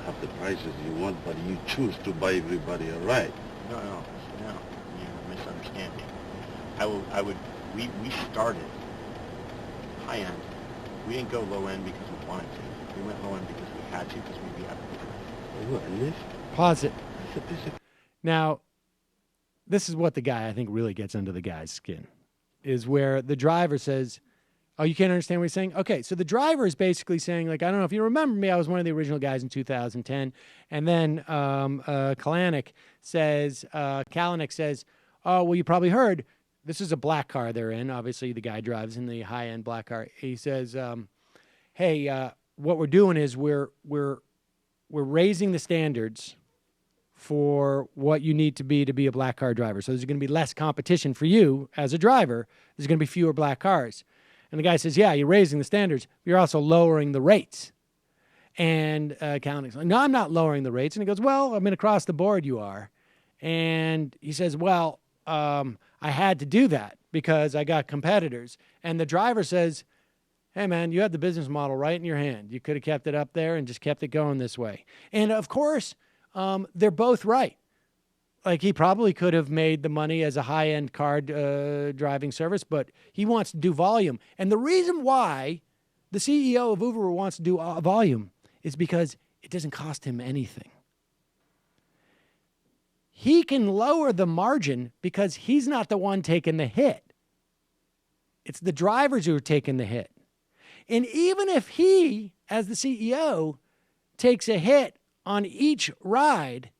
have the prices you want, but you choose to buy everybody a ride. No. You're misunderstanding. We started high end. We didn't go low end because we wanted to. We went low end because we had to, because we had to. What, lift? Pause it. Now, this is what the guy, I think, really gets under the guy's skin, is where the driver says, oh, you can't understand what he's saying? Okay, so the driver is basically saying, like, I don't know if you remember me, I was one of the original guys in 2010. And then Kalanick says, oh, well, you probably heard, this is a black car they're in. Obviously, the guy drives in the high-end black car. He says, hey, what we're doing is we're raising the standards for what you need to be a black car driver. So there's going to be less competition for you as a driver. There's going to be fewer black cars. And the guy says, yeah, you're raising the standards, but you're also lowering the rates. And Kalanick's like, no, I'm not lowering the rates. And he goes, well, I mean, across the board you are. And he says, well, I had to do that because I got competitors. And the driver says, hey, man, you had the business model right in your hand. You could have kept it up there and just kept it going this way. And, of course, they're both right. Like, he probably could have made the money as a high-end car driving service, but he wants to do volume. And the reason why the CEO of Uber wants to do volume is because it doesn't cost him anything. He can lower the margin because he's not the one taking the hit. It's the drivers who are taking the hit. And even if he, as the CEO, takes a hit on each ride,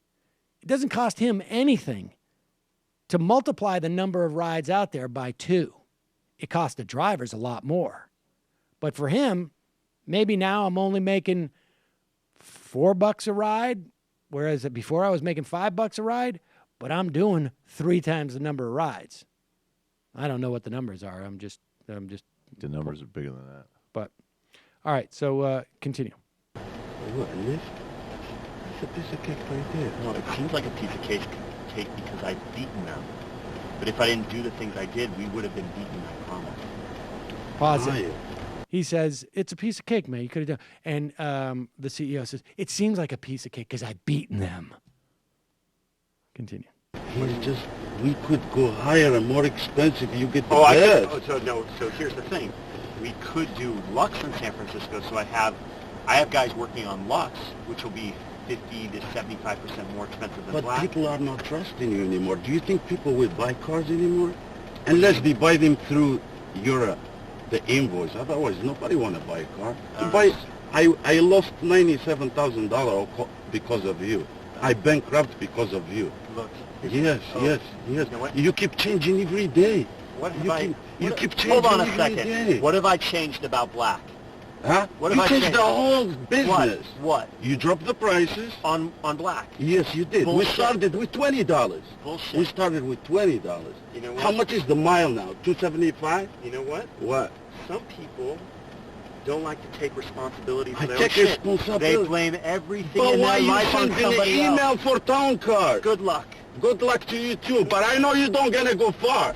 it doesn't cost him anything to multiply the number of rides out there by 2. It costs the drivers a lot more. But for him, maybe now I'm only making $4 a ride, whereas before I was making $5 a ride, but I'm doing 3 times the number of rides. I don't know what the numbers are. I'm just. The numbers are bigger than that. But, all right, so continue. What, lift? It's a piece of cake right there. No, it seems like a piece of cake because I've beaten them. But if I didn't do the things I did, we would have been beaten, I promise. Pause it. He says, it's a piece of cake, man. You could have done. And the CEO says, it seems like a piece of cake because I've beaten them. Continue. We could go higher and more expensive. You get the best. So here's the thing. We could do Lux in San Francisco, so I have guys working on Lux, which will be 50 to 75% more expensive than But black. people are not trusting you anymore. Do you think people will buy cars anymore? Unless they buy them through the invoice. Otherwise, nobody want to buy a car. I lost $97,000 because of you. I bankrupt because of you. Look. Yes. You know what? You keep changing every day. What have You keep changing Hold on a every second. day. What have I changed about black? Huh? What You have I changed changed? the whole business. What? You dropped the prices. On black? Yes, you did. Bullshit. We started with $20. Bullshit. We started with $20. You know what? How much is the mile now? $2.75? You know what? What? Some people don't like to take responsibility for I their take own shit. responsibility. They blame everything But in why their you life on sending an somebody email else. for town car? Good luck. Good luck to you too, but I know you don't gonna go far.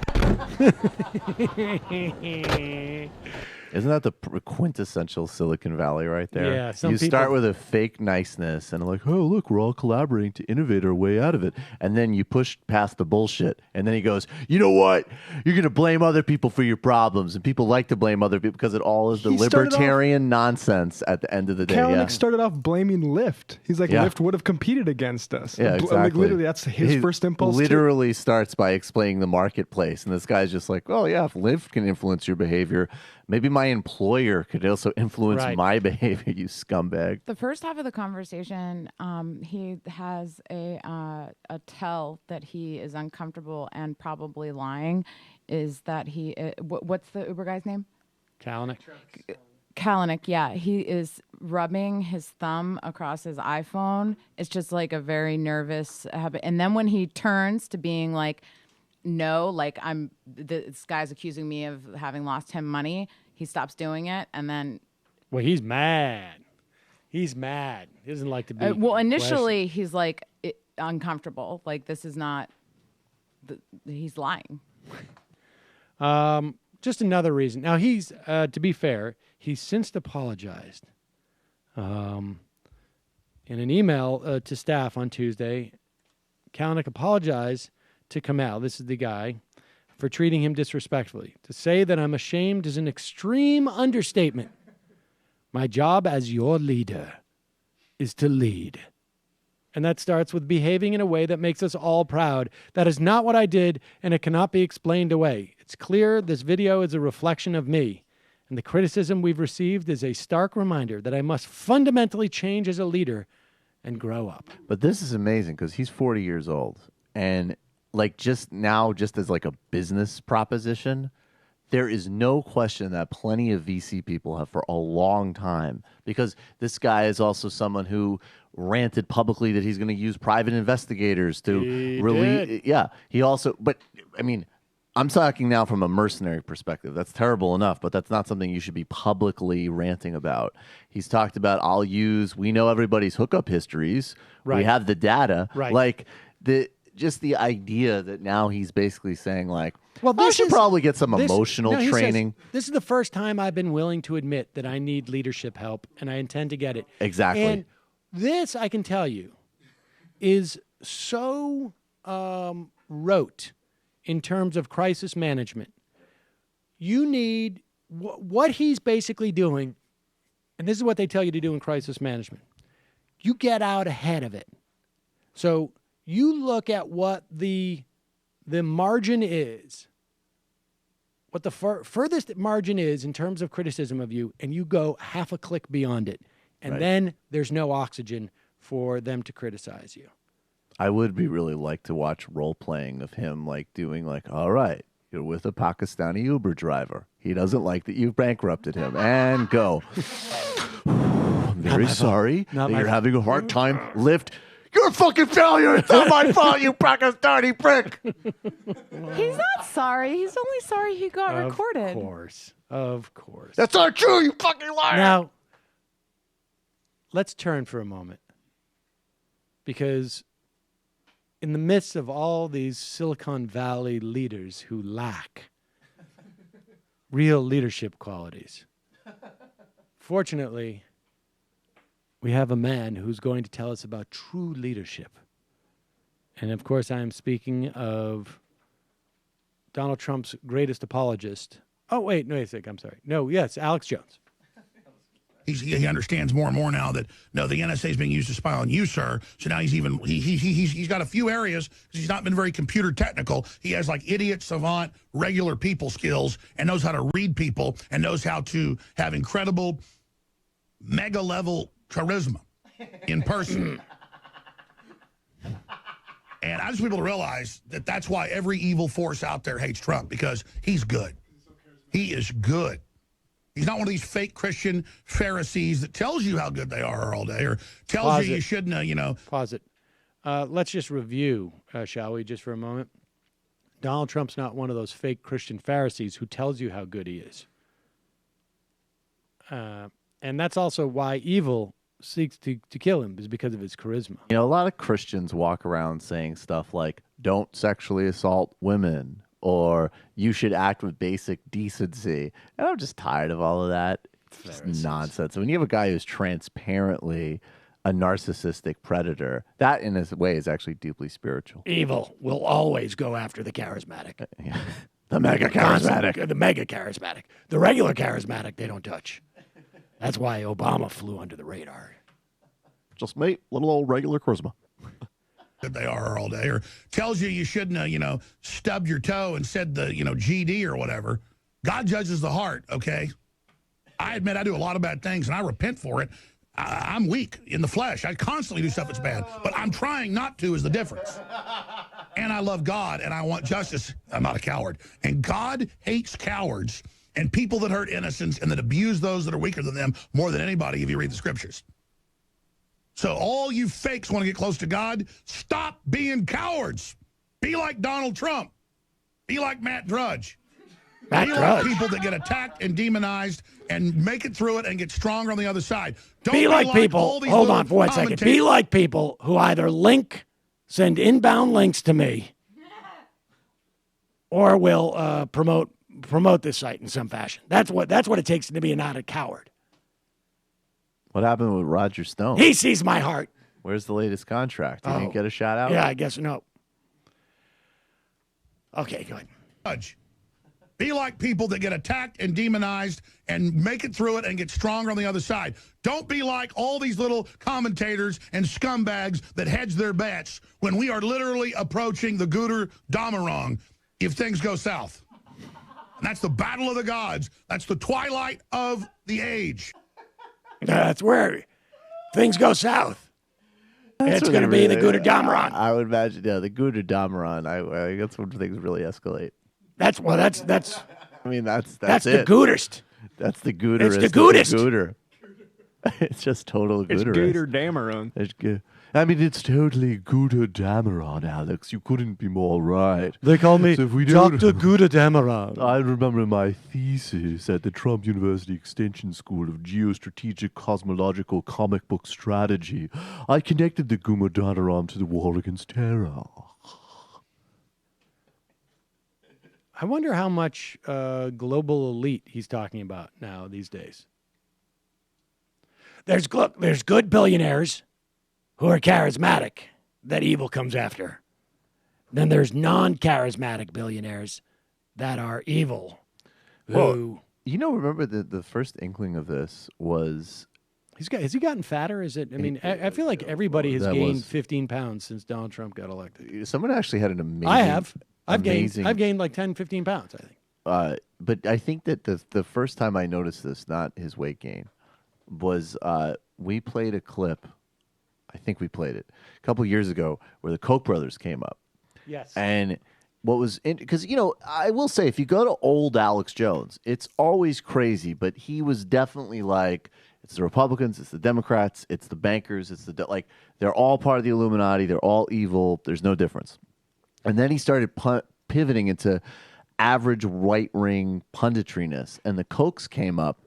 Isn't that the quintessential Silicon Valley right there? Yeah, you start with a fake niceness and like, oh, look, we're all collaborating to innovate our way out of it. And then you push past the bullshit. And then he goes, you know what? You're going to blame other people for your problems. And people like to blame other people because it all is the libertarian nonsense at the end of the day. Kalanick started off blaming Lyft. He's like, Lyft would have competed against us. Yeah, exactly. Like, literally, that's his first impulse. Literally starts by explaining the marketplace. And this guy's just like, oh, yeah, if Lyft can influence your behavior, maybe my my employer could also influence Right. my behavior, you scumbag. The first half of the conversation, he has a tell that he is uncomfortable and probably lying. Is that he? What's the Uber guy's name? Kalanick. Kalanick, yeah. He is rubbing his thumb across his iPhone. It's just like a very nervous habit. And then when he turns to being like, no, like this guy's accusing me of having lost him money, he stops doing it. And then. Well, he's mad. He's mad. He doesn't like to be. Well, initially, he's like uncomfortable. Like, this is not. He's lying. Just another reason. Now, he's, to be fair, he's since apologized. In an email to staff on Tuesday, Kalanick apologized to Kamau, this is the guy, for treating him disrespectfully. To say that I'm ashamed is an extreme understatement. My job as your leader is to lead. And that starts with behaving in a way that makes us all proud. That is not what I did, and it cannot be explained away. It's clear this video is a reflection of me, and the criticism we've received is a stark reminder that I must fundamentally change as a leader and grow up. But this is amazing because he's 40 years old, and like just as like a business proposition, there is no question that plenty of VC people have for a long time, because this guy is also someone who ranted publicly that he's going to use private investigators to release. Yeah, he also, but I mean, I'm talking now from a mercenary perspective. That's terrible enough, but that's not something you should be publicly ranting about. He's talked about, we know everybody's hookup histories. Right. We have the data. Right. Like just the idea that now he's basically saying like, well, I should probably get some emotional he training. Says, this is the first time I've been willing to admit that I need leadership help, and I intend to get it. Exactly. And this, I can tell you, is so rote in terms of crisis management. You need what he's basically doing, and this is what they tell you to do in crisis management. You get out ahead of it. So you look at what the margin is, what the furthest margin is in terms of criticism of you, and you go half a click beyond it. And then there's no oxygen for them to criticize you. I would really like to watch role playing of him like doing like, all right, you're with a Pakistani Uber driver. He doesn't like that you've bankrupted him. And go. I'm very sorry that you're having a hard time. Lift. You're a fucking failure. It's not my fault, you Pakistani prick. He's not sorry. He's only sorry he got recorded. Of course. That's not true, you fucking liar. Now, let's turn for a moment. Because in the midst of all these Silicon Valley leaders who lack real leadership qualities, fortunately, we have a man who's going to tell us about true leadership. And of course, I am speaking of Donald Trump's greatest apologist. Oh, wait a second. I'm sorry. No, yes, Alex Jones. He understands more and more now that, no, the NSA is being used to spy on you, sir. So now he's got a few areas, because he's not been very computer technical. He has like idiot, savant, regular people skills, and knows how to read people, and knows how to have incredible mega level charisma in person. And I just want people to realize that that's why every evil force out there hates Trump, because he's good. He is good. He's not one of these fake Christian Pharisees that tells you how good they are all day, or tells you shouldn't, Pause it. Let's just review, shall we, just for a moment. Donald Trump's not one of those fake Christian Pharisees who tells you how good he is. And that's also why evil seeks to kill him, is because of his charisma. You know, a lot of Christians walk around saying stuff like, don't sexually assault women, or you should act with basic decency. And I'm just tired of all of that. It's just nonsense. When you have a guy who's transparently a narcissistic predator, that in a way is actually deeply spiritual. Evil will always go after the charismatic. The mega charismatic. The mega charismatic. The regular charismatic, they don't touch. That's why Obama flew under the radar. Just me, little old regular charisma. That they are all day, or tells you shouldn't, stubbed your toe and said the, GD or whatever. God judges the heart, okay? I admit I do a lot of bad things, and I repent for it. I'm weak in the flesh. I constantly do stuff that's bad, but I'm trying not to is the difference. And I love God, and I want justice. I'm not a coward. And God hates cowards and people that hurt innocents and that abuse those that are weaker than them more than anybody if you read the scriptures. So all you fakes want to get close to God, stop being cowards. Be like Donald Trump. Be like Matt Drudge. Be like people that get attacked and demonized and make it through it and get stronger on the other side. Don't be like people. all these Hold little on for 1 second. Be like people who either send inbound links to me, or will promote this site in some fashion. That's what it takes to be not a coward. What happened with Roger Stone? He sees my heart. Where's the latest contract? Did he get a shout out? Yeah, I guess no. Okay, go ahead. Judge. Be like people that get attacked and demonized and make it through it and get stronger on the other side. Don't be like all these little commentators and scumbags that hedge their bets when we are literally approaching the Guter Damarong if things go south. And that's the battle of the gods. That's the twilight of the age. That's where things go south. It's going to be the Guter Damarong. I would imagine, yeah, the Guter Damarong. I guess when things really escalate. That's. I mean, that's the it. Guterist. That's the Guter. It's the Gutist. Gooter. It's just total Guterist. It's Guter Dameron. I mean, it's totally Guter Dameron, Alex. You couldn't be more right. They call me So if we Dr. don't- Guter Dameron. I remember my thesis at the Trump University Extension School of Geostrategic Cosmological Comic Book Strategy. I connected the Guter Dameron to the war against terror. I wonder how much global elite he's talking about now these days. There's good billionaires who are charismatic that evil comes after. Then there's non-charismatic billionaires that are evil. Well, remember the first inkling of this was... Has he gotten fatter? Is it? I mean, I feel like everybody has gained 15 pounds since Donald Trump got elected. Someone actually had an amazing... I have. I've gained like 10, 15 pounds, I think. But I think that the first time I noticed this, not his weight gain, was we played a clip. I think we played it a couple years ago where the Koch brothers came up. Yes. And what was because I will say, if you go to old Alex Jones, it's always crazy, but he was definitely like, it's the Republicans, it's the Democrats, it's the bankers, it's the they're all part of the Illuminati, they're all evil, there's no difference. And then he started pivoting into average right-wing punditriness, and the Kochs came up,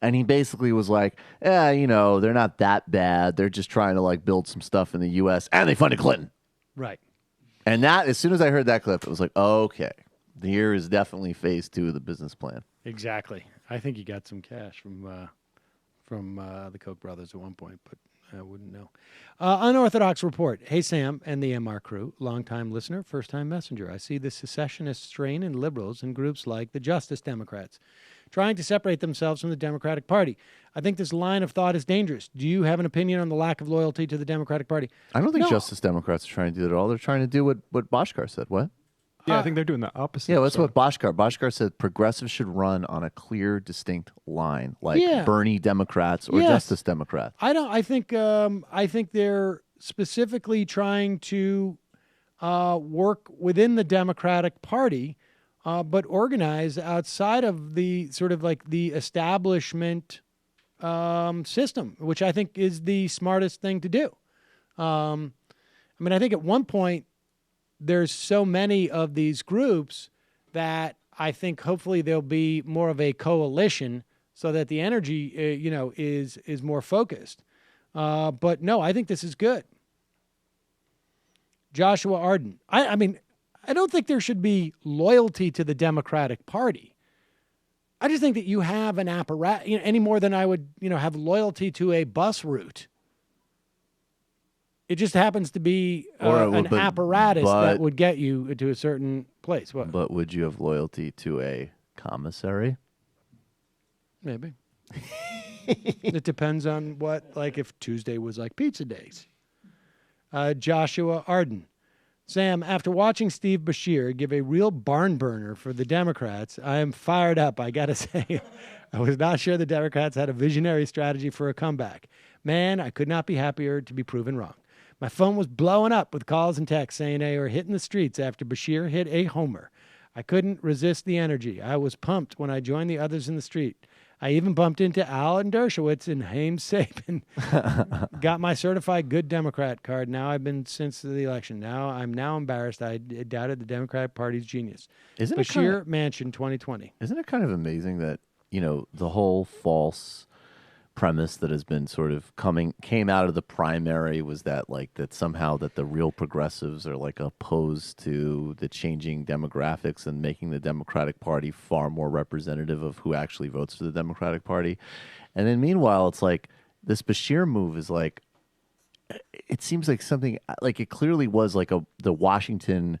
and he basically was like, they're not that bad. They're just trying to build some stuff in the U.S., and they funded Clinton. Right. And that, as soon as I heard that clip, it was like, okay, here is definitely phase 2 of the business plan. Exactly. I think he got some cash from the Koch brothers at one point, but I wouldn't know. Unorthodox report. Hey, Sam and the MR crew. Longtime listener, first-time messenger. I see the secessionist strain in liberals and groups like the Justice Democrats trying to separate themselves from the Democratic Party. I think this line of thought is dangerous. Do you have an opinion on the lack of loyalty to the Democratic Party? I don't think Justice Democrats are trying to do that at all. They're trying to do what Bhaskar said. What? Yeah, I think they're doing the opposite. Yeah, that's what Bhaskar said. Progressives should run on a clear, distinct line, like Bernie Democrats or Justice Democrats. I think they're specifically trying to work within the Democratic Party, but organize outside of the sort of the establishment system, which I think is the smartest thing to do. I think at one point, there's so many of these groups that I think hopefully there'll be more of a coalition so that the energy, is more focused. But no, I think this is good. Joshua Arden. I don't think there should be loyalty to the Democratic Party. I just think that you have an apparatus, any more than I would, have loyalty to a bus route. It just happens to be an apparatus that would get you to a certain place. What? But would you have loyalty to a commissary? Maybe. It depends on what, if Tuesday was like pizza days. Joshua Arden. Sam, after watching Steve Bashir give a real barn burner for the Democrats, I am fired up, I got to say. I was not sure the Democrats had a visionary strategy for a comeback. Man, I could not be happier to be proven wrong. My phone was blowing up with calls and texts saying they were hitting the streets after Bashir hit a homer. I couldn't resist the energy. I was pumped when I joined the others in the street. I even bumped into Alan Dershowitz and Haim Saban. Got my certified good Democrat card. Now I've been since the election. I'm embarrassed. I doubted the Democratic Party's genius. Isn't Bashir Mansion 2020. Isn't it kind of amazing that, the whole false premise that has been sort of came out of the primary was that that somehow that the real progressives are opposed to the changing demographics and making the Democratic Party far more representative of who actually votes for the Democratic Party. And then meanwhile, it's this Bashir move is it seems like something it clearly was the Washington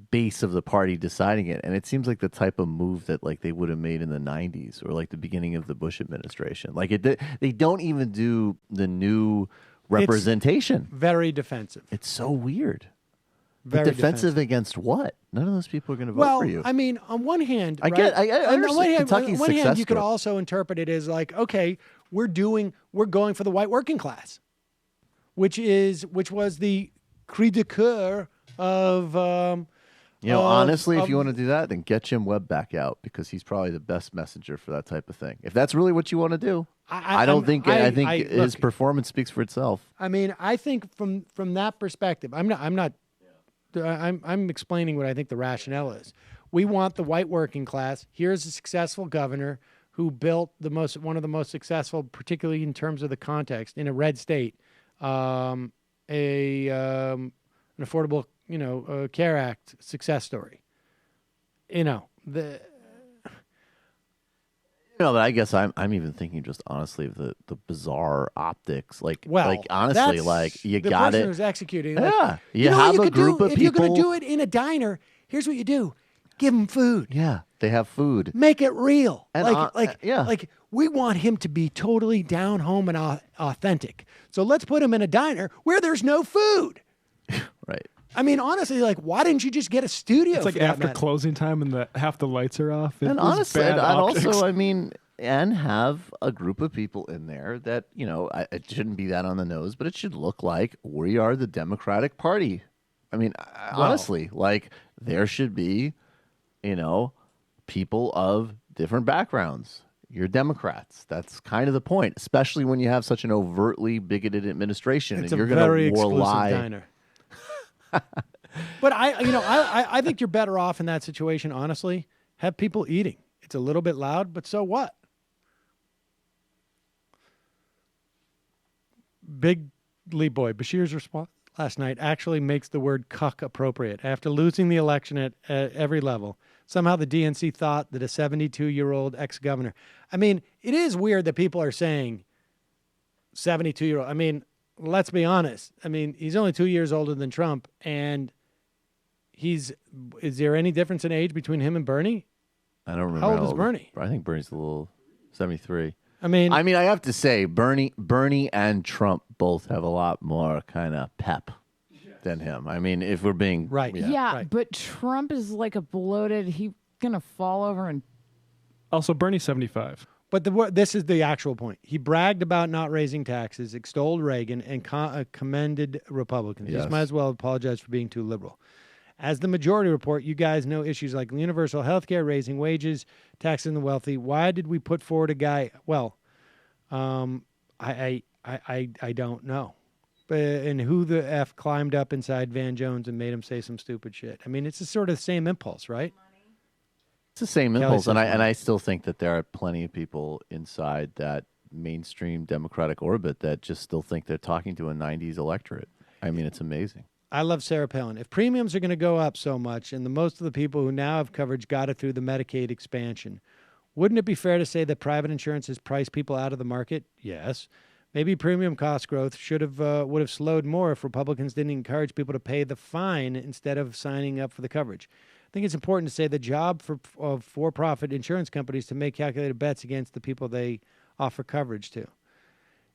base of the party deciding it, and it seems like the type of move that they would have made in the 90s or the beginning of the Bush administration. They don't even do the new representation. It's very defensive. It's so weird. Very but defensive against what? None of those people are going to vote for you. I mean, on one hand, I understand Kentucky's on one hand, you could story. also interpret it as okay, we're going for the white working class, which was the cri de coeur of. Honestly, if you want to do that, then get Jim Webb back out because he's probably the best messenger for that type of thing. If that's really what you want to do, I think his performance speaks for itself. I mean, I think from that perspective, I'm explaining what I think the rationale is. We want the white working class. Here's a successful governor who built one of the most successful, particularly in terms of the context, in a red state, an affordable CARE Act success story. But I guess I'm even thinking just honestly of the bizarre optics. You the got person it. who's executing. Yeah, you have a group of people. If you're going to do it in a diner, here's what you do: give them food. Yeah, they have food. Make it real. And we want him to be totally down home and authentic. So let's put him in a diner where there's no food. Right. I mean, honestly, why didn't you just get a studio? It's after closing time and half the lights are off. And honestly, and have a group of people in there that, it shouldn't be that on the nose, but it should look like we are the Democratic Party. I mean, honestly, there should be, people of different backgrounds. You're Democrats. That's kind of the point, especially when you have such an overtly bigoted administration It's and you're a very going to exclusive lie. diner. But I think you're better off in that situation, honestly. Have people eating. It's a little bit loud, but so what? Big Lee Boy, Bashir's response last night actually makes the word cuck appropriate. After losing the election at every level, somehow the DNC thought that a 72-year-old ex-governor. I mean, it is weird that people are saying 72-year-old. I mean, let's be honest. I mean, he's only 2 years older than Trump, and is there any difference in age between him and Bernie? I don't remember. How old is Bernie? I think Bernie's a little 73. I mean, I have to say, Bernie and Trump both have a lot more kind of pep than him. I mean, if we're being right, yeah. But Trump is like a bloated. He's gonna fall over and. Also, Bernie's 75. But this is the actual point. He bragged about not raising taxes, extolled Reagan, and commended Republicans. Yes. Just might as well apologize for being too liberal. As the majority report, you guys know issues like universal health care, raising wages, taxing the wealthy. Why did we put forward a guy? Well, I don't know. And who the F climbed up inside Van Jones and made him say some stupid shit? I mean, it's the sort of the same impulse, right? It's the same Kelly impulse, says and I still think that there are plenty of people inside that mainstream Democratic orbit that just still think they're talking to a 90s electorate. I mean, it's amazing. I love Sarah Palin. If premiums are going to go up so much, and most of the people who now have coverage got it through the Medicaid expansion, wouldn't it be fair to say that private insurance has priced people out of the market? Yes. Maybe premium cost growth would have slowed more if Republicans didn't encourage people to pay the fine instead of signing up for the coverage. I think it's important to say the job of for-profit insurance companies to make calculated bets against the people they offer coverage to.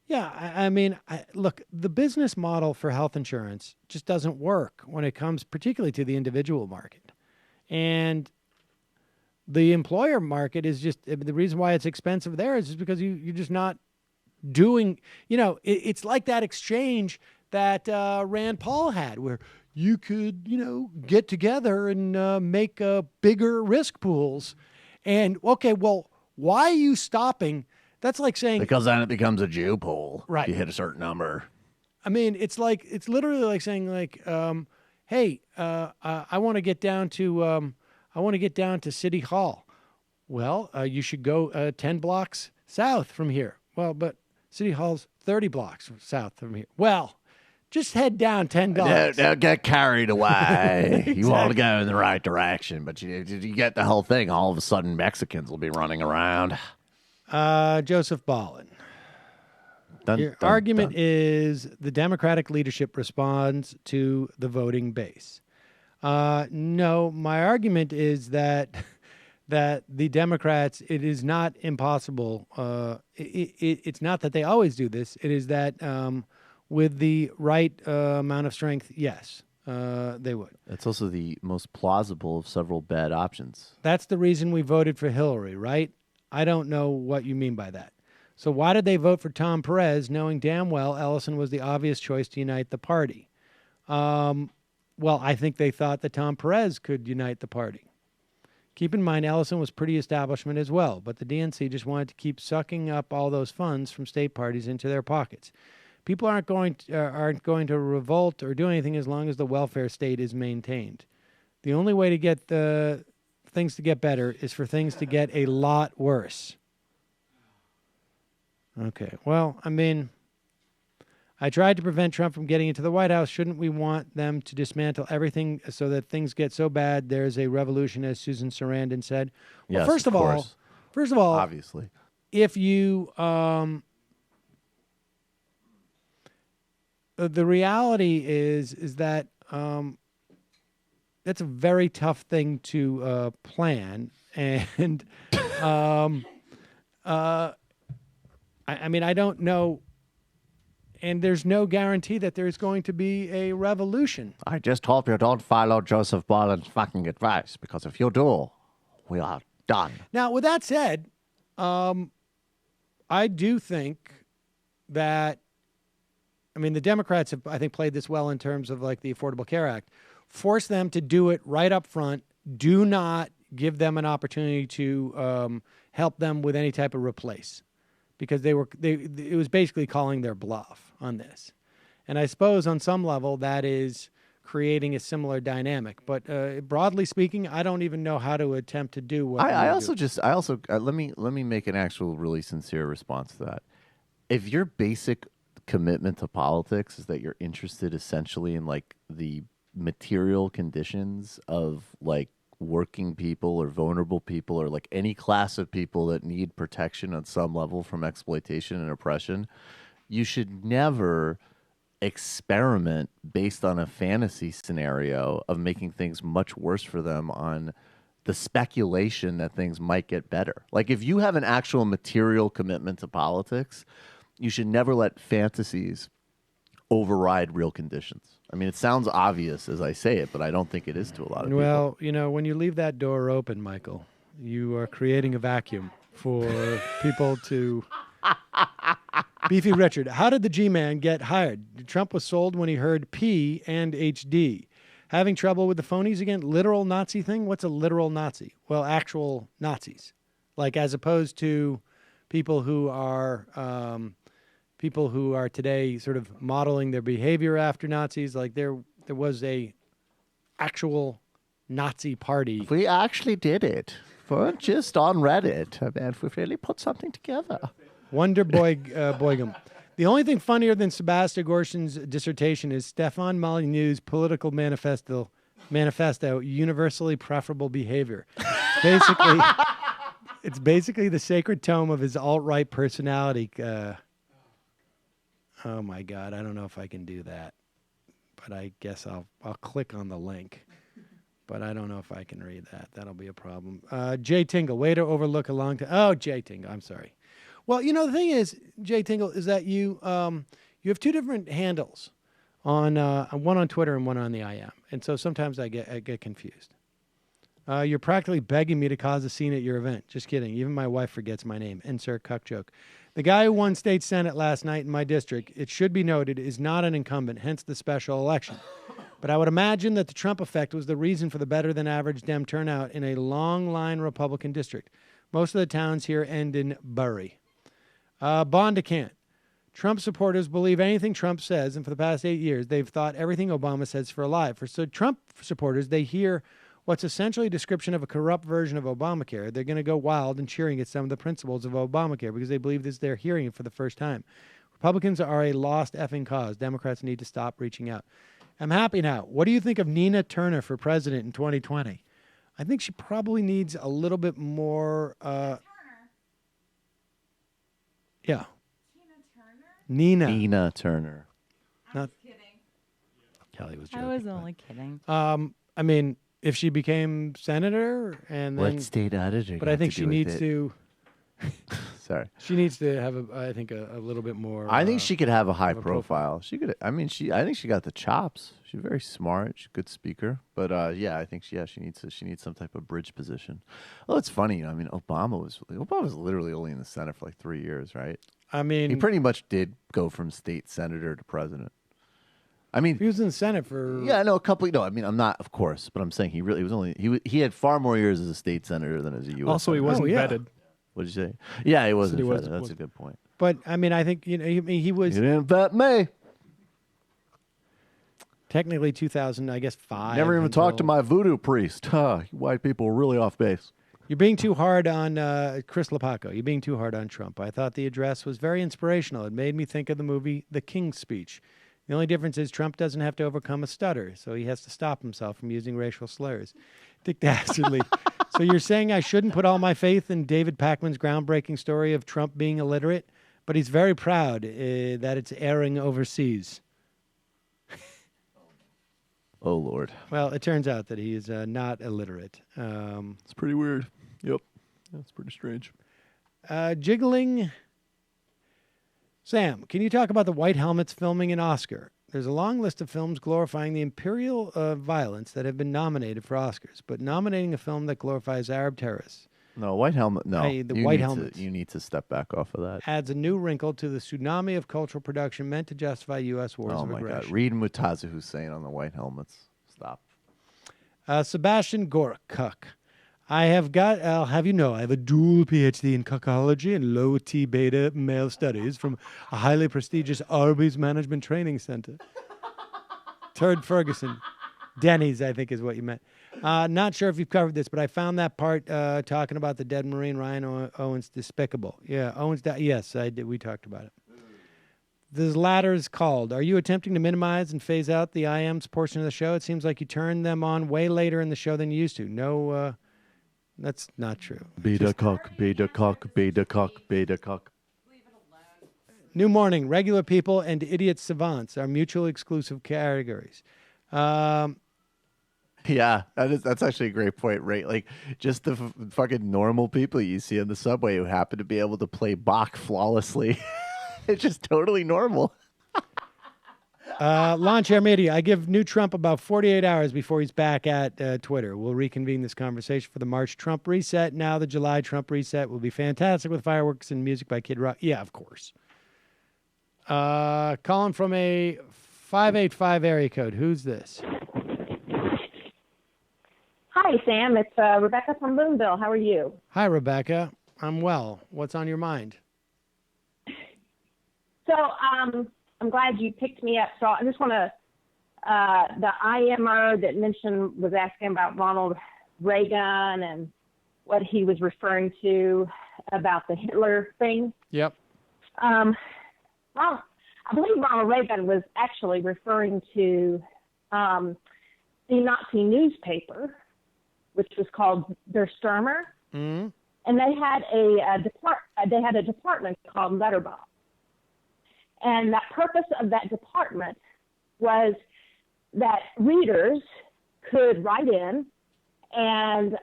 Yeah, I mean, look, the business model for health insurance just doesn't work when it comes particularly to the individual market. And the employer market is just, the reason why it's expensive there is just because you're just not doing, it's like that exchange that Rand Paul had where you could, get together and make bigger risk pools. And, okay, well, why are you stopping? That's like saying, because then it becomes a Jew pool. Right. You hit a certain number. I mean, it's literally like saying hey, I want to get down to City Hall. Well, you should go 10 blocks south from here. Well, but City Hall's 30 blocks south from here. Well, just head down 10 blocks. Don't get carried away. Exactly. You want to go in the right direction, but you get the whole thing. All of a sudden, Mexicans will be running around. Joseph Ballin. Your argument is the Democratic leadership responds to the voting base. No, my argument is that the Democrats, it is not impossible. It's not that they always do this. It is that with the right amount of strength, yes, they would. It's also the most plausible of several bad options. That's the reason we voted for Hillary, right? I don't know what you mean by that. So why did they vote for Tom Perez, knowing damn well Ellison was the obvious choice to unite the party? Well, I think they thought that Tom Perez could unite the party. Keep in mind, Ellison was pretty establishment as well, but the DNC just wanted to keep sucking up all those funds from state parties into their pockets. People aren't going to revolt or do anything as long as the welfare state is maintained. The only way to get things to get better is for things to get a lot worse. Okay, well, I mean, I tried to prevent Trump from getting into the White House. Shouldn't we want them to dismantle everything so that things get so bad there's a revolution, as Susan Sarandon said? Well, Yes, first of all, obviously, if you the reality is that that's a very tough thing to plan, and I mean, I don't know, and there's no guarantee that there's going to be a revolution. I just hope you don't follow Joseph Ballin's fucking advice, because if you do, we are done. Now, with that said, I do think that, I mean, the Democrats have, I think, played this well in terms of like the Affordable Care Act. Force them to do it right up front. Do not give them an opportunity to help them with any type of replace, because it was basically calling their bluff on this. And I suppose on some level that is creating a similar dynamic. But broadly speaking, I don't even know how to attempt to do what I also let me make an actual really sincere response to that. If your basic commitment to politics is that you're interested essentially in like the material conditions of like working people or vulnerable people or like any class of people that need protection on some level from exploitation and oppression, you should never experiment based on a fantasy scenario of making things much worse for them on the speculation that things might get better. Like if you have an actual material commitment to politics, you should never let fantasies override real conditions. I mean, it sounds obvious as I say it, but I don't think it is to a lot of people. Well, you know, when you leave that door open, Michael, you are creating a vacuum for people to... Beefy Richard, how did the G-Man get hired? Trump was sold when he heard P and HD. Having trouble with the phonies again? Literal Nazi thing? What's a literal Nazi? Well, actual Nazis. Like as opposed to people who are today sort of modeling their behavior after Nazis. Like there was a actual Nazi party. If we actually did it, weren't just on Reddit. I mean, if we really put something together. Wonder Boygum. The only thing funnier than Sebastian Gorshin's dissertation is Stefan Molyneux's political manifesto, Universally Preferable Behavior. It's basically the sacred tome of his alt-right personality. Oh my God, I don't know if I can do that, but I guess I'll click on the link. But I don't know if I can read that. That'll be a problem. Jay Tingle, way to overlook a long time. Oh, Jay Tingle, I'm sorry. Well, the thing is, Jay Tingle, is that you have two different handles on one on Twitter and one on the IM, and so sometimes I get confused. You're practically begging me to cause a scene at your event. Just kidding. Even my wife forgets my name. Insert cuck joke. The guy who won state senate last night in my district, it should be noted, is not an incumbent, hence the special election. But I would imagine that the Trump effect was the reason for the better-than-average Dem turnout in a long-line Republican district. Most of the towns here end in Bury. Bondicant. Trump supporters believe anything Trump says, and for the past 8 years, they've thought everything Obama says for a lie. For Trump supporters, they hear what's essentially a description of a corrupt version of Obamacare. They're going to go wild and cheering at some of the principles of Obamacare because they believe this, they're hearing it for the first time. Republicans are a lost effing cause. Democrats need to stop reaching out. I'm happy now. What do you think of Nina Turner for president in 2020? I think she probably needs a little bit more. Yeah. Nina Turner. Not kidding. Kelly was joking. I was only kidding. I mean, if she became senator and then What state auditor? But I think she needs to. Sorry. She needs to have a little bit more. I think she could have a high of a profile. She could. I mean, I think she got the chops. She's very smart. She's a good speaker. But yeah, I think she needs some type of bridge position. Oh, it's funny. I mean, Obama was literally only in the Senate for like 3 years, right? I mean, he pretty much did go from state senator to president. I mean, he was in the Senate for. Yeah, no, a couple. No, I mean, I'm not, of course, but I'm saying he had far more years as a state senator than as a U.S. Also, he senator. wasn't vetted. What did you say? Yeah, he wasn't He vetted. wasn't- That's a good point. But I mean, I think he was. You didn't vet me. Technically, 2000, I guess 5. Never even talked to my voodoo priest. Huh, you white people are really off base. You're being too hard on Chris Lopaco. You're being too hard on Trump. I thought the address was very inspirational. It made me think of the movie The King's Speech. The only difference is Trump doesn't have to overcome a stutter, so he has to stop himself from using racial slurs. Dick Dastardly. So you're saying I shouldn't put all my faith in David Pakman's groundbreaking story of Trump being illiterate, but he's very proud that it's airing overseas. Oh, Lord. Well, it turns out that he is not illiterate. It's pretty weird. Yep. That's pretty strange. Jiggling. Sam, can you talk about the White Helmets filming in Oscar? There's a long list of films glorifying the imperial violence that have been nominated for Oscars, but nominating a film that glorifies Arab terrorists. No, White Helmet. No, White Helmets You need to step back off of that. adds a new wrinkle to the tsunami of cultural production meant to justify U.S. wars Oh of my aggression. God! Read Mutaza Hussein on the White Helmets. Stop. Sebastian Gorkuk. I'll have you know, I have a dual PhD in cuckology and low T beta male studies from a highly prestigious Arby's Management Training Center. Turd Ferguson. Denny's, I think is what you meant. Not sure if you've covered this, but I found that part talking about the dead Marine Ryan Owens despicable. Yeah, Owens, yes, I did. We talked about it. This latter is called. Are you attempting to minimize and phase out the IM's portion of the show? It seems like you turned them on way later in the show than you used to. No, that's not true. Beta cock, beta cock, beta cock, beta cock. New morning. Regular people and idiot savants are mutually exclusive categories. Yeah, that's actually a great point, right? Like, just the fucking normal people you see in the subway who happen to be able to play Bach flawlessly. It's just totally normal. Launch Air Media. I give new Trump about 48 hours before he's back at Twitter. We'll reconvene this conversation for the March Trump reset. Now the July Trump reset will be fantastic with fireworks and music by Kid Rock. Yeah, of course. Calling from a 585 area code. Who's this? Hi, Sam. It's Rebecca from Boonville. How are you? Hi, Rebecca. I'm well. What's on your mind? So I'm glad you picked me up. So I just want to, the IMR that mentioned was asking about Ronald Reagan and what he was referring to about the Hitler thing. Yep. Well, I believe Ronald Reagan was actually referring to the Nazi newspaper, which was called Der Stürmer, Mm-hmm. and they had a department called Letterbox. And the purpose of that department was that readers could write in and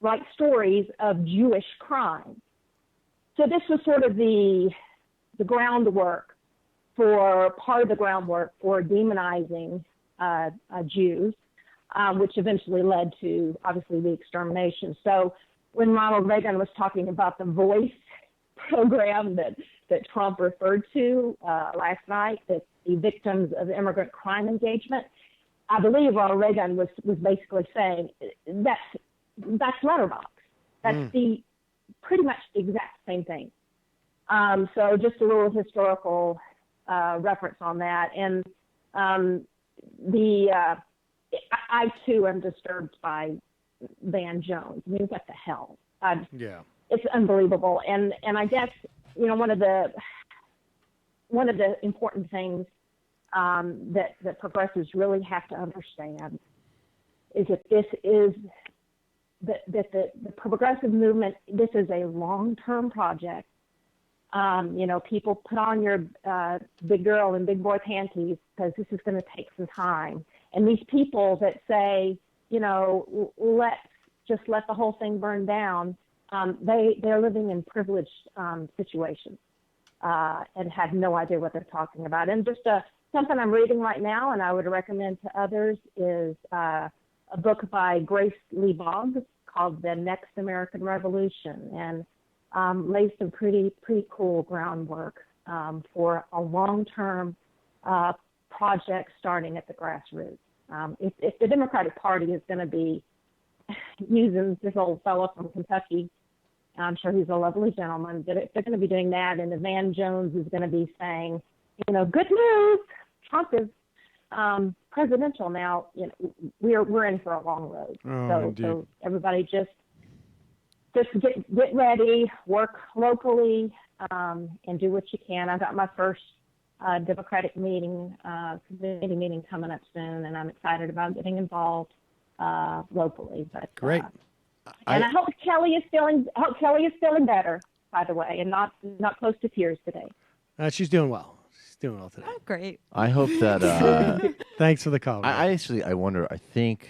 write stories of Jewish crime. So this was sort of the groundwork part of the groundwork for demonizing Jews, which eventually led to, obviously, the extermination. So when Ronald Reagan was talking about the Voice program that Trump referred to last night, that the victims of immigrant crime engagement, I believe Ronald Reagan was basically saying that's letterbox. That's pretty much the exact same thing. So just a little historical reference on that. And I too am disturbed by Van Jones. I mean, what the hell? Yeah. It's unbelievable. And I guess, one of the important things that progressives really have to understand is that this is that the progressive movement, this is a long-term project. People put on your big girl and big boy panties because this is going to take some time. And these people that say, let's just let the whole thing burn down, they're living in privileged situations and have no idea what they're talking about. And just something I'm reading right now, and I would recommend to others, is a book by Grace Lee Boggs called The Next American Revolution, and lays some pretty cool groundwork for a long-term project starting at the grassroots. If the Democratic Party is going to be using this old fellow from Kentucky, I'm sure he's a lovely gentleman, but if they're going to be doing that, and the Van Jones is going to be saying, good news, Trump is presidential now, we're in for a long road. So everybody just get ready, work locally, and do what you can. I've got my first Democratic committee meeting coming up soon, and I'm excited about getting involved locally. But great. And I hope Kelly is feeling better, by the way, and not close to tears today. She's doing well. She's doing well today. Oh, great. I hope that. Thanks for the call. I wonder. I think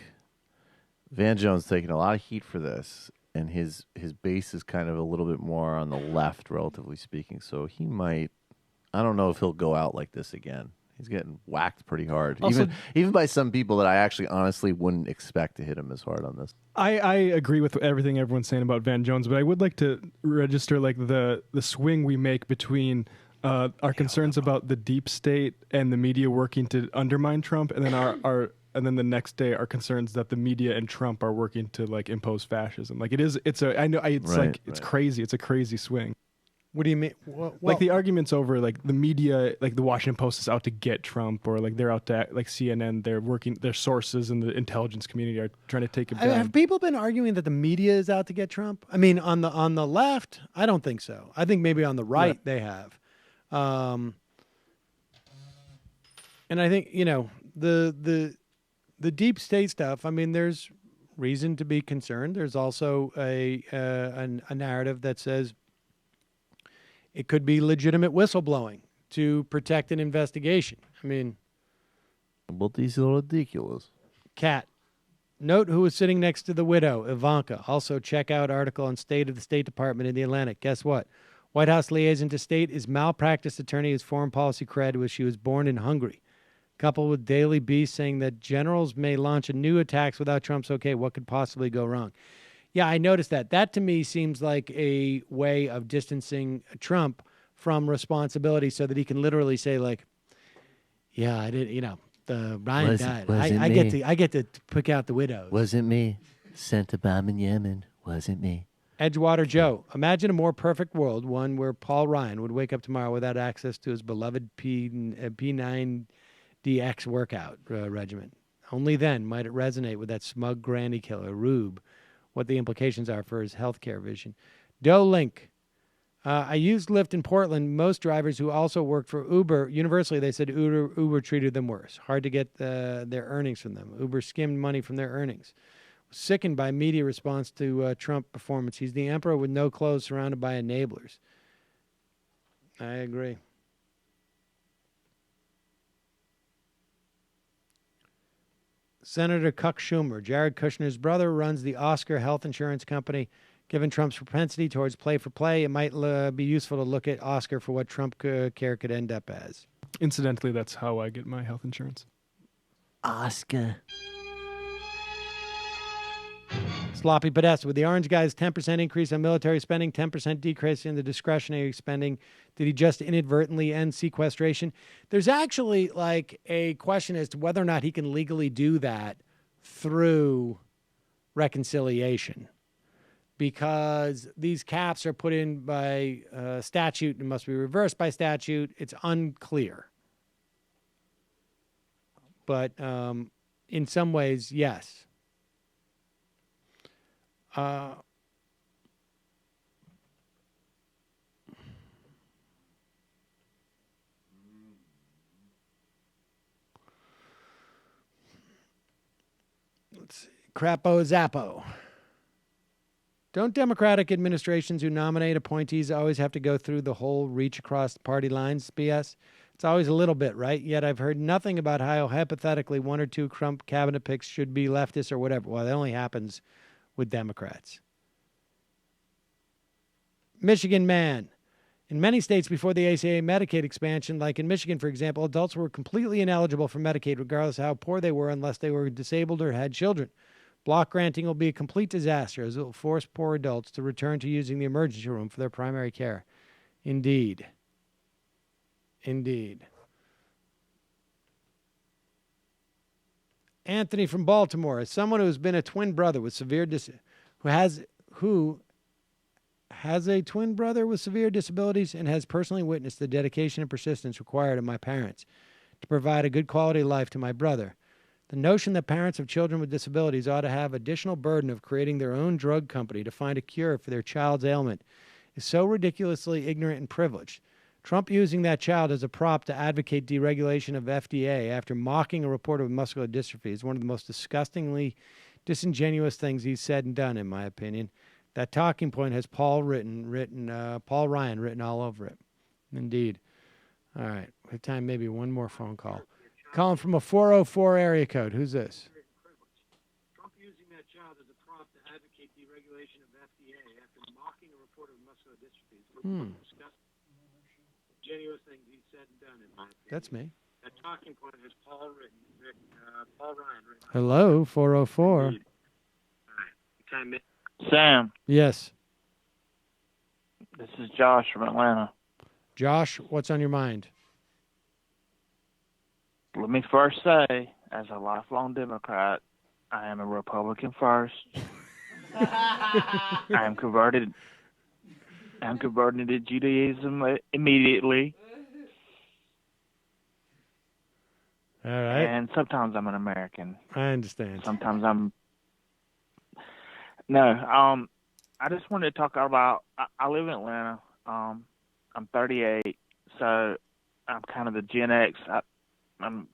Van Jones taking a lot of heat for this, and his base is kind of a little bit more on the left, relatively speaking. So he might. I don't know if he'll go out like this again. He's getting whacked pretty hard, Also, even by some people that I actually honestly wouldn't expect to hit him as hard on this. I agree with everything everyone's saying about Van Jones, but I would like to register like the swing we make between our concerns about the deep state and the media working to undermine Trump, and then our and then the next day our concerns that the media and Trump are working to like impose fascism. Like it's crazy. It's a crazy swing. What do you mean? Like the arguments over like the media, like the Washington Post is out to get Trump, or like they're out to like CNN. Their sources in the intelligence community are trying to take him down. Have people been arguing that the media is out to get Trump? I mean, on the left, I don't think so. I think maybe on the right they have, and I think the deep state stuff. I mean, there's reason to be concerned. There's also a narrative that says it could be legitimate whistleblowing to protect an investigation. I mean, but these are ridiculous. Cat. Note who was sitting next to the widow, Ivanka. Also, check out article on State of the State Department in the Atlantic. Guess what? White House liaison to state is malpractice attorney whose foreign policy cred was she was born in Hungary. Coupled with Daily Beast saying that generals may launch a new attacks without Trump's okay. What could possibly go wrong? Yeah, I noticed that. That to me seems like a way of distancing Trump from responsibility so that he can literally say like, yeah, I did, the Ryan died. I get to pick out the widows. Wasn't me. Sent a bomb in Yemen. Wasn't me. Edgewater Joe. Imagine a more perfect world, one where Paul Ryan would wake up tomorrow without access to his beloved P9DX workout regimen. Only then might it resonate with that smug granny killer, Rube, what the implications are for his healthcare vision. Doe Link. I used Lyft in Portland. Most drivers who also worked for Uber, universally, they said Uber treated them worse. Hard to get their earnings from them. Uber skimmed money from their earnings. Sickened by media response to Trump performance. He's the emperor with no clothes, surrounded by enablers. I agree. Senator Chuck Schumer, Jared Kushner's brother, runs the Oscar health insurance company. Given Trump's propensity towards play for play, it might be useful to look at Oscar for what Trump care could end up as. Incidentally, that's how I get my health insurance. Oscar. Sloppy Podesta, with the Orange Guy's 10% increase on military spending, 10% decrease in the discretionary spending, did he just inadvertently end sequestration? There's actually like a question as to whether or not he can legally do that through reconciliation, because these caps are put in by statute and must be reversed by statute. It's unclear. But in some ways, yes. Let's see. Crapo Zappo. Don't Democratic administrations who nominate appointees always have to go through the whole reach across party lines BS? It's always a little bit, right? Yet I've heard nothing about how hypothetically one or two Trump cabinet picks should be leftists or whatever. Well, that only happens with Democrats. Michigan man. In many states before the ACA Medicaid expansion, like in Michigan, for example, adults were completely ineligible for Medicaid regardless of how poor they were unless they were disabled or had children. Block granting will be a complete disaster as it will force poor adults to return to using the emergency room for their primary care. Indeed. Indeed. Anthony from Baltimore, as someone who has been a twin brother with severe who has a twin brother with severe disabilities and has personally witnessed the dedication and persistence required of my parents to provide a good quality life to my brother. The notion that parents of children with disabilities ought to have additional burden of creating their own drug company to find a cure for their child's ailment is so ridiculously ignorant and privileged. Trump using that child as a prop to advocate deregulation of FDA after mocking a reporter with muscular dystrophy is one of the most disgustingly disingenuous things he's said and done, in my opinion. That talking point has Paul Ryan written all over it. Indeed. All right. We have time, maybe one more phone call. Calling from a 404 area code. Who's this? Trump using that child as a prop to advocate deregulation of FDA after mocking a reporter with muscular dystrophy. Genuine things he said and done, in my opinion. That's me. That talking point has Paul Ryan written. Hello, 404. All right. Sam. Yes. This is Josh from Atlanta. Josh, what's on your mind? Let me first say, as a lifelong Democrat, I am a Republican first. I'm converted to Judaism immediately. All right. And sometimes I'm an American. I understand. Sometimes I'm... No, I just wanted to talk about... I live in Atlanta. I'm 38, so I'm kind of the Gen X. I'm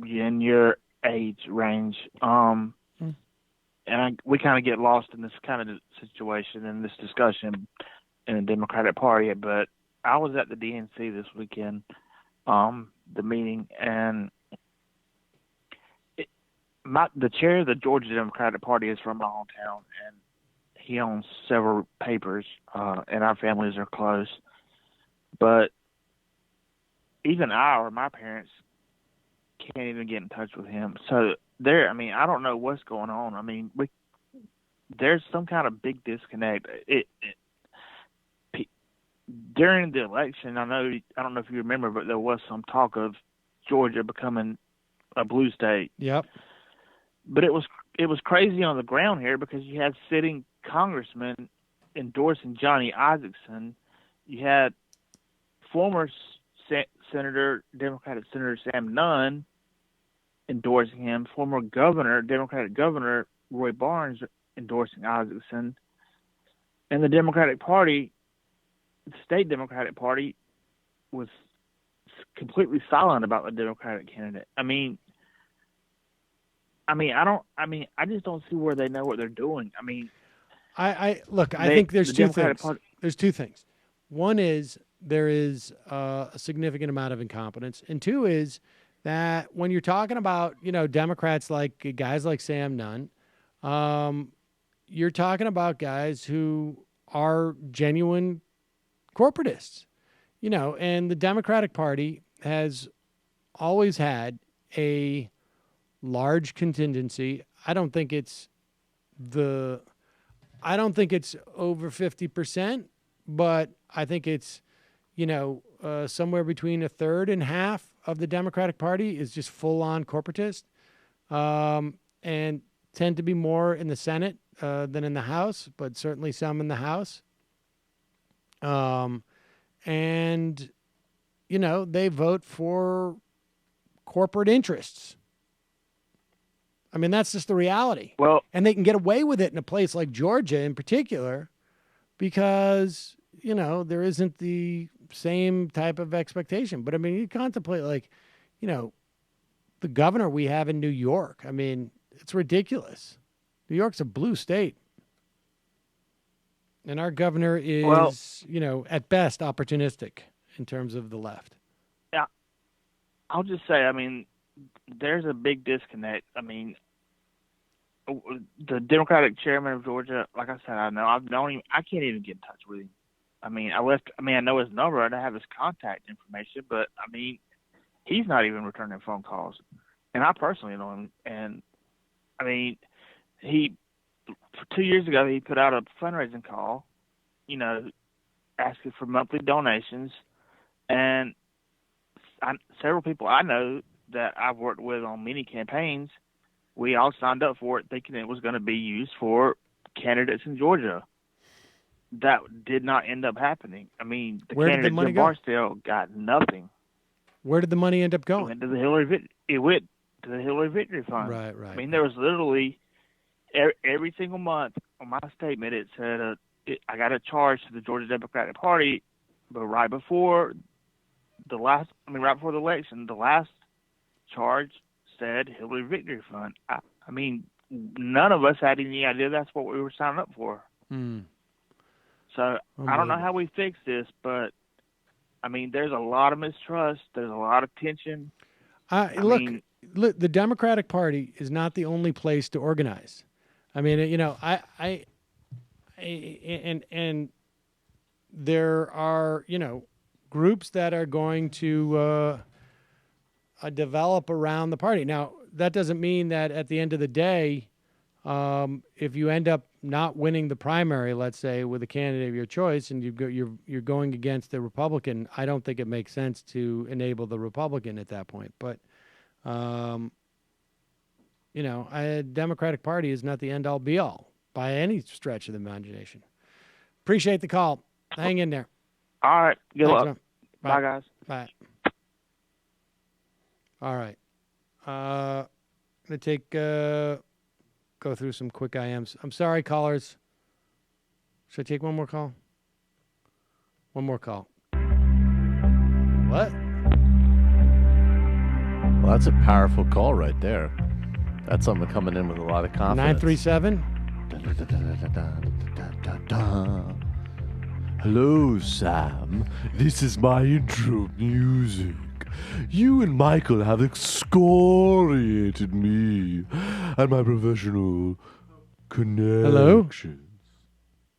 in your age range. And we kind of get lost in this kind of situation, in this discussion in the Democratic Party. But I was at the DNC this weekend, the meeting, and the chair of the Georgia Democratic Party is from my hometown, and he owns several papers, and our families are close. But even my parents can't even get in touch with him. So I don't know what's going on. I mean, there's some kind of big disconnect. During the election, I don't know if you remember, but there was some talk of Georgia becoming a blue state. Yep. But it was crazy on the ground here because you had sitting congressmen endorsing Johnny Isakson. You had former Democratic Senator Sam Nunn endorsing him, former Democratic Governor Roy Barnes endorsing Isakson, and the Democratic Party, the state Democratic Party, was completely silent about the Democratic candidate. I just don't see where they know what they're doing. I think there's two things. There's two things. One is there is a significant amount of incompetence, and two is that when you're talking about Democrats like guys like Sam Nunn, you're talking about guys who are genuine corporatists, and the Democratic Party has always had a large contingency. I don't think it's over 50%, but I think it's, somewhere between a third and half of the Democratic Party is just full on corporatist, and tend to be more in the Senate than in the House, but certainly some in the House. And, they vote for corporate interests. I mean, that's just the reality. Well, and they can get away with it in a place like Georgia in particular because, there isn't the same type of expectation. But, I mean, you contemplate, the governor we have in New York. I mean, it's ridiculous. New York's a blue state. And our governor is, at best opportunistic in terms of the left. Yeah. I'll just say, I mean, there's a big disconnect. I mean, the Democratic chairman of Georgia, like I said, I can't even get in touch with him. I mean, I know his number and I have his contact information, but I mean, he's not even returning phone calls. And I personally know him. And I mean, 2 years ago, he put out a fundraising call, asking for monthly donations. And several people I know that I've worked with on many campaigns, we all signed up for it thinking it was going to be used for candidates in Georgia. That did not end up happening. I mean, the Where did the candidate money Jim go? Barstow got nothing. Where did the money end up going? It went to the Hillary Victory Fund. Right. I mean, there was literally every single month on my statement, it said I got a charge to the Georgia Democratic Party, but right before the election, the last charge said Hillary Victory Fund. I mean, none of us had any idea that's what we were signing up for. So I don't know how we fix this, but I mean, there's a lot of mistrust. There's a lot of tension. Look, the Democratic Party is not the only place to organize. I mean, and there are, groups that are going to develop around the party. Now, that doesn't mean that at the end of the day, if you end up not winning the primary, let's say, with a candidate of your choice, and you're going against a Republican, I don't think it makes sense to enable the Republican at that point. But, a Democratic Party is not the end-all, be-all by any stretch of the imagination. Appreciate the call. Hang in there. All right. Good Thanks, luck. man. Bye, guys. Bye. All right. I'm going to go through some quick IMs. I'm sorry, callers. Should I take one more call? One more call. What? Well, that's a powerful call right there. That's someone coming in with a lot of confidence. 937? Hello, Sam. This is my intro music. You and Michael have excoriated me and my professional connections. Hello?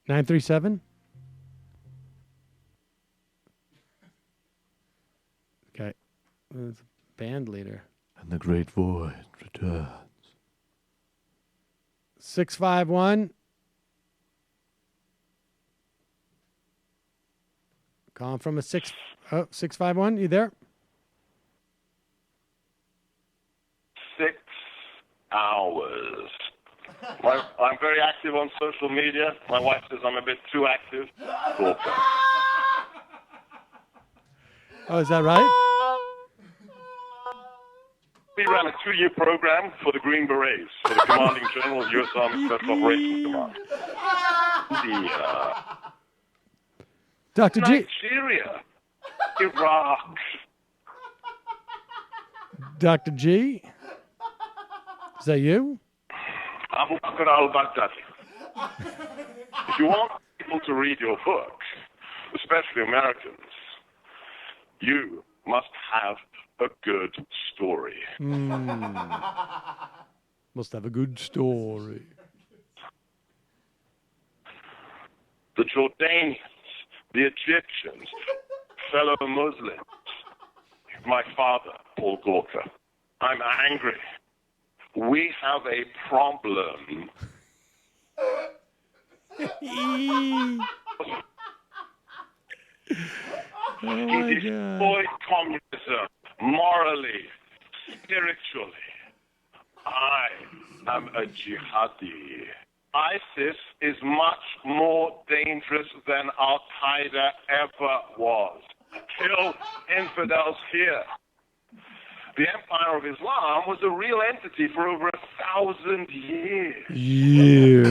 937? Okay. It's a band leader. And the great void returns. 651. Calling from a 651. You there? 6 hours. I'm very active on social media. My wife says I'm a bit too active. Oh, is that right? We ran a 2-year program for the Green Berets, for the Commanding General of U.S. Army Special Operations Command. Dr. G. Nigeria, Iraq. Dr. G. Is that you? Abu Bakr al-Baghdadi. If you want people to read your book, especially Americans, you must have a good story. Must have a good story. the Jordanians, the Egyptians, fellow Muslims, my father, Paul Gorka. I'm angry. We have a problem. To destroy communism morally, spiritually. I am a jihadi. ISIS is much more dangerous than Al-Qaeda ever was. Kill infidels here. The Empire of Islam was a real entity for over 1,000 years. Yeah.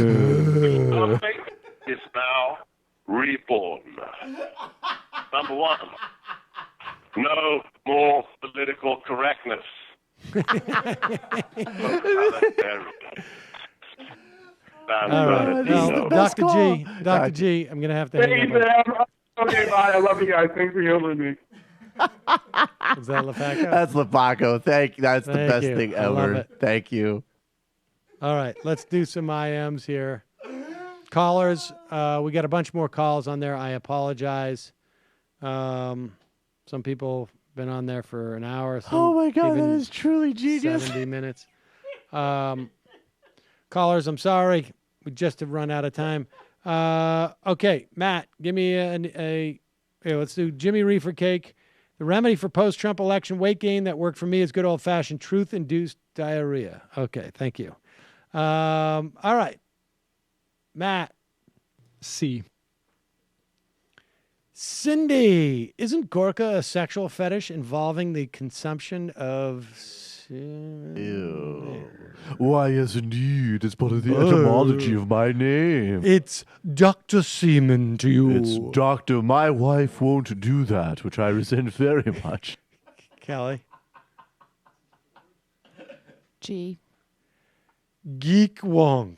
Is now reborn. Number one, no more political correctness. All right. Well, Dr. G, Dr. G, I'm going to have to hang up. Okay, bye. I love you guys. Thanks for humoring me. Is that Lefaco? That's Lefaco. That's the best thing I love ever. it. Thank you. All right, let's do some IMs here. Callers, we got a bunch more calls on there. I apologize. Some people been on there for an hour. Oh my God, that even is truly genius. 70 minutes. Callers, I'm sorry. We just have run out of time. Okay, Matt, give me here, let's do Jimmy Reefer Cake. The remedy for post-Trump election weight gain that worked for me is good old-fashioned truth-induced diarrhea. Okay, thank you. All right. Matt. C. Cindy, isn't Gorka a sexual fetish involving the consumption of Ew. Why, yes, indeed. It's part of the etymology of my name. It's Dr. Seaman to you. It's Doctor. My wife won't do that, which I resent very much. Kelly. G. Geek Wonk.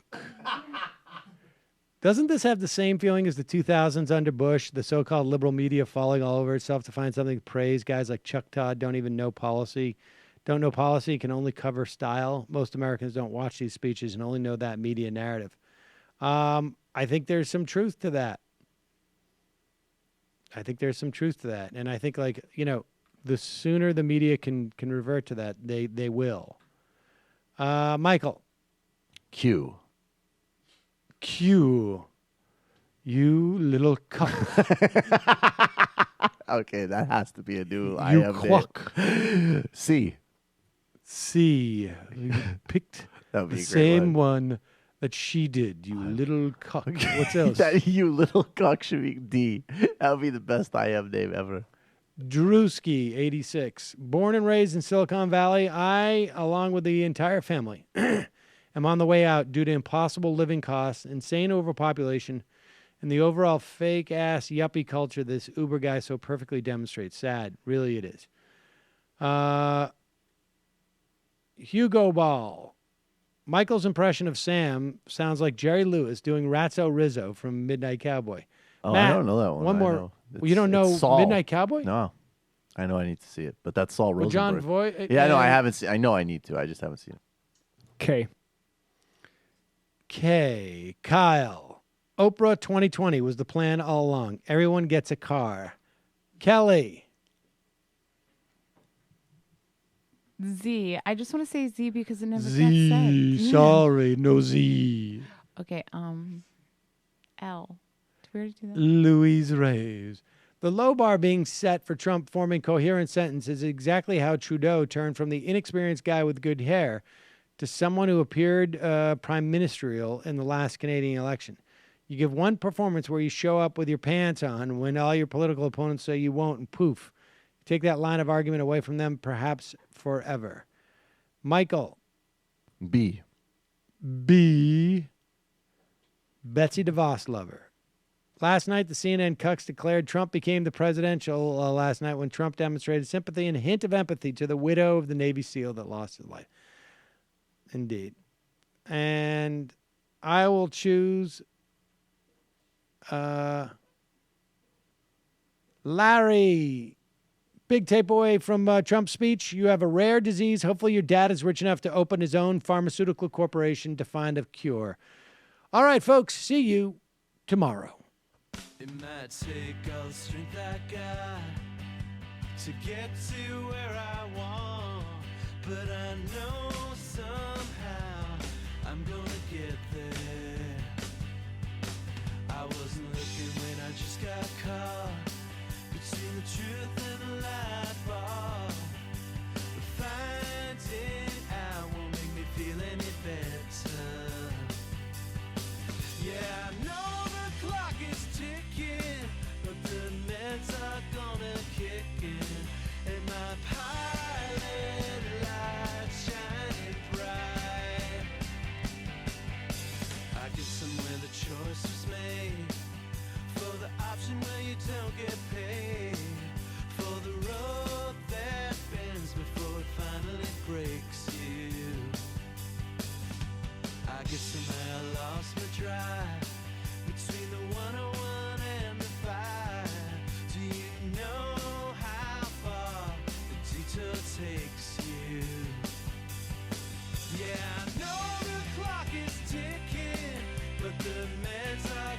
Doesn't this have the same feeling as the 2000s under Bush, the so-called liberal media falling all over itself to find something to praise? Guys like Chuck Todd don't even know policy. Don't know policy, can only cover style. Most Americans don't watch these speeches and only know that media narrative. I think there's some truth to that. And I think, like, you know, the sooner the media can revert to that, they will. Michael. Q. Q. You little cuck. Okay, that has to be a new You IM quack. name. C. C. You picked That would be the a great same one that she did, you little cuck. What's else? That you little cuck should be D. That would be the best IM name ever. Drewski, 86. Born and raised in Silicon Valley, I, along with the entire family, am on the way out due to impossible living costs, insane overpopulation, and the overall fake-ass yuppie culture this Uber guy so perfectly demonstrates. Sad. Really it is. Hugo Ball. Michael's impression of Sam sounds like Jerry Lewis doing Ratso Rizzo from Midnight Cowboy. Oh, Matt, I don't know that one. One I more. know. Well, you don't know it's Saul. Midnight Cowboy? No. I know I need to see it, but that's Saul Well, Rosenberg. John Voight. Yeah, I know I haven't seen. I know I need to. I just haven't seen it. K. K. Kyle. Oprah 2020 was the plan all along. Everyone gets a car. Kelly. Z. I just want to say Z because it never got Z. said. Sorry, no Z. Okay. L. Did we already do that? Louise Reyes. The low bar being set for Trump forming coherent sentences is exactly how Trudeau turned from the inexperienced guy with good hair to someone who appeared prime ministerial in the last Canadian election. You give one performance where you show up with your pants on when all your political opponents say you won't, and poof. You take that line of argument away from them, perhaps forever. Michael. B. B. Betsy DeVos lover. Last night, the CNN cucks declared Trump became the presidential last night when Trump demonstrated sympathy and a hint of empathy to the widow of the Navy SEAL that lost his life. Indeed. And I will choose Larry. Big takeaway from Trump's speech. You have a rare disease. Hopefully your dad is rich enough to open his own pharmaceutical corporation to find a cure. All right, folks. See you tomorrow. It might take all the strength I got to get to where I want, but I know somehow I'm gonna get there. I wasn't looking when I just got caught between the truth and the light bulb. But finding out won't make me feel any better. Yeah, I know the clock is ticking, but the meds are gonna kick in, and my pilot light shining bright. I guess somewhere the choice was made for the option where you don't get paid, for the road that bends before it finally breaks you. I guess somehow I lost my drive between the 101 and the 5. Do you know how far the detour takes you? Yeah, I know the clock is ticking, but the meds are